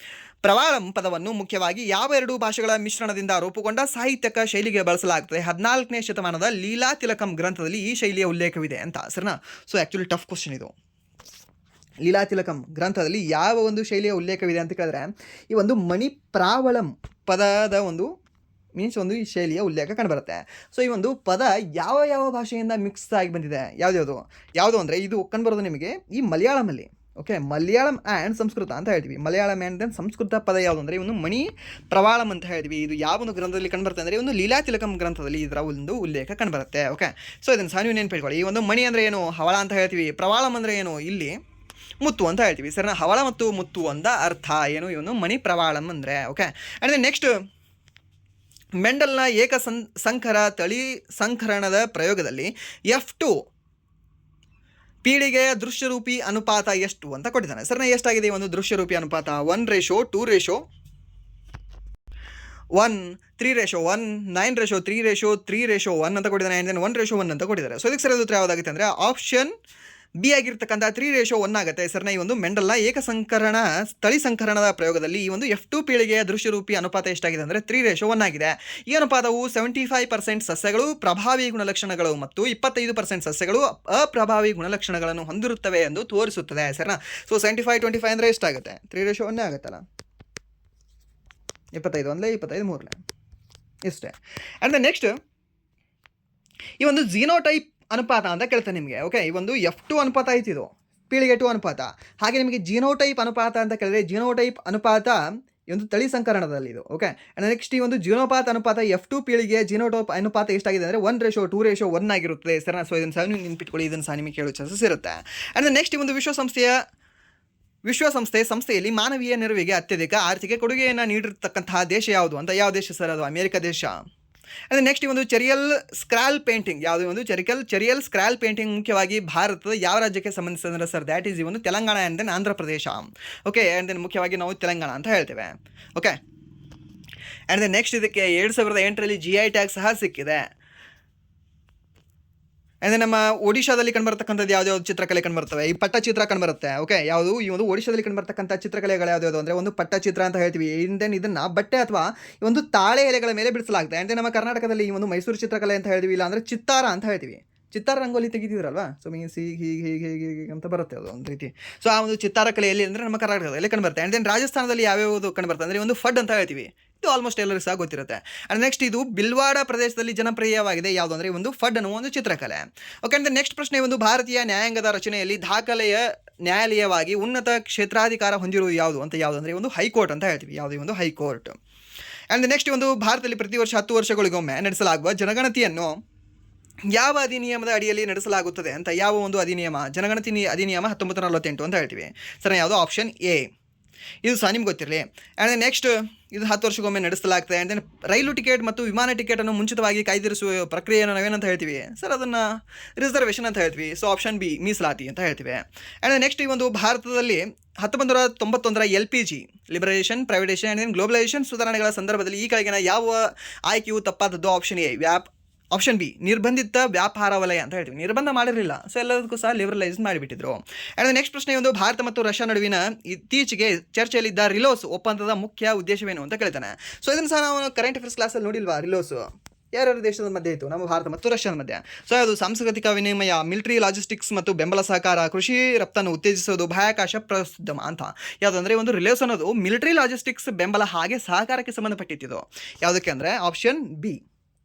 ಪ್ರವಾಳಂ ಪದವನ್ನು ಮುಖ್ಯವಾಗಿ ಯಾವ 2 ಭಾಷೆಗಳ ಮಿಶ್ರಣದಿಂದ ರೂಪುಗೊಂಡ ಸಾಹಿತ್ಯಕ ಶೈಲಿಗೆ ಬಳಸಲಾಗುತ್ತದೆ? 14ನೇ ಶತಮಾನದ ಲೀಲಾ ತಿಲಕಂ ಗ್ರಂಥದಲ್ಲಿ ಈ ಶೈಲಿಯ ಉಲ್ಲೇಖವಿದೆ ಅಂತ. ಸರಿನಾ? ಸೊ ಆ್ಯಕ್ಚುಲಿ ಟಫ್ ಕ್ವಶನ್ ಇದು. ಲೀಲಾ ತಿಲಕಂ ಗ್ರಂಥದಲ್ಲಿ ಯಾವ ಒಂದು ಶೈಲಿಯ ಉಲ್ಲೇಖವಿದೆ ಅಂತ ಕೇಳಿದ್ರೆ ಈ ಒಂದು ಮಣಿ ಪ್ರಾವಳಂ ಪದದ ಒಂದು ಮೀನ್ಸ್ ಒಂದು ಈ ಶೈಲಿಯ ಉಲ್ಲೇಖ ಕಂಡುಬರುತ್ತೆ. ಸೊ ಈ ಒಂದು ಪದ ಯಾವ ಭಾಷೆಯಿಂದ ಮಿಕ್ಸ್ ಆಗಿ ಬಂದಿದೆ, ಯಾವುದು ಅಂದರೆ ಇದು ಕಂಡುಬರೋದು ನಿಮಗೆ ಈ ಮಲಯಾಳಮಲ್ಲಿ. ಓಕೆ, ಮಲಯಾಳಂ ಆ್ಯಂಡ್ ಸಂಸ್ಕೃತ ಅಂತ ಹೇಳ್ತೀವಿ. ಮಲಯಾಳಂ ಆ್ಯಂಡ್ ದೆನ್ ಸಂಸ್ಕೃತ ಪದ ಯಾವುದು ಅಂದರೆ ಒಂದು ಮಣಿ ಪ್ರವಾಳಂ ಅಂತ ಹೇಳ್ತೀವಿ. ಇದು ಯಾವ ಒಂದು ಗ್ರಂಥದಲ್ಲಿ ಕಂಡುಬರುತ್ತೆ ಅಂದರೆ ಒಂದು ಲೀಲಾ ತಿಲಕಂ ಗ್ರಂಥದಲ್ಲಿ ಇದರ ಒಂದು ಉಲ್ಲೇಖ ಕಂಡುಬರುತ್ತೆ. ಓಕೆ, ಸೊ ಇದನ್ನು ಸಹ ನೀವು ನೆನಪಿಟ್ಕೊಳ್ಳಿ. ಈ ಒಂದು ಮಣಿ ಅಂದರೆ ಏನು, ಹವಳ ಅಂತ ಹೇಳ್ತೀವಿ. ಪ್ರವಾಳಂ ಅಂದರೆ ಏನು, ಇಲ್ಲಿ ಮುತ್ತು ಅಂತ ಹೇಳ್ತೀವಿ. ಸರಿನಾ? ಹವಳ ಮತ್ತು ಮುತ್ತು ಅಂದ ಅರ್ಥ ಏನು ಇವನು ಮಣಿ ಪ್ರವಾಳಂ ಅಂದರೆ. ಓಕೆ, ಆ್ಯಂಡ್ ದೆನ್ ನೆಕ್ಸ್ಟ್, ಮೆಂಡಲ್ನ ಸಂಕರ ತಳಿ ಸಂಕರಣದ ಪ್ರಯೋಗದಲ್ಲಿ F2 ಪೀಳಿಗೆಯ ದೃಶ್ಯರೂಪಿ ಅನುಪಾತ ಎಷ್ಟು ಅಂತ ಕೊಟ್ಟಿದ್ದಾನೆ. ಸರಿನಾ? ಎಷ್ಟಾಗಿದೆ ಒಂದು ದೃಶ್ಯರೂಪಿ ಅನುಪಾತ? 1:2:1, 3:1, 9:3:3:1 ಅಂತ ಕೊಟ್ಟಿದ್ದಾನೆ. ಆ್ಯಂಡ್ ದೆನ್ 1:1 ಅಂತ ಕೊಟ್ಟಿದ್ದಾರೆ. ಸೊ ಇದಕ್ಕೆ ಸರಿಯಾದ ಉತ್ತರ ಯಾವುದಾಗುತ್ತೆ ಅಂದರೆ ಆಪ್ಷನ್ ಬಿ ಆಗಿರ್ತಕ್ಕಂಥ 3:1 ಆಗುತ್ತೆ. ಸರ್ನ ಈ ಒಂದು ಮೆಂಡಲ್ನ ತಳಿ ಸಂಕರಣದ ಪ್ರಯೋಗದಲ್ಲಿ ಈ ಒಂದು F2 ಪೀಳಿಗೆಯ ದೃಶ್ಯರೂಪಿ ಅನುಪಾತ ಎಷ್ಟಾಗಿದೆ ಅಂದರೆ 3:1 ಆಗಿದೆ. ಈ ಅನುಪಾತವು 75% ಸಸ್ಯಗಳು ಪ್ರಭಾವಿ ಗುಣಲಕ್ಷಣಗಳು ಮತ್ತು 25% ಸಸ್ಯಗಳು ಅಪ್ರಭಾವಿ ಗುಣಲಕ್ಷಣಗಳನ್ನು ಹೊಂದಿರುತ್ತವೆ ಎಂದು ತೋರಿಸುತ್ತದೆ. ಸರ್ನಾ? ಸೊ 75-25 ಅಂದರೆ ಎಷ್ಟಾಗುತ್ತೆ? 3:1 ಆಗುತ್ತಲ್ಲ. 25 ಅಂದರೆ 25 3 ಇಷ್ಟೇ. ಆ್ಯಂಡ್ ನೆಕ್ಸ್ಟ್ ಈ ಒಂದು ಜಿನೋಟೈಪ್ ಅನುಪಾತ ಅಂತ ಕೇಳ್ತಾನೆ ನಿಮಗೆ. ಓಕೆ, ಈ ಒಂದು F2 ಅನುಪಾತ ಐತಿ, ಇದು ಪೀಳಿಗೆ 2 ಅನುಪಾತ. ಹಾಗೆ ನಿಮಗೆ ಜಿನೋಟೈಪ್ ಅನುಪಾತ ಅಂತ ಕೇಳಿದ್ರೆ ಜಿನೋಟೈಪ್ ಅನುಪಾತ ಈ ಒಂದು ತಳಿ ಸಂಕರಣದಲ್ಲಿ ಇದು. ಓಕೆ, ಆ್ಯಂಡ್ ನೆಕ್ಸ್ಟ್ ಈ ಒಂದು ಜಿನೋಪಾತ ಅನುಪಾತ F2 ಪೀಳಿಗೆ ಜಿನೋಟೈಪ್ ಅನುಪಾತ ಎಷ್ಟಾಗಿದೆ ಅಂದರೆ 1:2:1 ಆಗಿರುತ್ತದೆ. ಸರ್, ಸೊ ಇದನ್ನು ಸಹ ನೀವು ನೆನ್ಪಿಟ್ಕೊಳ್ಳಿ, ಇದನ್ನು ಸಹ ನಿಮಗೆ ಕೇಳೋ ಚಾನ್ಸಸ್ ಇರುತ್ತೆ. ಆ್ಯಂಡ್ ನೆಕ್ಸ್ಟ್ ಈ ಒಂದು ಸಂಸ್ಥೆಯಲ್ಲಿ ಮಾನವೀಯ ನೆರವಿಗೆ ಅತ್ಯಧಿಕ ಆರ್ಥಿಕ ಕೊಡುಗೆಯನ್ನು ನೀಡಿರ್ತಕ್ಕಂತಹ ದೇಶ ಯಾವುದು ಅಂತ? ಯಾವ ದೇಶ ಸರ್ ಅದು? ಅಮೆರಿಕ ದೇಶ. ಅಂದರೆ ನೆಕ್ಸ್ಟ್ ಈ ಒಂದು ಚೆರಿಯಲ್ ಸ್ಕ್ರಾಲ್ ಪೇಂಟಿಂಗ್ ಯಾವುದು ಒಂದು ಚೆರಿಯಲ್ ಸ್ಕ್ರಾಲ್ ಪೇಂಟಿಂಗ್ ಮುಖ್ಯವಾಗಿ ಭಾರತದ ಯಾವ ರಾಜ್ಯಕ್ಕೆ ಸಂಬಂಧಿಸಿದ್ರೆ ಸರ್ ದ್ಯಾಟ್ ಈಸ್ ಈ ಒಂದು Telangana and then Andhra Pradesh. Okay, and then ಮುಖ್ಯವಾಗಿ ನಾವು ತೆಲಂಗಾಣ ಅಂತ ಹೇಳ್ತೇವೆ. ಓಕೆ, ಆ್ಯಂಡ್ ದೆನ್ ನೆಕ್ಸ್ಟ್ ಇದಕ್ಕೆ 2008ರಲ್ಲಿ GI ಟ್ಯಾಗ್ ಸಹ ಸಿಕ್ಕಿದೆ. ಅಂದರೆ ನಮ್ಮ ಒಡಿಶಾದಲ್ಲಿ ಕಂಡುಬರ್ತಕ್ಕಂಥದ್ದು ಯಾವ್ದು ಚಿತ್ರಕಲೆ ಕಂಡುಬರ್ತವೆ, ಈ ಪಟ್ಟಚಿತ್ರ ಕಂಡುಬರುತ್ತೆ. ಓಕೆ, ಯಾವುದು ಈ ಒಂದು ಒಡಿಶಾದಲ್ಲಿ ಕಂಡುಬರ್ತಕ್ಕಂಥ ಚಿತ್ರಕಲೆಗಳು ಯಾವ್ದು ಅಂದರೆ ಒಂದು ಪಟ್ಟಚಿತ್ರ ಅಂತ ಹೇಳ್ತೀವಿ. ದೆನ್ ಇದನ್ನು ಬಟ್ಟೆ ಅಥವಾ ಈ ಒಂದು ತಾಳೆ ಎಲೆಗಳ ಮೇಲೆ ಬಿಡಿಸಲಾಗುತ್ತೆ. ಅಂದರೆ ನಮ್ಮ ಕರ್ನಾಟಕದಲ್ಲಿ ಈ ಒಂದು ಮೈಸೂರು ಚಿತ್ರಕಲೆ ಅಂತ ಹೇಳ್ತೀವಿ, ಇಲ್ಲ ಅಂದರೆ ಚಿತ್ತಾರ ಅಂತ ಹೇಳ್ತೀವಿ. ಚಿತ್ತಾರ ರಂಗೋಲಿ ತೆಗಿತಿದ್ರಲ್ವಾ, ಸೊ ಮೀನ್ಸ್ ಹೀಗೆ ಅಂತ ಬರುತ್ತೆ ಅದು ಒಂದು ರೀತಿ. ಸೊ ಆ ಒಂದು ಚಿತ್ತಾರ ಕಲೆಯಲ್ಲಿ ಅಂದರೆ ನಮ್ಮ ಕರ್ನಾಟಕದಲ್ಲಿ ಕಂಡುಬರುತ್ತೆ. ಆ್ಯಂಡ್ ದೆನ್ ರಾಜಸ್ಥಾನದಲ್ಲಿ ಯಾವ್ಯಾವುದು ಕಂಡುಬರುತ್ತೆ ಅಂದರೆ ಒಂದು ಫಡ್ ಅಂತ ಹೇಳ್ತೀವಿ. ಇದು ಆಲ್ಮೋಸ್ಟ್ ಎಲ್ಲರಿಗೂ ಸಹ ಗೊತ್ತಿರುತ್ತೆ. ಆ್ಯಂಡ್ ನೆಕ್ಸ್ಟ್ ಇದು ಬಿಲ್ವಾಡ ಪ್ರದೇಶದಲ್ಲಿ ಜನಪ್ರಿಯವಾಗಿದೆ ಯಾವುದು ಅಂದರೆ ಒಂದು ಫಡ್ ಅನ್ನುವ ಒಂದು ಚಿತ್ರಕಲೆ. ಓಕೆ, ಅಂದರೆ ನೆಕ್ಸ್ಟ್ ಪ್ರಶ್ನೆ ಒಂದು ಭಾರತೀಯ ನ್ಯಾಯಾಂಗದ ರಚನೆಯಲ್ಲಿ ದಾಖಲೆಯ ನ್ಯಾಯಾಲಯವಾಗಿ ಉನ್ನತ ಕ್ಷೇತ್ರಾಧಿಕಾರ ಹೊಂದಿರುವುದು ಯಾವುದು ಅಂದರೆ ಒಂದು ಹೈಕೋರ್ಟ್ ಅಂತ ಹೇಳ್ತೀವಿ. ಯಾವುದೇ ಒಂದು ಹೈಕೋರ್ಟ್. ಆ್ಯಂಡ್ ನೆಕ್ಸ್ಟ್ ಒಂದು ಭಾರತದಲ್ಲಿ ಪ್ರತಿ ವರ್ಷ 10 ವರ್ಷಗಳಿಗೊಮ್ಮೆ ನಡೆಸಲಾಗುವ ಜನಗಣತಿಯನ್ನು ಯಾವ ಅಧಿನಿಯಮದ ಅಡಿಯಲ್ಲಿ ನಡೆಸಲಾಗುತ್ತದೆ ಅಂತ ಯಾವ ಒಂದು ಅಧಿನಿಯಮ? ಜನಗಣತಿ ಅಧಿನಿಯಮ 1948 ಅಂತ ಹೇಳ್ತೀವಿ. ಸರ್ ಯಾವುದು? Option A. ಇದು ಸಹ ನಿಮ್ಗೆ ಗೊತ್ತಿರಲಿ. ಆ್ಯಂಡ್ ನೆಕ್ಸ್ಟ್ ಇದು 10 ವರ್ಷಕ್ಕೊಮ್ಮೆ ನಡೆಸಲಾಗ್ತದೆ. ಆ್ಯಂಡ್ ದೆನ್ ರೈಲು ಟಿಕೆಟ್ ಮತ್ತು ವಿಮಾನ ಟಿಕೆಟನ್ನು ಮುಂಚಿತವಾಗಿ ಕಾಯ್ದಿರಿಸುವ ಪ್ರಕ್ರಿಯೆಯನ್ನು ನಾವೇನಂತ ಹೇಳ್ತೀವಿ ಸರ್? ಅದನ್ನು ರಿಸರ್ವೇಷನ್ ಅಂತ ಹೇಳ್ತೀವಿ. ಸೊ ಆಪ್ಷನ್ ಬಿ, ಮೀಸಲಾತಿ ಅಂತ ಹೇಳ್ತೀವಿ. ಆ್ಯಂಡ್ ನೆಕ್ಸ್ಟ್ ಈ ಒಂದು ಭಾರತದಲ್ಲಿ 1991ರ LPG liberation, privatisation and then globalisation ಸುಧಾರಣೆಗಳ ಸಂದರ್ಭದಲ್ಲಿ ಈ ಕೆಳಗಿನ ಯಾವ ಆಯ್ಕೆಯು ತಪ್ಪಾದದ್ದು? ಆಪ್ಷನ್ ಎ ಆಪ್ಷನ್ ಬಿ ನಿರ್ಬಂಧಿತ ವ್ಯಾಪಾರ ವಲಯ ಅಂತ ಹೇಳ್ತೀವಿ. ನಿರ್ಬಂಧ ಮಾಡಿರಲಿಲ್ಲ, ಸೊ ಎಲ್ಲದಕ್ಕೂ ಸಹ ಲಿಬರಲೈಸ್ ಮಾಡಿಬಿಟ್ಟಿದ್ರು. ಆ್ಯಂಡ್ ನೆಕ್ಸ್ಟ್ ಪ್ರಶ್ನೆ ಒಂದು ಭಾರತ ಮತ್ತು ರಷ್ಯಾ ನಡುವಿನ ಇತ್ತೀಚೆಗೆ ಚರ್ಚೆಯಲ್ಲಿದ್ದ ರಿಲೋಸ್ ಒಪ್ಪಂದದ ಮುಖ್ಯ ಉದ್ದೇಶವೇನು ಅಂತ ಕೇಳ್ತಾನೆ. ಸೊ ಇದನ್ನು ಸಹ ನಾವು ಕರೆಂಟ್ ಅಫೇರ್ಸ್ ಕ್ಲಾಸಲ್ಲಿ ನೋಡಿಲ್ವಾ? ರಿಲೋಸ್ ಯಾರ್ಯಾರ ದೇಶದ ಮಧ್ಯೆ ಇತ್ತು? ನಮ್ಮ ಭಾರತ ಮತ್ತು ರಷ್ಯಾದ ಮಧ್ಯೆ. ಸೊ ಅದು ಸಾಂಸ್ಕೃತಿಕ ವಿನಿಮಯ, ಮಿಲಿಟರಿ ಲಾಜಿಸ್ಟಿಕ್ಸ್ ಮತ್ತು ಬೆಂಬಲ ಸಹಕಾರ, ಕೃಷಿ ರಫ್ತನ್ನು ಉತ್ತೇಜಿಸೋದು, ಬಾಹ್ಯಾಕಾಶ ಪ್ರಸ್ತುತಮ ಅಂತ. ಯಾವುದಂದರೆ ಒಂದು ರಿಲೇಸ್ ಅನ್ನೋದು ಮಿಲಿಟರಿ ಲಾಜಿಸ್ಟಿಕ್ಸ್ ಬೆಂಬಲ ಹಾಗೆ ಸಹಕಾರಕ್ಕೆ ಸಂಬಂಧಪಟ್ಟಿದ್ದು. ಯಾವುದಕ್ಕೆ ಅಂದರೆ ಆಪ್ಷನ್ ಬಿ,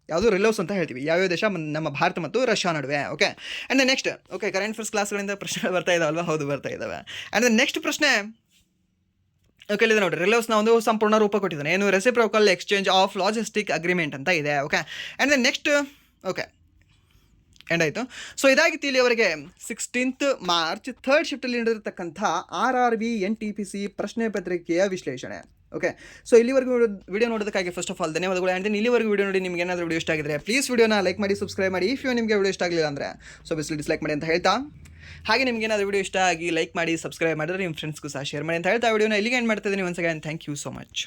ಯಾವುದು? ರಿಲೋಸ್ ಅಂತ ಹೇಳ್ತೀವಿ. ಯಾವ್ಯಾವ ದೇಶ? ನಮ್ಮ ಭಾರತ ಮತ್ತು ರಷ್ಯಾ ನಡುವೆ. Okay, and next okay current affairs ಕ್ಲಾಸ್ಗಳಿಂದ ಪ್ರಶ್ನೆ ಬರ್ತಾ ಇದ್ದಾವಲ್ವಾ? ಹೌದು, ಬರ್ತಾ ಇದ್ದಾವೆ. ಆ್ಯಂಡ್ ನೆಕ್ಸ್ಟ್ ಪ್ರಶ್ನೆ ಓಕೆ ಇಲ್ಲಿದೆ ನೋಡಿ. ರಿಲೋಸ್ನ ಒಂದು ಸಂಪೂರ್ಣ ರೂಪ ಕೊಟ್ಟಿದ್ದಾನೆ. ಏನು? Reciprocal exchange of logistic agreement ಅಂತ ಇದೆ. Okay, and then next okay end ಆಯಿತು. ಸೊ ಇದಾಗಿತ್ತು ಇಲ್ಲಿವರೆಗೆ 16th ಮಾರ್ಚ್ 3rd ಶಿಫ್ಟಲ್ಲಿ ನಡೆದಿರ್ತಕ್ಕಂಥ RRB NTPC ಪ್ರಶ್ನೆ ಪತ್ರಿಕೆಯ ವಿಶ್ಲೇಷಣೆ. ಓಕೆ, ಸೊ ಇಲ್ಲಿವರೆಗೂ ವಿಡಿಯೋ ನೋಡೋದಕ್ಕಾಗಿ ಫಸ್ಟ್ ಆಫ್ ಆಲ್ ಧನ್ಯವಾದಗಳು. ಆ್ಯಂಡ್ ದೆನ್ ಇಲ್ಲಿವರೆಗೂ ವಿಡಿಯೋ ನೋಡಿ ನಿಮ್ಗೆ ಏನಾದರೂ ವಿಡಿಯೋ ಇಷ್ಟ ಆಗಿದ್ರೆ ಪ್ಲೀಸ್ ವಿಡಿಯೋನ ಲೈಕ್ ಮಾಡಿ, ಸಬ್ಸ್ಕ್ರೈಬ್ ಮಾಡಿ. ಇಫ್ ನಿಮಗೆ ವಿಡಿಯೋ ಇಷ್ಟ ಆಗಲಿಲ್ಲ ಅಂದರೆ ಸೊ ಬಿಸ್ಲಿ ಡಿಸ್ಲೈಕ್ ಮಾಡಿ ಅಂತ ಹೇಳ್ತಾ, ಹಾಗೆ ನಿಮ್ಗೆ ಏನಾದರೂ ವಿಡಿಯೋ ಇಷ್ಟ ಆಗಿ ಲೈಕ್ ಮಾಡಿ, ಸಬ್ಸ್ಕ್ರೈಬ್ ಮಾಡಿದ್ರೆ ನಿಮ್ಮ ಫ್ರೆಂಡ್ಸ್ಗೂ ಸಹ ಶೇರ್ ಮಾಡಿ ಅಂತ ಹೇಳ್ತಾ ವಿಡಿಯೋನ ಇಲ್ಲಿಗೆ ಎಂಡ್ ಮಾಡ್ತಿದ್ದೀನಿ. Once again thank you so much.